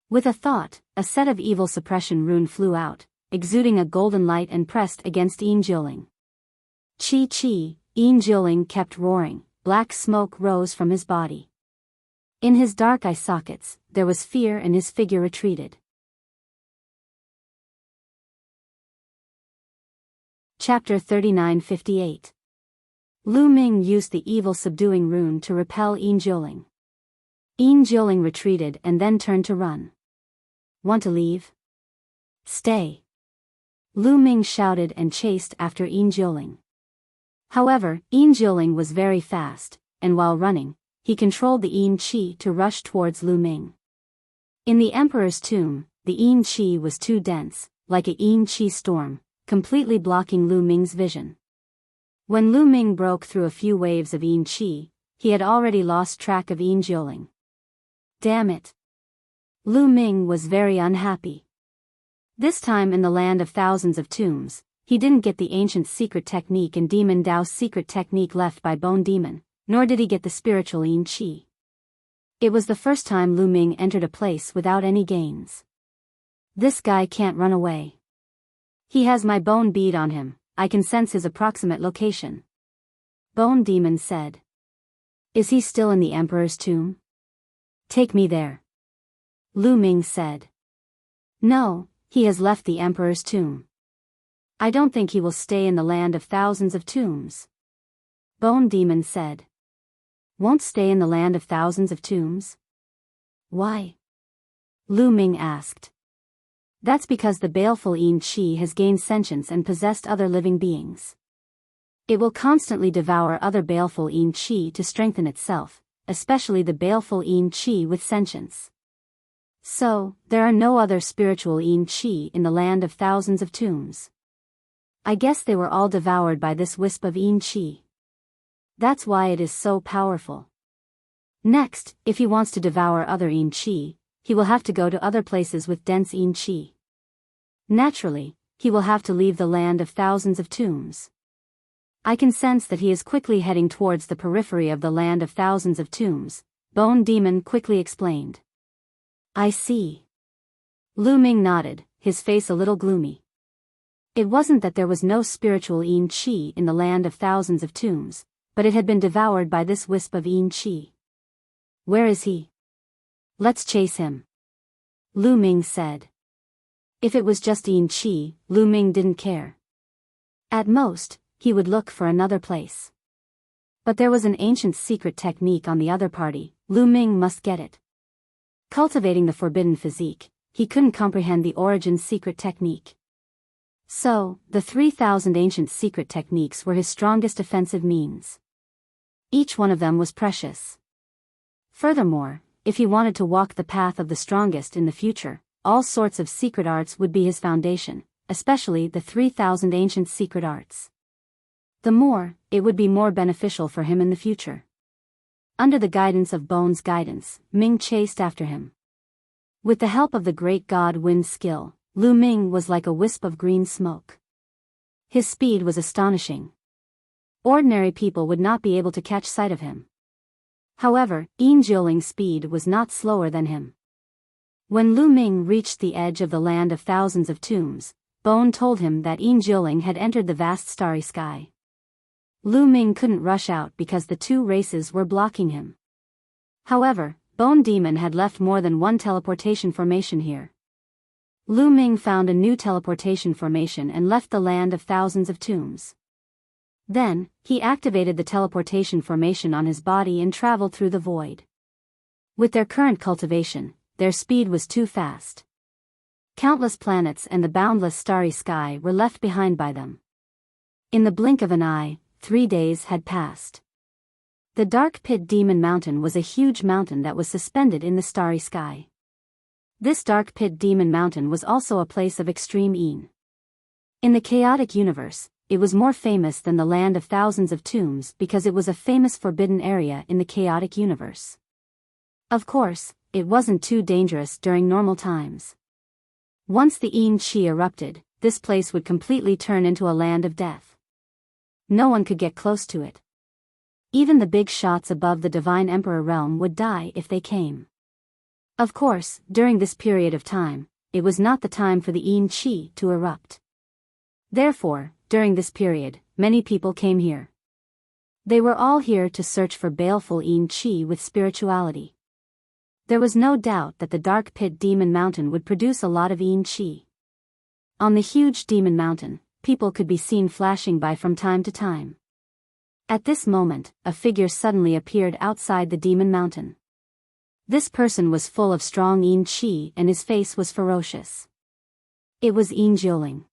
With a thought, a set of evil suppression rune flew out, exuding a golden light and pressed against Yin Jiuling. Chi Chi, Yin Jiuling kept roaring, black smoke rose from his body. In his dark eye sockets, there was fear and his figure retreated. Chapter 3958. Lu Ming used the evil subduing rune to repel Yin Jiuling. Yin Jiuling retreated and then turned to run. Want to leave? Stay. Lu Ming shouted and chased after Yin Jiuling. However, Yin Jiuling was very fast, and while running, he controlled the Yin Qi to rush towards Lu Ming. In the Emperor's tomb, the Yin Qi was too dense, like a Yin Qi storm, completely blocking Lu Ming's vision. When Lu Ming broke through a few waves of Yin Qi, he had already lost track of Yin Jiuling. Damn it! Lu Ming was very unhappy. This time in the land of thousands of tombs, he didn't get the ancient secret technique and Demon Dao's secret technique left by Bone Demon, nor did he get the spiritual Yin Qi. It was the first time Lu Ming entered a place without any gains. This guy can't run away. He has my bone bead on him, I can sense his approximate location. Bone Demon said. Is he still in the Emperor's tomb? Take me there. Lu Ming said. No, he has left the Emperor's tomb. I don't think he will stay in the land of thousands of tombs. Bone Demon said. Won't stay in the land of thousands of tombs? Why? Lu Ming asked. That's because the baleful Yin Qi has gained sentience and possessed other living beings. It will constantly devour other baleful Yin Qi to strengthen itself, especially the baleful Yin Qi with sentience. So, there are no other spiritual Yin Qi in the land of thousands of tombs. I guess they were all devoured by this wisp of Yin Qi. That's why it is so powerful. Next, if he wants to devour other Yin Qi, he will have to go to other places with dense Yin Qi. Naturally, he will have to leave the land of thousands of tombs. I can sense that he is quickly heading towards the periphery of the land of thousands of tombs, Bone Demon quickly explained. I see. Lu Ming nodded, his face a little gloomy. It wasn't that there was no spiritual Yin Qi in the land of thousands of tombs, but it had been devoured by this wisp of Yin Qi. Where is he? Let's chase him. Lu Ming said. If it was just Yin Qi, Lu Ming didn't care. At most, he would look for another place. But there was an ancient secret technique on the other party, Lu Ming must get it. Cultivating the forbidden physique, he couldn't comprehend the origin secret technique. So, the 3,000 ancient secret techniques were his strongest offensive means. Each one of them was precious. Furthermore, if he wanted to walk the path of the strongest in the future, all sorts of secret arts would be his foundation, especially the 3,000 ancient secret arts. The more, it would be more beneficial for him in the future. Under the guidance of Bone's guidance, Ming chased after him. With the help of the great god Wind's skill, Lu Ming was like a wisp of green smoke. His speed was astonishing. Ordinary people would not be able to catch sight of him. However, Yin Jiuling's speed was not slower than him. When Lu Ming reached the edge of the land of thousands of tombs, Bone told him that Yin Jiuling had entered the vast starry sky. Lu Ming couldn't rush out because the two races were blocking him. However, Bone Demon had left more than one teleportation formation here. Lu Ming found a new teleportation formation and left the land of thousands of tombs. Then, he activated the teleportation formation on his body and traveled through the void. With their current cultivation, their speed was too fast. Countless planets and the boundless starry sky were left behind by them. In the blink of an eye, 3 days had passed. The Dark Pit Demon Mountain was a huge mountain that was suspended in the starry sky. This Dark Pit Demon Mountain was also a place of extreme een. In the chaotic universe, it was more famous than the land of thousands of tombs because it was a famous forbidden area in the chaotic universe. Of course, it wasn't too dangerous during normal times. Once the een chi erupted, this place would completely turn into a land of death. No one could get close to it. Even the big shots above the Divine Emperor realm would die if they came. Of course, during this period of time, it was not the time for the een chi to erupt. Therefore, during this period, many people came here. They were all here to search for baleful een chi with spirituality. There was no doubt that the Dark Pit Demon Mountain would produce a lot of een chi. On the huge Demon Mountain, people could be seen flashing by from time to time. At this moment, a figure suddenly appeared outside the Demon Mountain. This person was full of strong een chi and his face was ferocious. It was Een Jioling.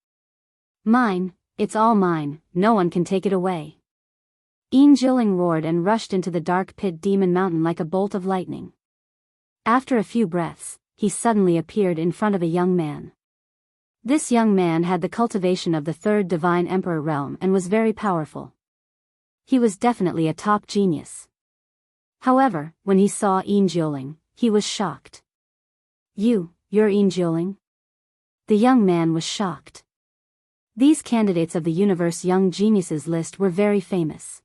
Mine, it's all mine, no one can take it away. Een Jioling roared and rushed into the Dark Pit Demon Mountain like a bolt of lightning. After a few breaths, he suddenly appeared in front of a young man. This young man had the cultivation of the third Divine Emperor realm and was very powerful. He was definitely a top genius. However, when he saw Een Jioling, he was shocked. You're Een Jioling? The young man was shocked. These candidates of the universe young geniuses list were very famous.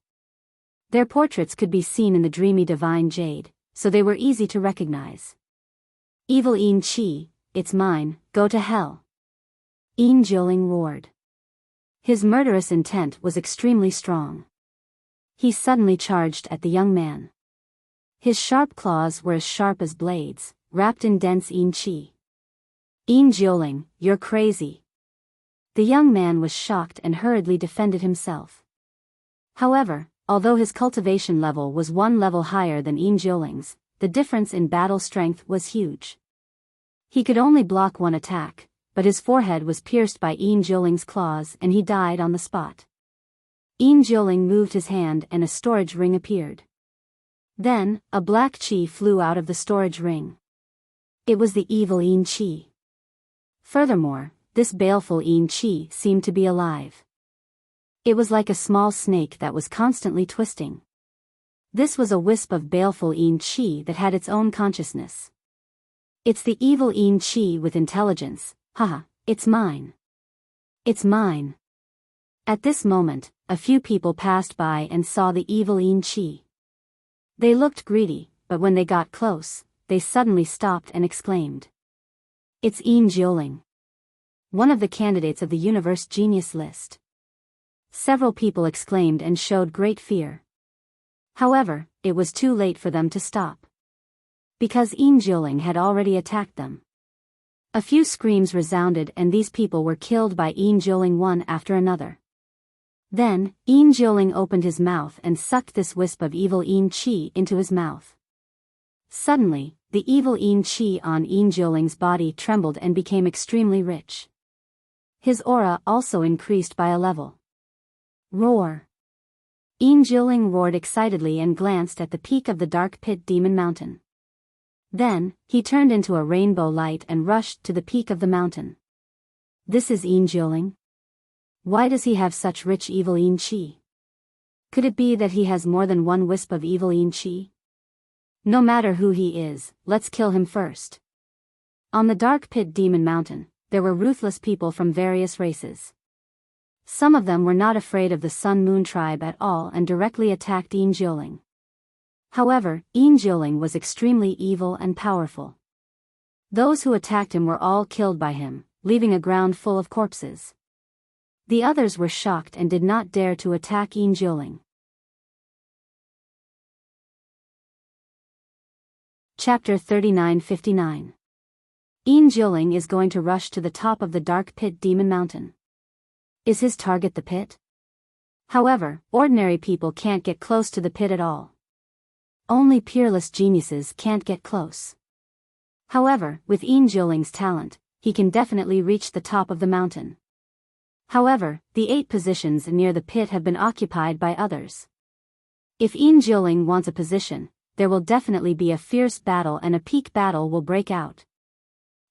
Their portraits could be seen in the dreamy divine jade, so they were easy to recognize. Evil een chi, it's mine, go to hell. Een Jioling roared. His murderous intent was extremely strong. He suddenly charged at the young man. His sharp claws were as sharp as blades, wrapped in dense een chi. Een Jioling, you're crazy. The young man was shocked and hurriedly defended himself. However, although his cultivation level was one level higher than Een Jioling's, the difference in battle strength was huge. He could only block one attack, but his forehead was pierced by Een Jioling's claws and he died on the spot. Een Jioling moved his hand and a storage ring appeared. Then, a black chi flew out of the storage ring. It was the evil een chi. Furthermore, this baleful een chi seemed to be alive. It was like a small snake that was constantly twisting. This was a wisp of baleful een chi that had its own consciousness. It's the evil een chi with intelligence, haha, it's mine. It's mine. At this moment, a few people passed by and saw the evil een chi. They looked greedy, but when they got close, they suddenly stopped and exclaimed. It's Een Jioling. One of the candidates of the universe genius list. Several people exclaimed and showed great fear. However, it was too late for them to stop. Because Een Jioling had already attacked them. A few screams resounded and these people were killed by Een Jioling one after another. Then, Een Jioling opened his mouth and sucked this wisp of evil een chi into his mouth. Suddenly, the evil een chi on Een Jioling's body trembled and became extremely rich. His aura also increased by a level. Roar! Een Jioling roared excitedly and glanced at the peak of the Dark Pit Demon Mountain. Then, he turned into a rainbow light and rushed to the peak of the mountain. This is Een Jioling? Why does he have such rich evil een chi? Could it be that he has more than one wisp of evil een chi? No matter who he is, let's kill him first. On the Dark Pit Demon Mountain, there were ruthless people from various races. Some of them were not afraid of the Sun Moon tribe at all and directly attacked Een Jioling. However, Een Jioling was extremely evil and powerful. Those who attacked him were all killed by him, leaving a ground full of corpses. The others were shocked and did not dare to attack Een Jioling. Chapter 3959. Een Jioling is going to rush to the top of the Dark Pit Demon Mountain. Is his target the pit? However, ordinary people can't get close to the pit at all. Only peerless geniuses can't get close. However, with Een Jioling's talent, he can definitely reach the top of the mountain. However, the 8 positions near the pit have been occupied by others. If Jioling wants a position, there will definitely be a fierce battle and a peak battle will break out.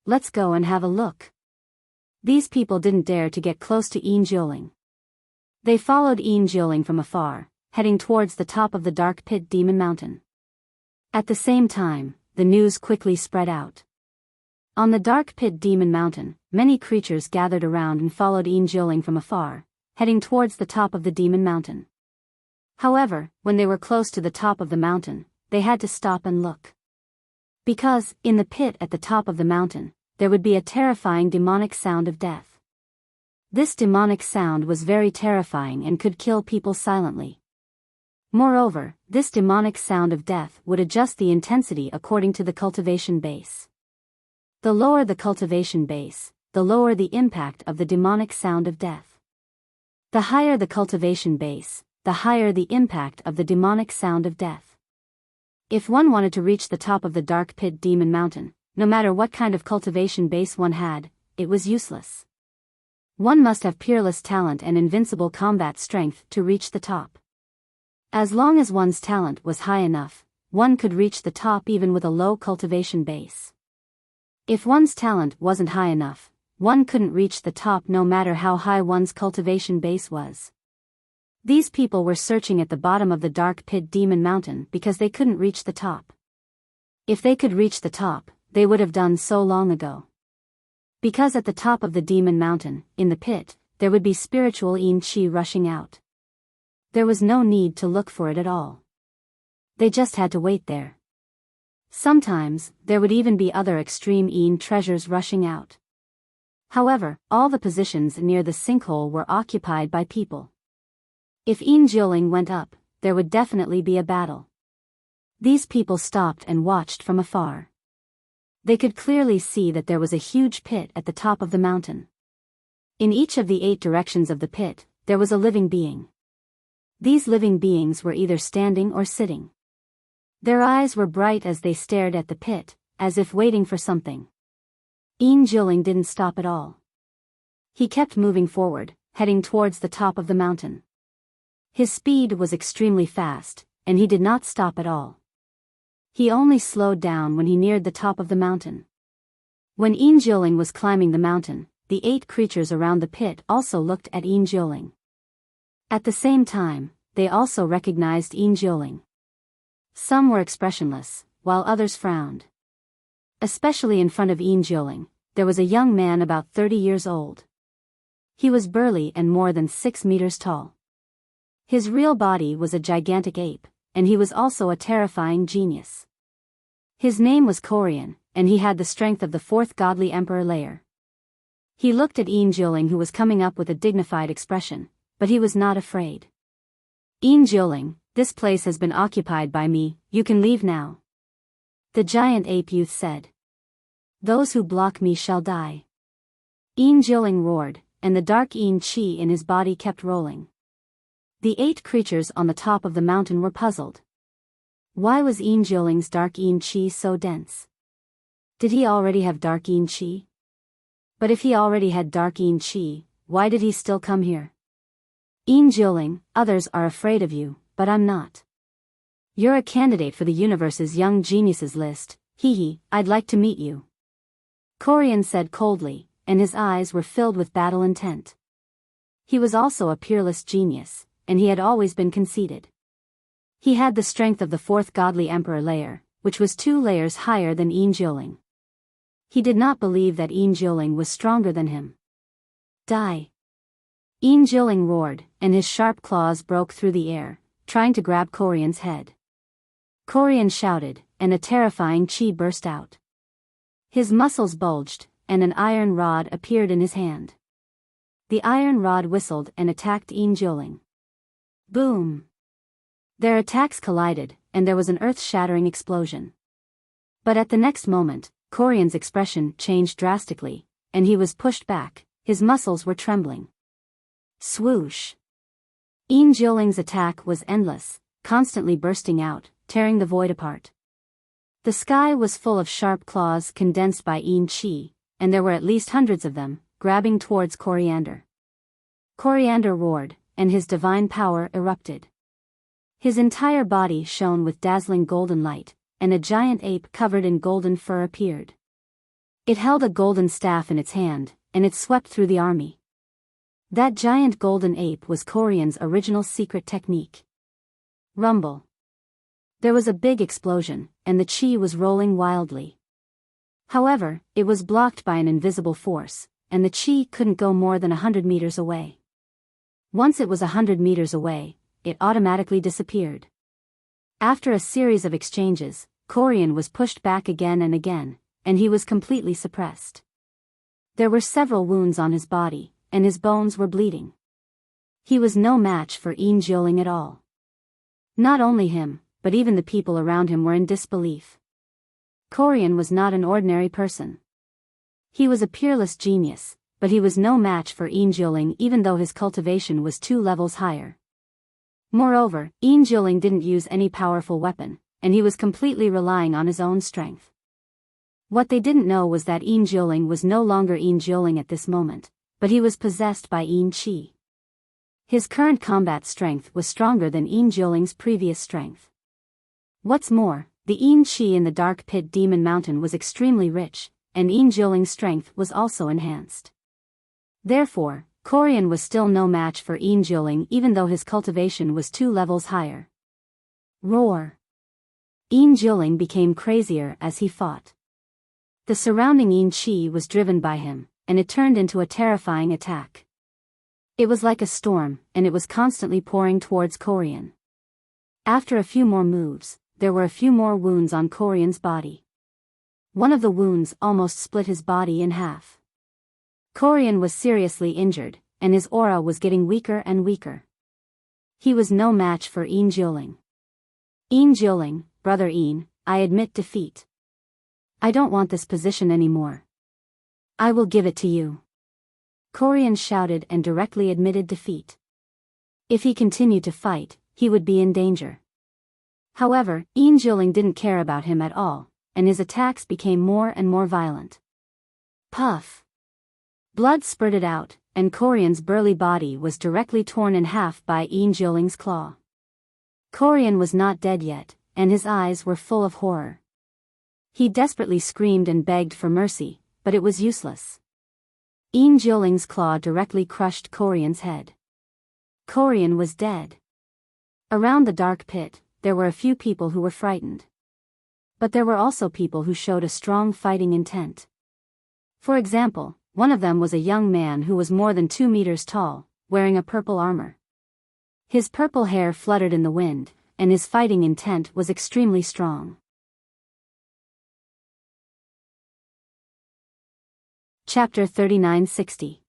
Let's go and have a look. These people didn't dare to get close to Jioling. They followed Jioling from afar, heading towards the top of the dark pit demon mountain. At the same time, the news quickly spread out. On the dark pit demon mountain, many creatures gathered around and followed Jioling from afar, heading towards the top of the demon mountain. However, when they were close to the top of the mountain, they had to stop and look. Because, in the pit at the top of the mountain, there would be a terrifying demonic sound of death. This demonic sound was very terrifying and could kill people silently. Moreover, this demonic sound of death would adjust the intensity according to the cultivation base. The lower the cultivation base, the lower the impact of the demonic sound of death. The higher the cultivation base, the higher the impact of the demonic sound of death. If one wanted to reach the top of the dark pit demon mountain, no matter what kind of cultivation base one had, it was useless. One must have peerless talent and invincible combat strength to reach the top. As long as one's talent was high enough, one could reach the top even with a low cultivation base. If one's talent wasn't high enough, one couldn't reach the top no matter how high one's cultivation base was. These people were searching at the bottom of the dark pit demon mountain because they couldn't reach the top. If they could reach the top, they would have done so long ago. Because at the top of the demon mountain, in the pit, there would be spiritual chi rushing out. There was no need to look for it at all. They just had to wait there. Sometimes, there would even be other extreme treasures rushing out. However, all the positions near the sinkhole were occupied by people. If Jioling went up, there would definitely be a battle. These people stopped and watched from afar. They could clearly see that there was a huge pit at the top of the mountain. In each of the 8 directions of the pit, there was a living being. These living beings were either standing or sitting. Their eyes were bright as they stared at the pit, as if waiting for something. Jioling didn't stop at all. He kept moving forward, heading towards the top of the mountain. His speed was extremely fast, and he did not stop at all. He only slowed down when he neared the top of the mountain. When Jioling was climbing the mountain, the 8 creatures around the pit also looked at Jioling. At the same time, they also recognized Jioling. Some were expressionless, while others frowned. Especially in front of Jioling, there was a young man about 30 years old. He was burly and more than 6 meters tall. His real body was a gigantic ape, and he was also a terrifying genius. His name was Korean, and he had the strength of the 4th godly emperor layer. He looked at Jioling, who was coming up with a dignified expression, but he was not afraid. Jioling, this place has been occupied by me, you can leave now. The giant ape youth said. Those who block me shall die. Jioling roared, and the dark chi in his body kept rolling. The 8 creatures on the top of the mountain were puzzled. Why was Jioling's dark chi so dense? Did he already have dark chi? But if he already had dark chi, why did he still come here? Jioling, others are afraid of you, but I'm not. You're a candidate for the universe's young geniuses list, hee, I'd like to meet you. Korean said coldly, and his eyes were filled with battle intent. He was also a peerless genius, and he had always been conceited. He had the strength of the 4th godly emperor layer, which was 2 layers higher than Jioling. He did not believe that Jioling was stronger than him. Die! Jioling roared, and his sharp claws broke through the air, trying to grab Korean's head. Korean shouted, and a terrifying chi burst out. His muscles bulged, and an iron rod appeared in his hand. The iron rod whistled and attacked Jioling. Boom! Their attacks collided, and there was an earth-shattering explosion. But at the next moment, Korean's expression changed drastically, and he was pushed back, his muscles were trembling. Swoosh! Jioling's attack was endless, constantly bursting out, tearing the void apart. The sky was full of sharp claws condensed by chi, and there were at least hundreds of them, grabbing towards Coriander. Coriander roared, and his divine power erupted. His entire body shone with dazzling golden light, and a giant ape covered in golden fur appeared. It held a golden staff in its hand, and it swept through the army. That giant golden ape was Korean's original secret technique. Rumble. There was a big explosion, and the chi was rolling wildly. However, it was blocked by an invisible force, and the chi couldn't go more than 100 meters away. Once it was 100 meters away, it automatically disappeared. After a series of exchanges, Korean was pushed back again and again, and he was completely suppressed. There were several wounds on his body, and his bones were bleeding. He was no match for Yin Jioling at all. Not only him, but even the people around him were in disbelief. Korean was not an ordinary person. He was a peerless genius, but he was no match for Yin Jioling even though his cultivation was 2 levels higher. Moreover, Yin Jioling didn't use any powerful weapon, and he was completely relying on his own strength. What they didn't know was that Yin Jioling was no longer Yin Jioling at this moment, but he was possessed by Yin Qi. His current combat strength was stronger than Yin Jioling's previous strength. What's more, the Yin Qi in the Dark Pit Demon Mountain was extremely rich, and Yin Jioling's strength was also enhanced. Therefore, Korean was still no match for Yin Jioling even though his cultivation was 2 levels higher. Roar! Yin Jioling became crazier as he fought. The surrounding Yin Qi was driven by him, and it turned into a terrifying attack. It was like a storm, and it was constantly pouring towards Korean. After a few more moves, there were a few more wounds on Korean's body. One of the wounds almost split his body in half. Korean was seriously injured, and his aura was getting weaker and weaker. He was no match for Yin Jioling. Yin Jioling, brother Yin, I admit defeat. I don't want this position anymore. I will give it to you. Korean shouted and directly admitted defeat. If he continued to fight, he would be in danger. However, Yin Jioling didn't care about him at all, and his attacks became more and more violent. Puff! Blood spurted out, and Korean's burly body was directly torn in half by Yin Jioling's claw. Korean was not dead yet, and his eyes were full of horror. He desperately screamed and begged for mercy, but it was useless. Yin Jioling's claw directly crushed Korean's head. Korean was dead. Around the dark pit, there were a few people who were frightened. But there were also people who showed a strong fighting intent. For example, one of them was a young man who was more than 2 meters tall, wearing a purple armor. His purple hair fluttered in the wind, and his fighting intent was extremely strong. Chapter 3960.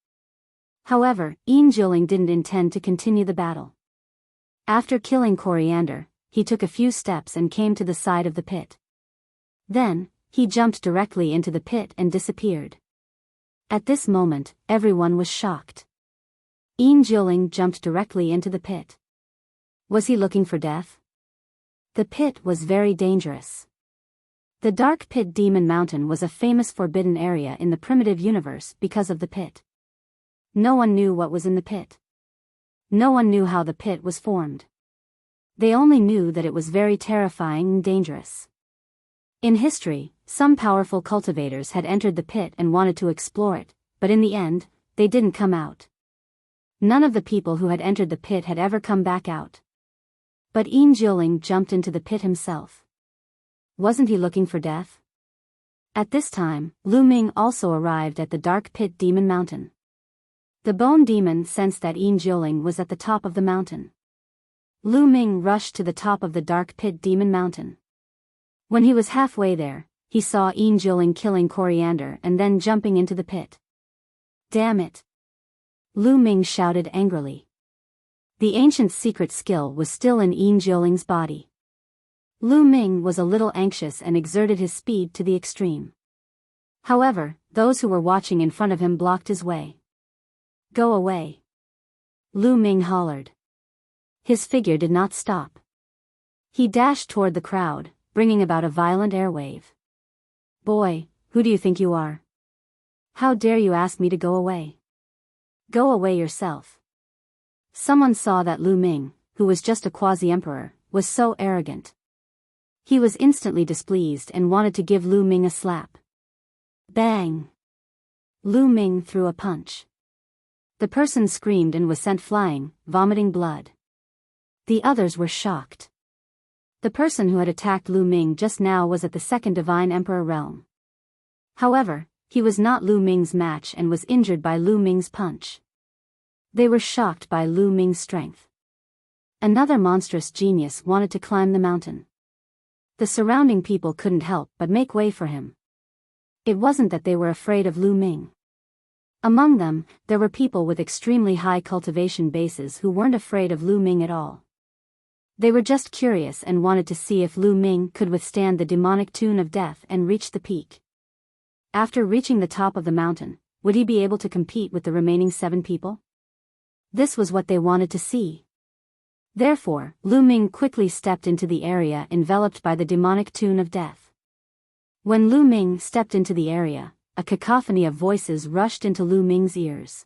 However, Yin Jioling didn't intend to continue the battle. After killing Coriander, he took a few steps and came to the side of the pit. Then, he jumped directly into the pit and disappeared. At this moment, everyone was shocked. Yin Jioling jumped directly into the pit. Was he looking for death? The pit was very dangerous. The Dark Pit Demon Mountain was a famous forbidden area in the primitive universe because of the pit. No one knew what was in the pit. No one knew how the pit was formed. They only knew that it was very terrifying and dangerous. In history, some powerful cultivators had entered the pit and wanted to explore it, but in the end, they didn't come out. None of the people who had entered the pit had ever come back out. But Yin Jioling jumped into the pit himself. Wasn't he looking for death? At this time, Lu Ming also arrived at the Dark Pit Demon Mountain. The Bone Demon sensed that Yin Jioling was at the top of the mountain. Lu Ming rushed to the top of the Dark Pit Demon Mountain. When he was halfway there, he saw Yin Jioling killing Coriander and then jumping into the pit. Damn it! Lu Ming shouted angrily. The ancient secret skill was still in Yin Jioling's body. Lu Ming was a little anxious and exerted his speed to the extreme. However, those who were watching in front of him blocked his way. Go away! Lu Ming hollered. His figure did not stop. He dashed toward the crowd, bringing about a violent airwave. Boy, who do you think you are? How dare you ask me to go away? Go away yourself. Someone saw that Lu Ming, who was just a quasi-emperor, was so arrogant. He was instantly displeased and wanted to give Lu Ming a slap. Bang! Lu Ming threw a punch. The person screamed and was sent flying, vomiting blood. The others were shocked. The person who had attacked Lu Ming just now was at the second Divine Emperor realm. However, he was not Lu Ming's match and was injured by Lu Ming's punch. They were shocked by Lu Ming's strength. Another monstrous genius wanted to climb the mountain. The surrounding people couldn't help but make way for him. It wasn't that they were afraid of Lu Ming. Among them, there were people with extremely high cultivation bases who weren't afraid of Lu Ming at all. They were just curious and wanted to see if Lu Ming could withstand the demonic tune of death and reach the peak. After reaching the top of the mountain, would he be able to compete with the remaining 7 people? This was what they wanted to see. Therefore, Lu Ming quickly stepped into the area enveloped by the demonic tune of death. When Lu Ming stepped into the area, a cacophony of voices rushed into Lu Ming's ears.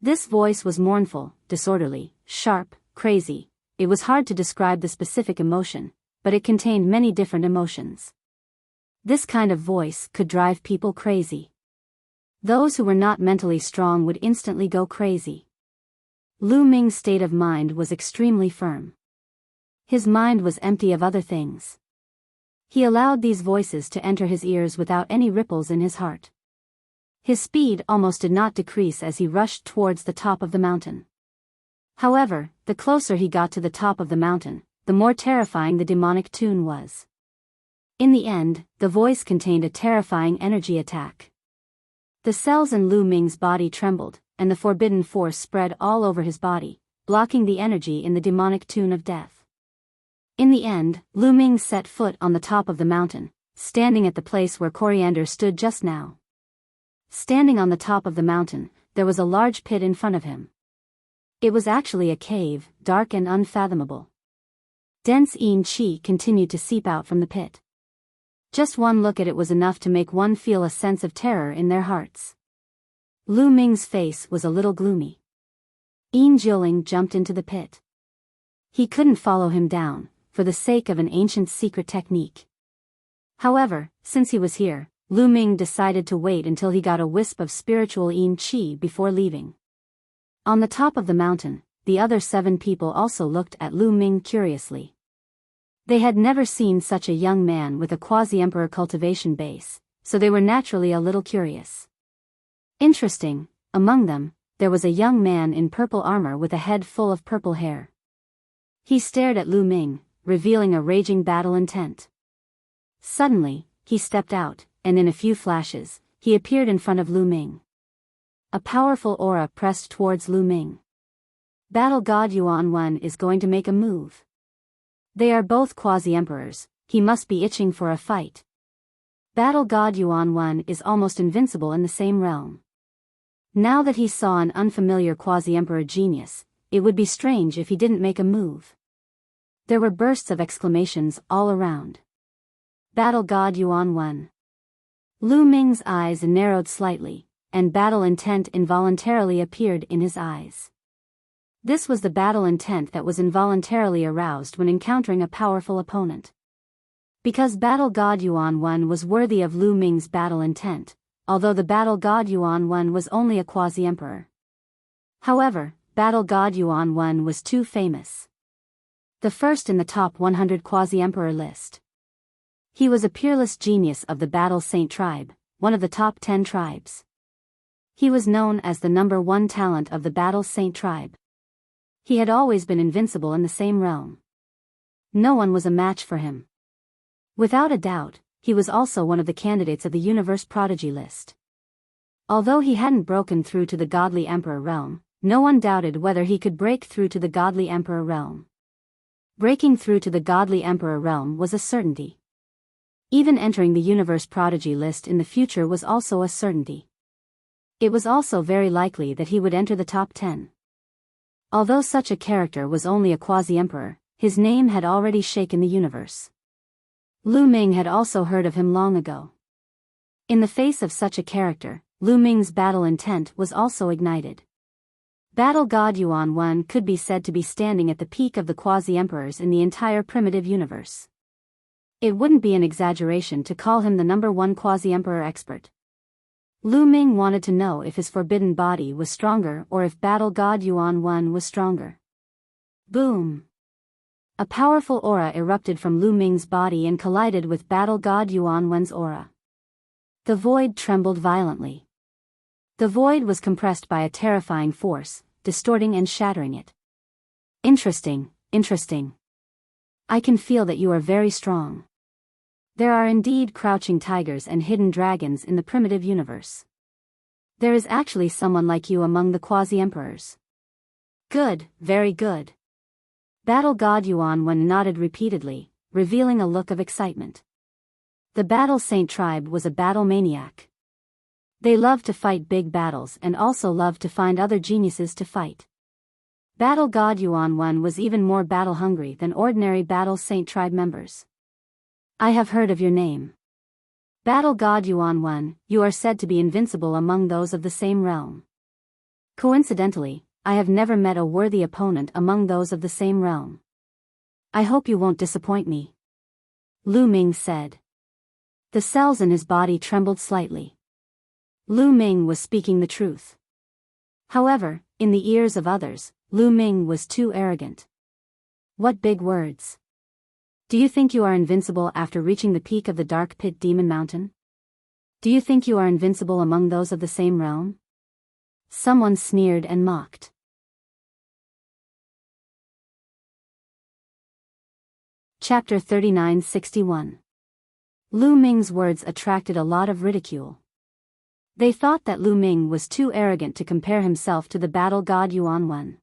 This voice was mournful, disorderly, sharp, crazy. It was hard to describe the specific emotion, but it contained many different emotions. This kind of voice could drive people crazy. Those who were not mentally strong would instantly go crazy. Lu Ming's state of mind was extremely firm. His mind was empty of other things. He allowed these voices to enter his ears without any ripples in his heart. His speed almost did not decrease as he rushed towards the top of the mountain. However, the closer he got to the top of the mountain, the more terrifying the demonic tune was. In the end, the voice contained a terrifying energy attack. The cells in Lu Ming's body trembled, and the forbidden force spread all over his body, blocking the energy in the demonic tune of death. In the end, Lu Ming set foot on the top of the mountain, standing at the place where Coriander stood just now. Standing on the top of the mountain, there was a large pit in front of him. It was actually a cave, dark and unfathomable. Dense yin qi continued to seep out from the pit. Just one look at it was enough to make one feel a sense of terror in their hearts. Lu Ming's face was a little gloomy. Yin Jieling jumped into the pit. He couldn't follow him down, for the sake of an ancient secret technique. However, since he was here, Lu Ming decided to wait until he got a wisp of spiritual yin qi before leaving. On the top of the mountain, the other 7 people also looked at Lu Ming curiously. They had never seen such a young man with a quasi-emperor cultivation base, so they were naturally a little curious. Interesting, among them, there was a young man in purple armor with a head full of purple hair. He stared at Lu Ming, revealing a raging battle intent. Suddenly, he stepped out, and in a few flashes, he appeared in front of Lu Ming. A powerful aura pressed towards Lu Ming. Battle God Yuan Wen is going to make a move. They are both quasi-emperors, he must be itching for a fight. Battle God Yuan Wen is almost invincible in the same realm. Now that he saw an unfamiliar quasi-emperor genius, it would be strange if he didn't make a move. There were bursts of exclamations all around. Battle God Yuan Wen. Lu Ming's eyes narrowed slightly, and battle intent involuntarily appeared in his eyes. This was the battle intent that was involuntarily aroused when encountering a powerful opponent. Because Battle God Yuan Wen was worthy of Lu Ming's battle intent, although the Battle God Yuan Wen was only a quasi-emperor. However, Battle God Yuan Wen was too famous. The first in the top 100 quasi-emperor list. He was a peerless genius of the Battle Saint tribe, one of the top 10 tribes. He was known as the number 1 talent of the Battle Saint tribe. He had always been invincible in the same realm. No one was a match for him. Without a doubt, he was also one of the candidates of the Universe Prodigy list. Although he hadn't broken through to the Godly Emperor realm, no one doubted whether he could break through to the Godly Emperor realm. Breaking through to the Godly Emperor realm was a certainty. Even entering the Universe Prodigy list in the future was also a certainty. It was also very likely that he would enter the top 10. Although such a character was only a quasi-emperor, his name had already shaken the universe. Lu Ming had also heard of him long ago. In the face of such a character, Lu Ming's battle intent was also ignited. Battle God Yuan 1 could be said to be standing at the peak of the quasi-emperors in the entire primitive universe. It wouldn't be an exaggeration to call him the #1 quasi-emperor expert. Lu Ming wanted to know if his forbidden body was stronger or if Battle God Yuan 1 was stronger. Boom! A powerful aura erupted from Lu Ming's body and collided with Battle God Yuan 1's aura. The void trembled violently. The void was compressed by a terrifying force, distorting and shattering it. Interesting, interesting. I can feel that you are very strong. There are indeed crouching tigers and hidden dragons in the primitive universe. There is actually someone like you among the quasi-emperors. Good, very good. Battle God Yuan 1 nodded repeatedly, revealing a look of excitement. The Battle Saint tribe was a battle maniac. They loved to fight big battles and also loved to find other geniuses to fight. Battle God Yuan 1 was even more battle-hungry than ordinary Battle Saint tribe members. I have heard of your name. Battle God Yuan 1, you are said to be invincible among those of the same realm. Coincidentally, I have never met a worthy opponent among those of the same realm. I hope you won't disappoint me. Lu Ming said. The cells in his body trembled slightly. Lu Ming was speaking the truth. However, in the ears of others, Lu Ming was too arrogant. What big words. Do you think you are invincible after reaching the peak of the Dark Pit Demon Mountain? Do you think you are invincible among those of the same realm? Someone sneered and mocked. Chapter 3961. Lu Ming's words attracted a lot of ridicule. They thought that Lu Ming was too arrogant to compare himself to the Battle God Yuan 1.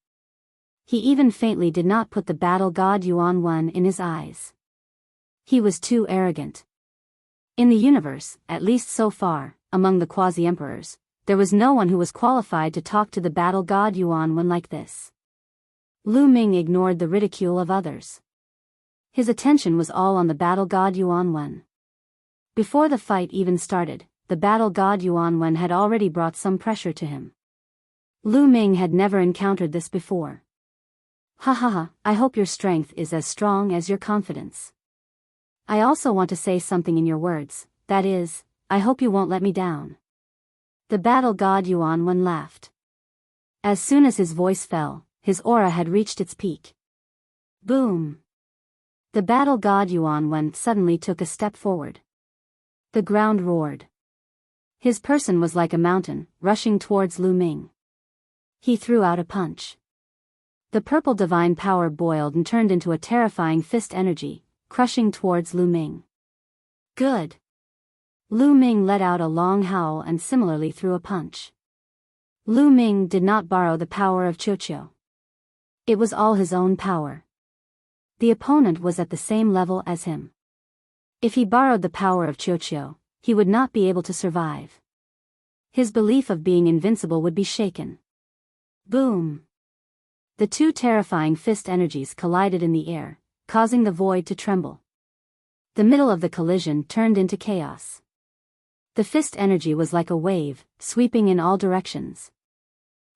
He even faintly did not put the Battle God Yuan 1 in his eyes. He was too arrogant. In the universe, at least so far, among the quasi-emperors, there was no one who was qualified to talk to the Battle God Yuan 1 like this. Lu Ming ignored the ridicule of others. His attention was all on the Battle God Yuan 1. Before the fight even started, the Battle God Yuan 1 had already brought some pressure to him. Lu Ming had never encountered this before. Ha ha ha, I hope your strength is as strong as your confidence. I also want to say something in your words, that is, I hope you won't let me down. The Battle God Yuan 1 laughed. As soon as his voice fell, his aura had reached its peak. Boom! The Battle God Yuan 1 suddenly took a step forward. The ground roared. His person was like a mountain, rushing towards Lu Ming. He threw out a punch. The purple divine power boiled and turned into a terrifying fist energy, crushing towards Lu Ming. Good. Lu Ming let out a long howl and similarly threw a punch. Lu Ming did not borrow the power of Qiuqiu. It was all his own power. The opponent was at the same level as him. If he borrowed the power of Qiuqiu, he would not be able to survive. His belief of being invincible would be shaken. Boom! The two terrifying fist energies collided in the air, causing the void to tremble. The middle of the collision turned into chaos. The fist energy was like a wave, sweeping in all directions.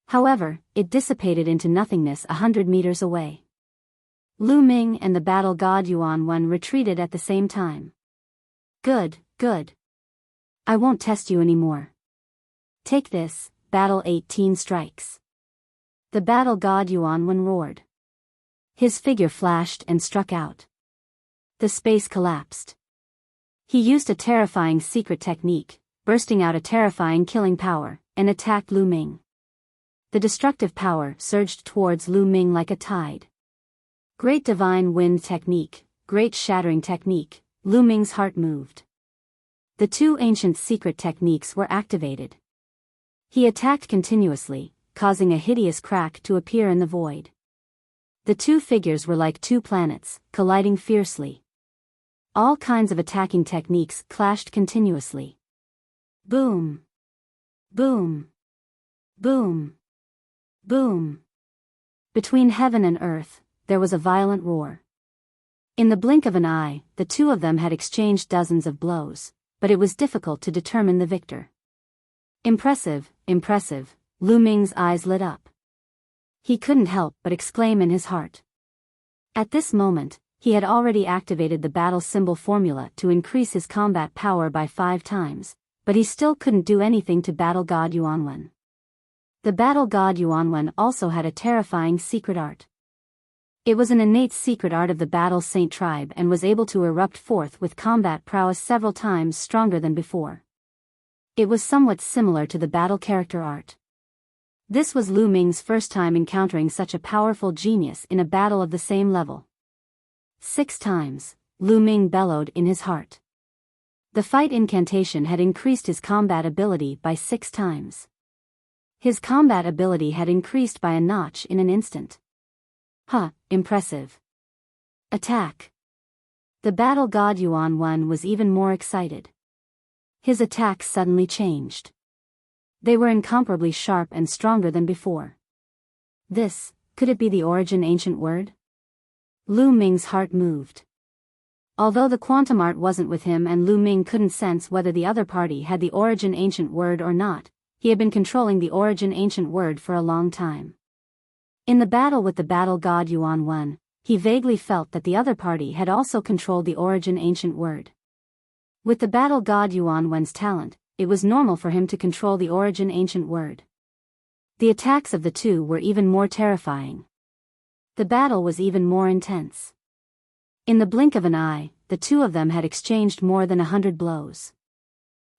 However, it dissipated into nothingness 100 meters away. Lu Ming and the Battle God Yuan 1 retreated at the same time. Good, good. I won't test you anymore. Take this, Battle 18 strikes. The Battle God Yuan 1 roared. His figure flashed and struck out. The space collapsed. He used a terrifying secret technique, bursting out a terrifying killing power, and attacked Lu Ming. The destructive power surged towards Lu Ming like a tide. Great divine wind technique, great shattering technique, Lu Ming's heart moved. The two ancient secret techniques were activated. He attacked continuously, causing a hideous crack to appear in the void. The two figures were like two planets, colliding fiercely. All kinds of attacking techniques clashed continuously. Boom! Boom! Boom! Boom! Between heaven and earth, there was a violent roar. In the blink of an eye, the two of them had exchanged dozens of blows, but it was difficult to determine the victor. Impressive, impressive, Lu Ming's eyes lit up. He couldn't help but exclaim in his heart. At this moment, he had already activated the battle symbol formula to increase his combat power by 5 times, but he still couldn't do anything to battle god Yuanwen. The battle god Yuanwen also had a terrifying secret art. It was an innate secret art of the battle saint tribe and was able to erupt forth with combat prowess several times stronger than before. It was somewhat similar to the battle character art. This was Lu Ming's first time encountering such a powerful genius in a battle of the same level. 6 times, Lu Ming bellowed in his heart. The fight incantation had increased his combat ability by 6 times. His combat ability had increased by a notch in an instant. Impressive. Attack. The battle god Yuanwen was even more excited. His attacks suddenly changed. They were incomparably sharp and stronger than before. Could it be the origin ancient word? Lu Ming's heart moved. Although the quantum art wasn't with him and Lu Ming couldn't sense whether the other party had the origin ancient word or not, he had been controlling the origin ancient word for a long time. In the battle with the battle god Yuanwen, he vaguely felt that the other party had also controlled the origin ancient word. With the battle god Yuanwen's talent, it was normal for him to control the origin ancient word. The attacks of the two were even more terrifying. The battle was even more intense. In the blink of an eye, the two of them had exchanged more than 100 blows.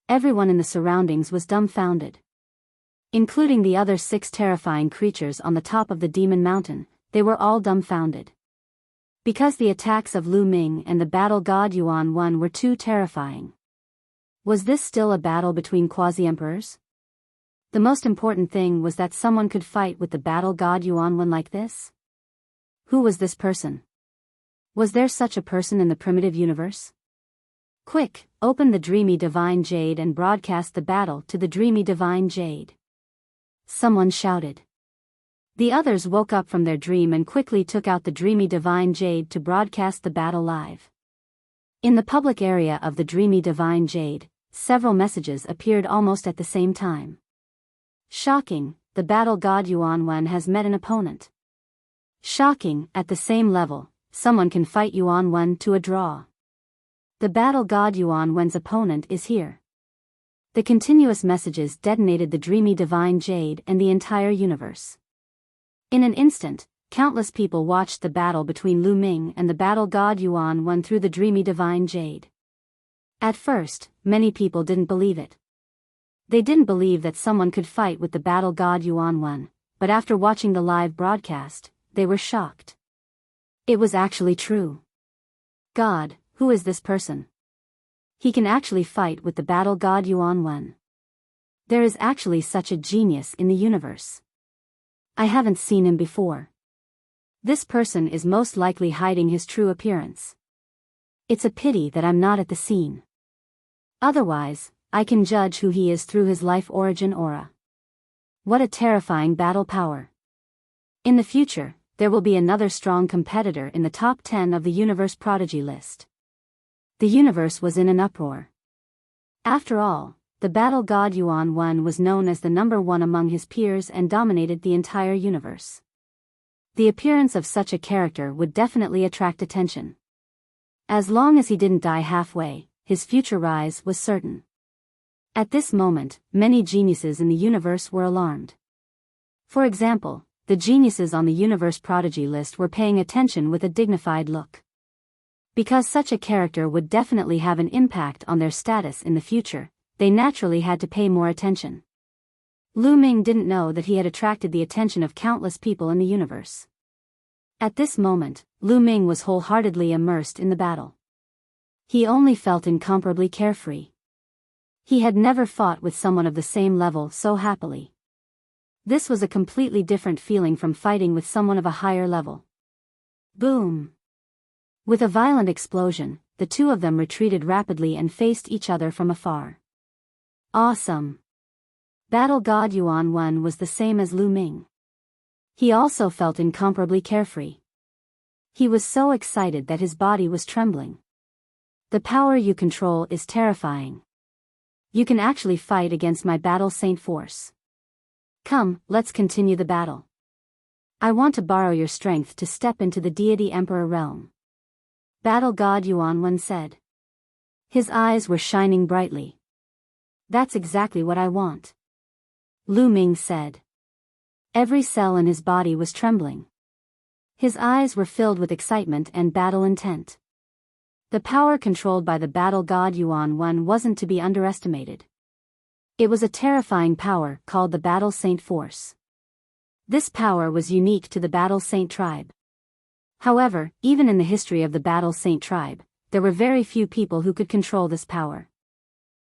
Everyone in the surroundings was dumbfounded. Including the other 6 terrifying creatures on the top of the demon mountain, they were all dumbfounded. Because the attacks of Lu Ming and the battle god Yuanwen were too terrifying. Was this still a battle between quasi-emperors? The most important thing was that someone could fight with the battle god Yuanwen like this? Who was this person? Was there such a person in the primitive universe? Quick, open the Dreamy Divine Jade and broadcast the battle to the Dreamy Divine Jade. Someone shouted. The others woke up from their dream and quickly took out the Dreamy Divine Jade to broadcast the battle live. In the public area of the Dreamy Divine Jade, several messages appeared almost at the same time. Shocking, the battle god Yuanwen has met an opponent. Shocking, at the same level, someone can fight Yuanwen to a draw. The battle god Yuanwen's opponent is here. The continuous messages detonated the Dreamy Divine Jade and the entire universe. In an instant, countless people watched the battle between Lu Ming and the battle god Yuanwen through the Dreamy Divine Jade. At first, many people didn't believe it. They didn't believe that someone could fight with the battle god Yuanwen, but after watching the live broadcast, they were shocked. It was actually true. God, who is this person? He can actually fight with the battle god Yuanwen. There is actually such a genius in the universe. I haven't seen him before. This person is most likely hiding his true appearance. It's a pity that I'm not at the scene. Otherwise, I can judge who he is through his life origin aura. What a terrifying battle power. In the future, there will be another strong competitor in the top 10 of the universe prodigy list. The universe was in an uproar. After all, the battle god Yuanwen was known as the number 1 among his peers and dominated the entire universe. The appearance of such a character would definitely attract attention. As long as he didn't die halfway, his future rise was certain. At this moment, many geniuses in the universe were alarmed. For example, the geniuses on the universe prodigy list were paying attention with a dignified look. Because such a character would definitely have an impact on their status in the future, they naturally had to pay more attention. Lu Ming didn't know that he had attracted the attention of countless people in the universe. At this moment, Lu Ming was wholeheartedly immersed in the battle. He only felt incomparably carefree. He had never fought with someone of the same level so happily. This was a completely different feeling from fighting with someone of a higher level. Boom! With a violent explosion, the two of them retreated rapidly and faced each other from afar. Awesome! Battle god Yuanwen was the same as Lu Ming. He also felt incomparably carefree. He was so excited that his body was trembling. The power you control is terrifying. You can actually fight against my battle saint force. Come, let's continue the battle. I want to borrow your strength to step into the deity emperor realm. Battle god Yuanwen said. His eyes were shining brightly. That's exactly what I want. Lu Ming said. Every cell in his body was trembling. His eyes were filled with excitement and battle intent. The power controlled by the battle god Yuanwen wasn't to be underestimated. It was a terrifying power called the Battle Saint Force. This power was unique to the Battle Saint tribe. However, even in the history of the Battle Saint tribe, there were very few people who could control this power.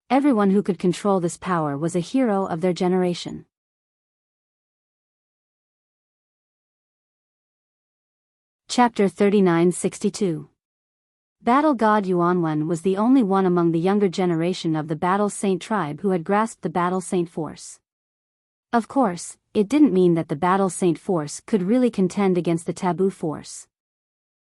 Everyone who could control this power was a hero of their generation. Chapter 3962. Battle god Yuanwen was the only one among the younger generation of the Battle Saint tribe who had grasped the Battle Saint Force. Of course, it didn't mean that the Battle Saint Force could really contend against the Taboo Force.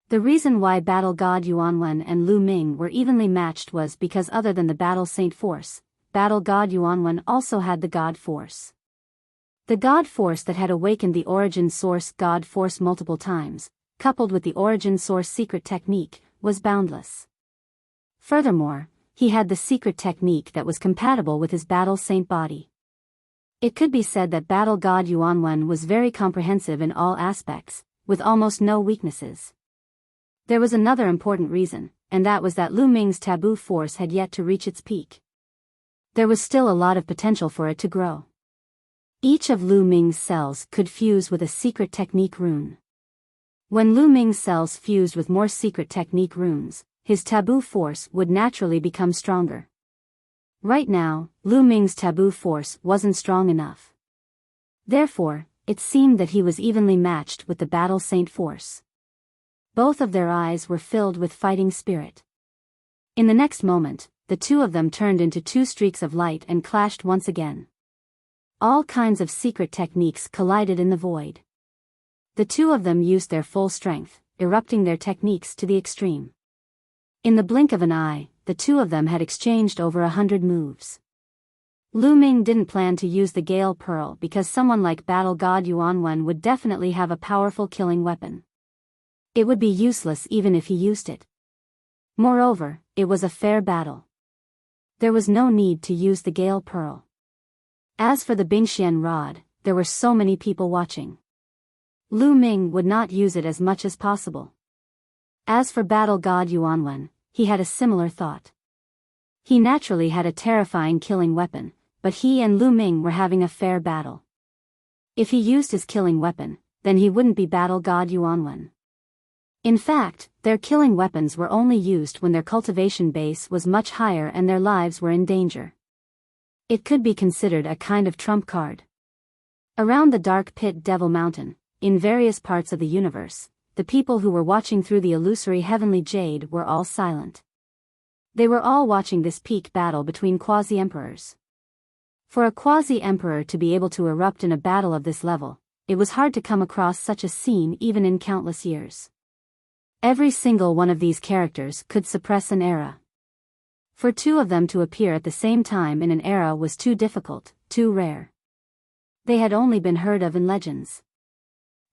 The reason why Battle god Yuanwen and Lu Ming were evenly matched was because other than the Battle Saint Force, Battle god Yuanwen also had the God Force. The God Force that had awakened the Origin Source God Force multiple times, coupled with the Origin Source secret technique, was boundless. Furthermore, he had the secret technique that was compatible with his Battle Saint body. It could be said that Battle god Yuanwen was very comprehensive in all aspects, with almost no weaknesses. There was another important reason, and that was that Lu Ming's Taboo Force had yet to reach its peak. There was still a lot of potential for it to grow. Each of Lu Ming's cells could fuse with a secret technique rune. When Lu Ming's cells fused with more secret technique runes, his Taboo Force would naturally become stronger. Right now, Lu Ming's Taboo Force wasn't strong enough. Therefore, it seemed that he was evenly matched with the Battle Saint Force. Both of their eyes were filled with fighting spirit. In the next moment, the two of them turned into two streaks of light and clashed once again. All kinds of secret techniques collided in the void. The two of them used their full strength, erupting their techniques to the extreme. In the blink of an eye, the two of them had exchanged over 100 moves. Lu Ming didn't plan to use the Gale Pearl because someone like Battle God Yuanwen would definitely have a powerful killing weapon. It would be useless even if he used it. Moreover, it was a fair battle. There was no need to use the Gale Pearl. As for the Bingxian Rod, there were so many people watching. Lu Ming would not use it as much as possible. As for Battle God Yuanwen, he had a similar thought. He naturally had a terrifying killing weapon, but he and Lu Ming were having a fair battle. If he used his killing weapon, then he wouldn't be Battle God Yuanwen. In fact, their killing weapons were only used when their cultivation base was much higher and their lives were in danger. It could be considered a kind of trump card. Around the dark pit Devil Mountain, in various parts of the universe, the people who were watching through the illusory heavenly jade were all silent. They were all watching this peak battle between quasi-emperors. For a quasi-emperor to be able to erupt in a battle of this level, it was hard to come across such a scene even in countless years. Every single one of these characters could suppress an era. For two of them to appear at the same time in an era was too difficult, too rare. They had only been heard of in legends.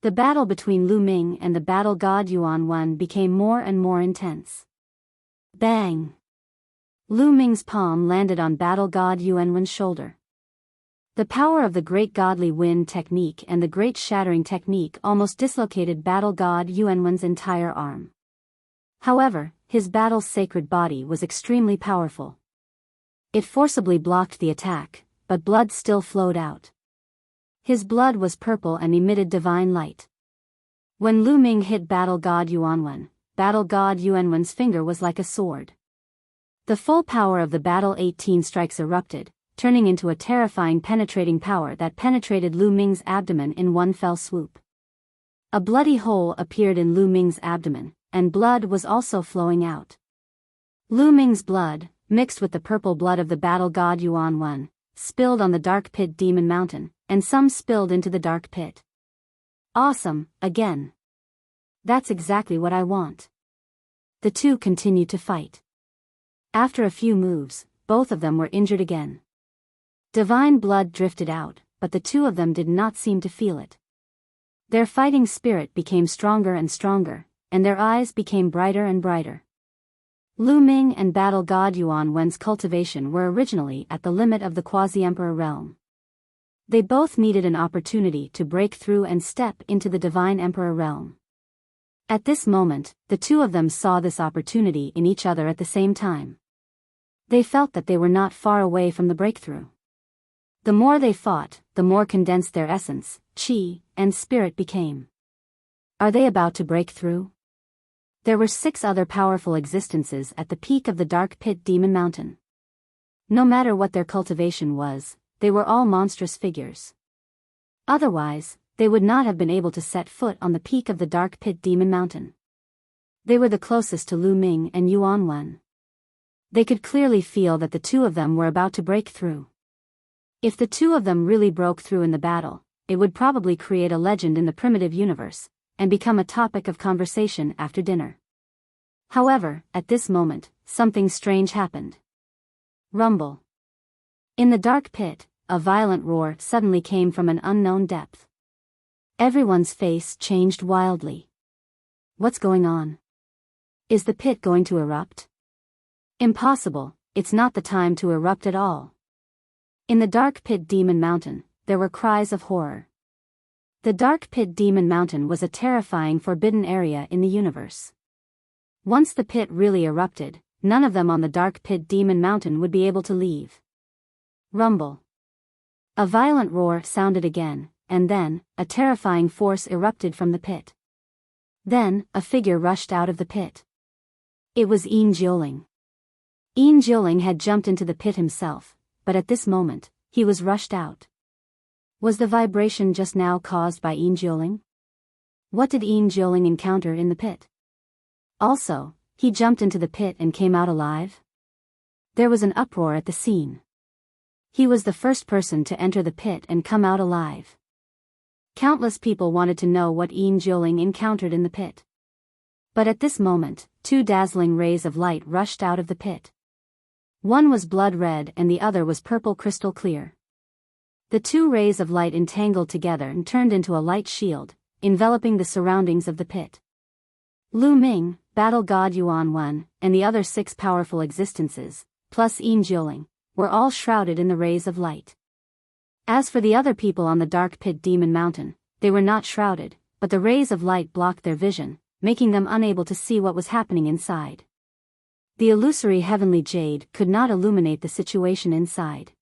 The battle between Lu Ming and the Battle God Yuanwen became more and more intense. Bang! Lu Ming's palm landed on Battle God Yuanwen's shoulder. The power of the Great Godly Wind technique and the Great Shattering technique almost dislocated Battle God Yuanwen's entire arm. However, his battle's sacred body was extremely powerful. It forcibly blocked the attack, but blood still flowed out. His blood was purple and emitted divine light. When Lu Ming hit Battle God Yuanwen, Battle God Yuanwen's finger was like a sword. The full power of the Battle 18 strikes erupted, turning into a terrifying penetrating power that penetrated Lu Ming's abdomen in one fell swoop. A bloody hole appeared in Lu Ming's abdomen, and blood was also flowing out. Lu Ming's blood, mixed with the purple blood of the Battle God Yuanwen, spilled on the dark pit Demon Mountain, and some spilled into the dark pit. Awesome, again. That's exactly what I want. The two continued to fight. After a few moves, both of them were injured again. Divine blood drifted out, but the two of them did not seem to feel it. Their fighting spirit became stronger and stronger, and their eyes became brighter and brighter. Lu Ming and Battle God Yuan Wen's cultivation were originally at the limit of the quasi-emperor realm. They both needed an opportunity to break through and step into the divine emperor realm. At this moment, the two of them saw this opportunity in each other at the same time. They felt that they were not far away from the breakthrough. The more they fought, the more condensed their essence, qi, and spirit became. Are they about to break through? There were 6 other powerful existences at the peak of the dark pit Demon Mountain. No matter what their cultivation was, they were all monstrous figures. Otherwise, they would not have been able to set foot on the peak of the dark pit Demon Mountain. They were the closest to Lu Ming and Yuan Wen. They could clearly feel that the two of them were about to break through. If the two of them really broke through in the battle, it would probably create a legend in the primitive universe, and become a topic of conversation after dinner. However, at this moment, something strange happened. Rumble. In the dark pit, a violent roar suddenly came from an unknown depth. Everyone's face changed wildly. What's going on? Is the pit going to erupt? Impossible, it's not the time to erupt at all. In the dark pit Demon Mountain, there were cries of horror. The dark pit Demon Mountain was a terrifying forbidden area in the universe. Once the pit really erupted, none of them on the dark pit Demon Mountain would be able to leave. Rumble. A violent roar sounded again, and then, a terrifying force erupted from the pit. Then, a figure rushed out of the pit. It was Yin Jioling. Yin Jioling had jumped into the pit himself, but at this moment, he was rushed out. Was the vibration just now caused by Yin Jioling? What did Yin Jioling encounter in the pit? Also, he jumped into the pit and came out alive? There was an uproar at the scene. He was the first person to enter the pit and come out alive. Countless people wanted to know what Yin Jioling encountered in the pit. But at this moment, 2 dazzling rays of light rushed out of the pit. One was blood red and the other was purple crystal clear. The 2 rays of light entangled together and turned into a light shield, enveloping the surroundings of the pit. Lu Ming, Battle God Yuan Wen, and the other 6 powerful existences, plus Yin Jioling, were all shrouded in the rays of light. As for the other people on the dark pit Demon Mountain, they were not shrouded, but the rays of light blocked their vision, making them unable to see what was happening inside. The illusory heavenly jade could not illuminate the situation inside.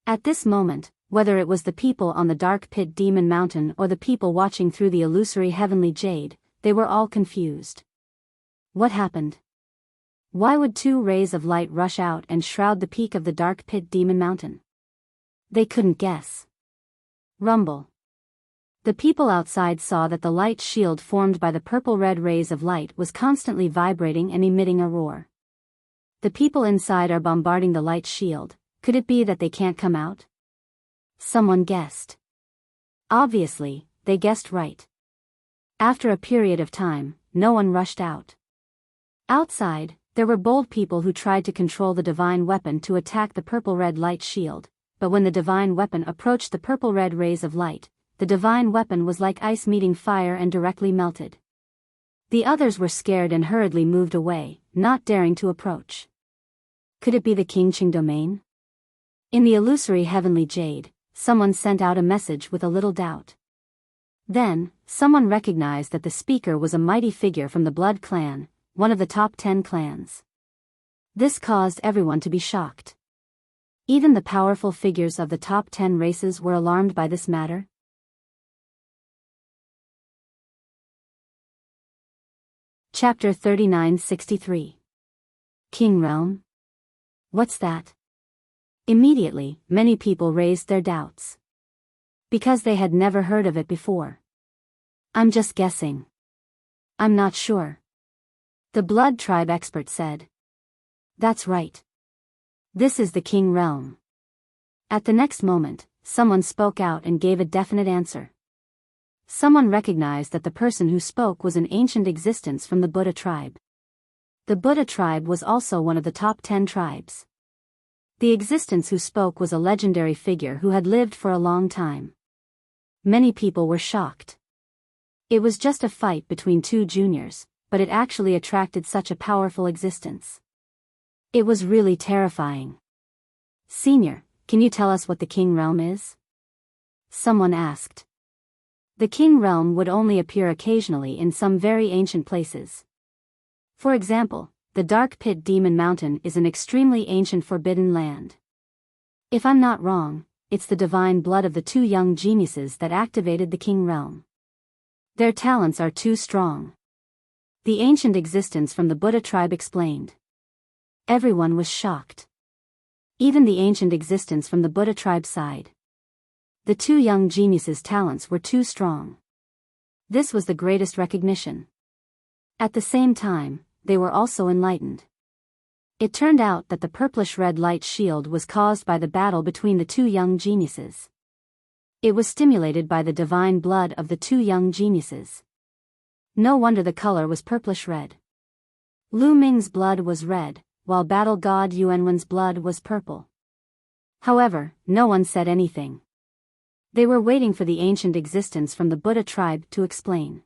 At this moment, whether it was the people on the dark pit Demon Mountain or the people watching through the illusory heavenly jade, they were all confused. What happened? Why would 2 rays of light rush out and shroud the peak of the dark pit Demon Mountain? They couldn't guess. Rumble. The people outside saw that the light shield formed by the purple-red rays of light was constantly vibrating and emitting a roar. The people inside are bombarding the light shield. Could it be that they can't come out? Someone guessed. Obviously, they guessed right. After a period of time, no one rushed out. Outside, there were bold people who tried to control the divine weapon to attack the purple-red light shield, but when the divine weapon approached the purple-red rays of light, the divine weapon was like ice meeting fire and directly melted. The others were scared and hurriedly moved away, not daring to approach. Could it be the Qingqing domain? In the illusory heavenly jade, someone sent out a message with a little doubt. Then, someone recognized that the speaker was a mighty figure from the Blood Clan, one of the top 10 clans. This caused everyone to be shocked. Even the powerful figures of the top 10 races were alarmed by this matter. Chapter 3963. King Realm? What's that? Immediately, many people raised their doubts. Because they had never heard of it before. I'm just guessing. I'm not sure. The Blood Tribe expert said. That's right. This is the King Realm. At the next moment, someone spoke out and gave a definite answer. Someone recognized that the person who spoke was an ancient existence from the Buddha tribe. The Buddha tribe was also one of the top 10 tribes. The existence who spoke was a legendary figure who had lived for a long time. Many people were shocked. It was just a fight between two juniors, but it actually attracted such a powerful existence. It was really terrifying. Senior, can you tell us what the King Realm is? Someone asked. The King Realm would only appear occasionally in some very ancient places. For example, the Dark Pit Demon Mountain is an extremely ancient forbidden land. If I'm not wrong, it's the divine blood of the two young geniuses that activated the King Realm. Their talents are too strong. The ancient existence from the Buddha tribe explained. Everyone was shocked. Even the ancient existence from the Buddha tribe sighed. The two young geniuses' talents were too strong. This was the greatest recognition. At the same time, they were also enlightened. It turned out that the purplish-red light shield was caused by the battle between the two young geniuses. It was stimulated by the divine blood of the two young geniuses. No wonder the color was purplish-red. Lu Ming's blood was red, while battle god Yuanwen's blood was purple. However, no one said anything. They were waiting for the ancient existence from the Buddha tribe to explain.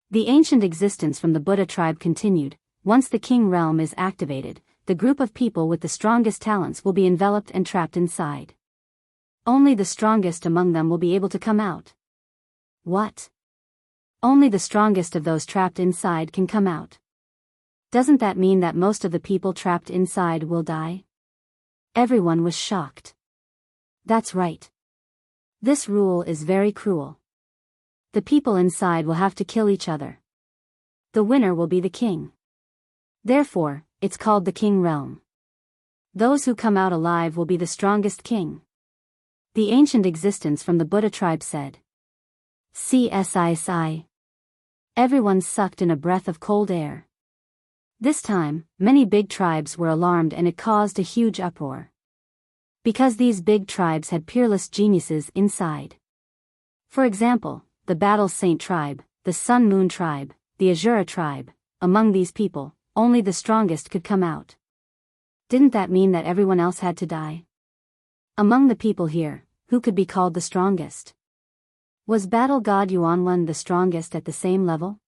The ancient existence from the Buddha tribe continued. Once the King Realm is activated, the group of people with the strongest talents will be enveloped and trapped inside. Only the strongest among them will be able to come out. What? Only the strongest of those trapped inside can come out. Doesn't that mean that most of the people trapped inside will die? Everyone was shocked. That's right. This rule is very cruel. The people inside will have to kill each other. The winner will be the king. Therefore, it's called the King Realm. Those who come out alive will be the strongest king. The ancient existence from the Buddha tribe said. CSI. Everyone sucked in a breath of cold air. This time, many big tribes were alarmed and it caused a huge uproar. Because these big tribes had peerless geniuses inside. For example, the Battle Saint tribe, the Sun Moon tribe, the Azura tribe. Among these people, only the strongest could come out. Didn't that mean that everyone else had to die? Among the people here, who could be called the strongest? Was battle god Yuanwen the strongest at the same level?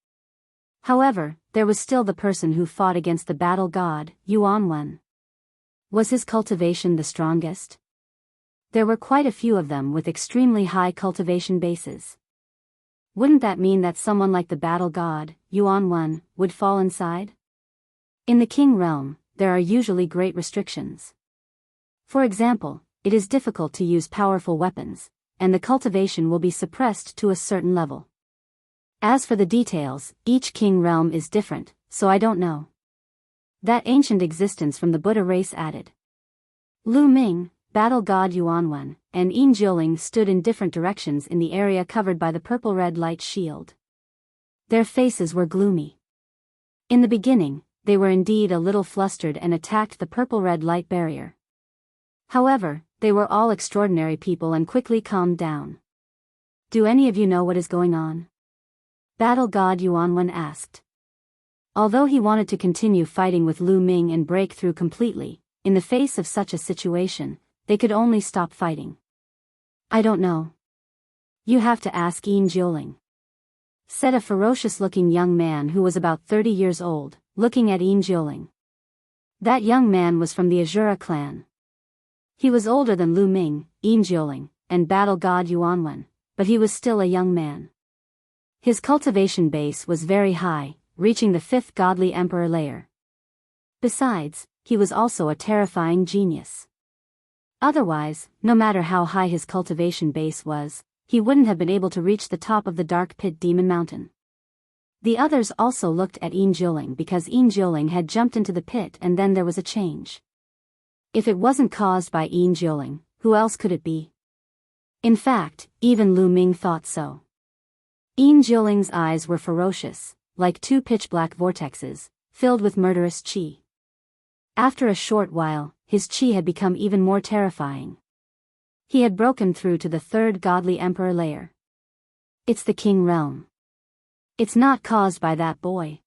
However, there was still the person who fought against the battle god, Yuanwen. Was his cultivation the strongest? There were quite a few of them with extremely high cultivation bases. Wouldn't that mean that someone like the battle god, Yuanwen, would fall inside? In the King Realm, there are usually great restrictions. For example, it is difficult to use powerful weapons, and the cultivation will be suppressed to a certain level. As for the details, each King Realm is different, so I don't know. That ancient existence from the Buddha race added. Lu Ming, battle god Yuanwen, and Yin Jioling stood in different directions in the area covered by the purple-red light shield. Their faces were gloomy. In the beginning, they were indeed a little flustered and attacked the purple-red light barrier. However, they were all extraordinary people and quickly calmed down. Do any of you know what is going on? Battle god Yuanwen asked. Although he wanted to continue fighting with Lu Ming and break through completely, in the face of such a situation, they could only stop fighting. I don't know. You have to ask Yin Jioling, said a ferocious-looking young man who was about 30 years old, looking at Yin Jioling. That young man was from the Azura clan. He was older than Lu Ming, Yin Jioling, and battle god Yuanwen, but he was still a young man. His cultivation base was very high, reaching the 5th godly emperor layer. Besides, he was also a terrifying genius. Otherwise, no matter how high his cultivation base was, he wouldn't have been able to reach the top of the Dark Pit Demon Mountain. The others also looked at Yin Jioling because Yin Jioling had jumped into the pit and then there was a change. If it wasn't caused by Yin Jioling, who else could it be? In fact, even Lu Ming thought so. Yin Jioling's eyes were ferocious, like two pitch-black vortexes, filled with murderous qi. After a short while, his qi had become even more terrifying. He had broken through to the 3rd godly emperor layer. It's the King Realm. It's not caused by that boy.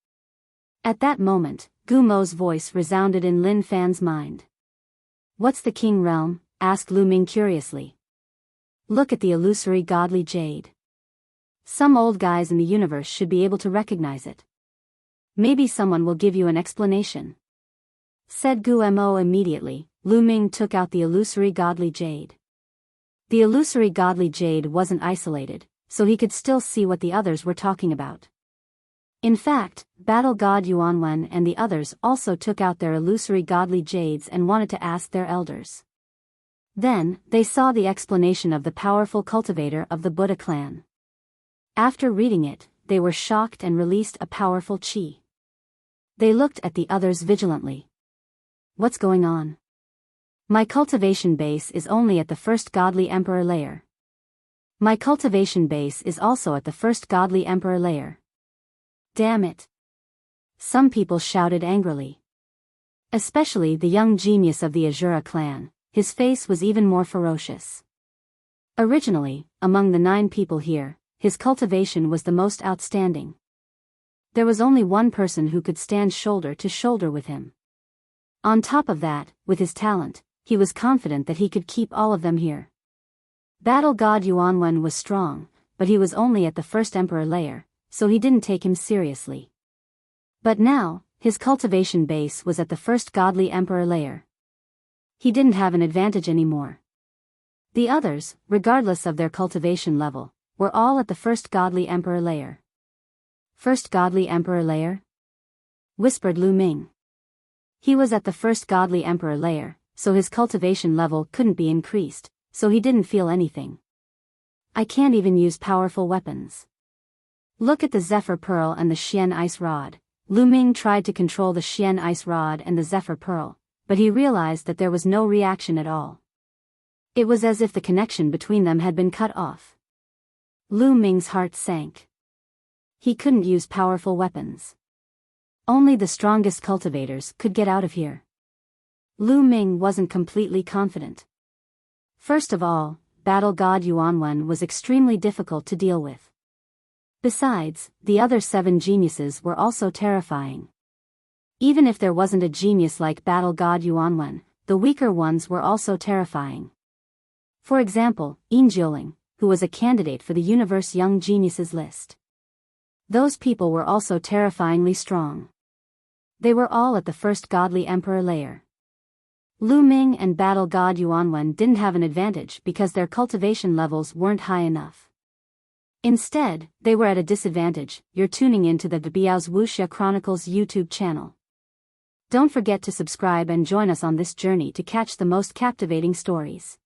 At that moment, Gu Mo's voice resounded in Lin Fan's mind. What's the King Realm? Asked Lu Ming curiously. Look at the illusory godly jade. Some old guys in the universe should be able to recognize it. Maybe someone will give you an explanation," said Guo immediately. Lu Ming took out the illusory godly jade. The illusory godly jade wasn't isolated, so he could still see what the others were talking about. In fact, Battle God Yuanwen and the others also took out their illusory godly jades and wanted to ask their elders. Then, they saw the explanation of the powerful cultivator of the Buddha clan. After reading it, they were shocked and released a powerful qi. They looked at the others vigilantly. "What's going on? My cultivation base is only at the first godly emperor layer. My cultivation base is also at the first godly emperor layer. Damn it!" Some people shouted angrily. Especially the young genius of the Azura clan, his face was even more ferocious. Originally, among the 9 people here, his cultivation was the most outstanding. There was only one person who could stand shoulder to shoulder with him. On top of that, with his talent, he was confident that he could keep all of them here. Battle God Yuanwen was strong, but he was only at the first emperor layer, so he didn't take him seriously. But now, his cultivation base was at the first godly emperor layer. He didn't have an advantage anymore. The others, regardless of their cultivation level, were all at the first godly emperor layer. "First godly emperor layer?" whispered Lu Ming. He was at the first godly emperor layer, so his cultivation level couldn't be increased, so he didn't feel anything. "I can't even use powerful weapons. Look at the Zephyr Pearl and the Xian Ice Rod." Lu Ming tried to control the Xian Ice Rod and the Zephyr Pearl, but he realized that there was no reaction at all. It was as if the connection between them had been cut off. Lu Ming's heart sank. He couldn't use powerful weapons. Only the strongest cultivators could get out of here. Lu Ming wasn't completely confident. First of all, Battle God Yuanwen was extremely difficult to deal with. Besides, the other 7 geniuses were also terrifying. Even if there wasn't a genius like Battle God Yuanwen, the weaker ones were also terrifying. For example, Injioling, who was a candidate for the Universe Young Geniuses list. Those people were also terrifyingly strong. They were all at the first godly emperor layer. Lu Ming and Battle God Yuanwen didn't have an advantage because their cultivation levels weren't high enough. Instead, they were at a disadvantage. You're tuning into the Biyao's Wuxia Chronicles YouTube channel. Don't forget to subscribe and join us on this journey to catch the most captivating stories.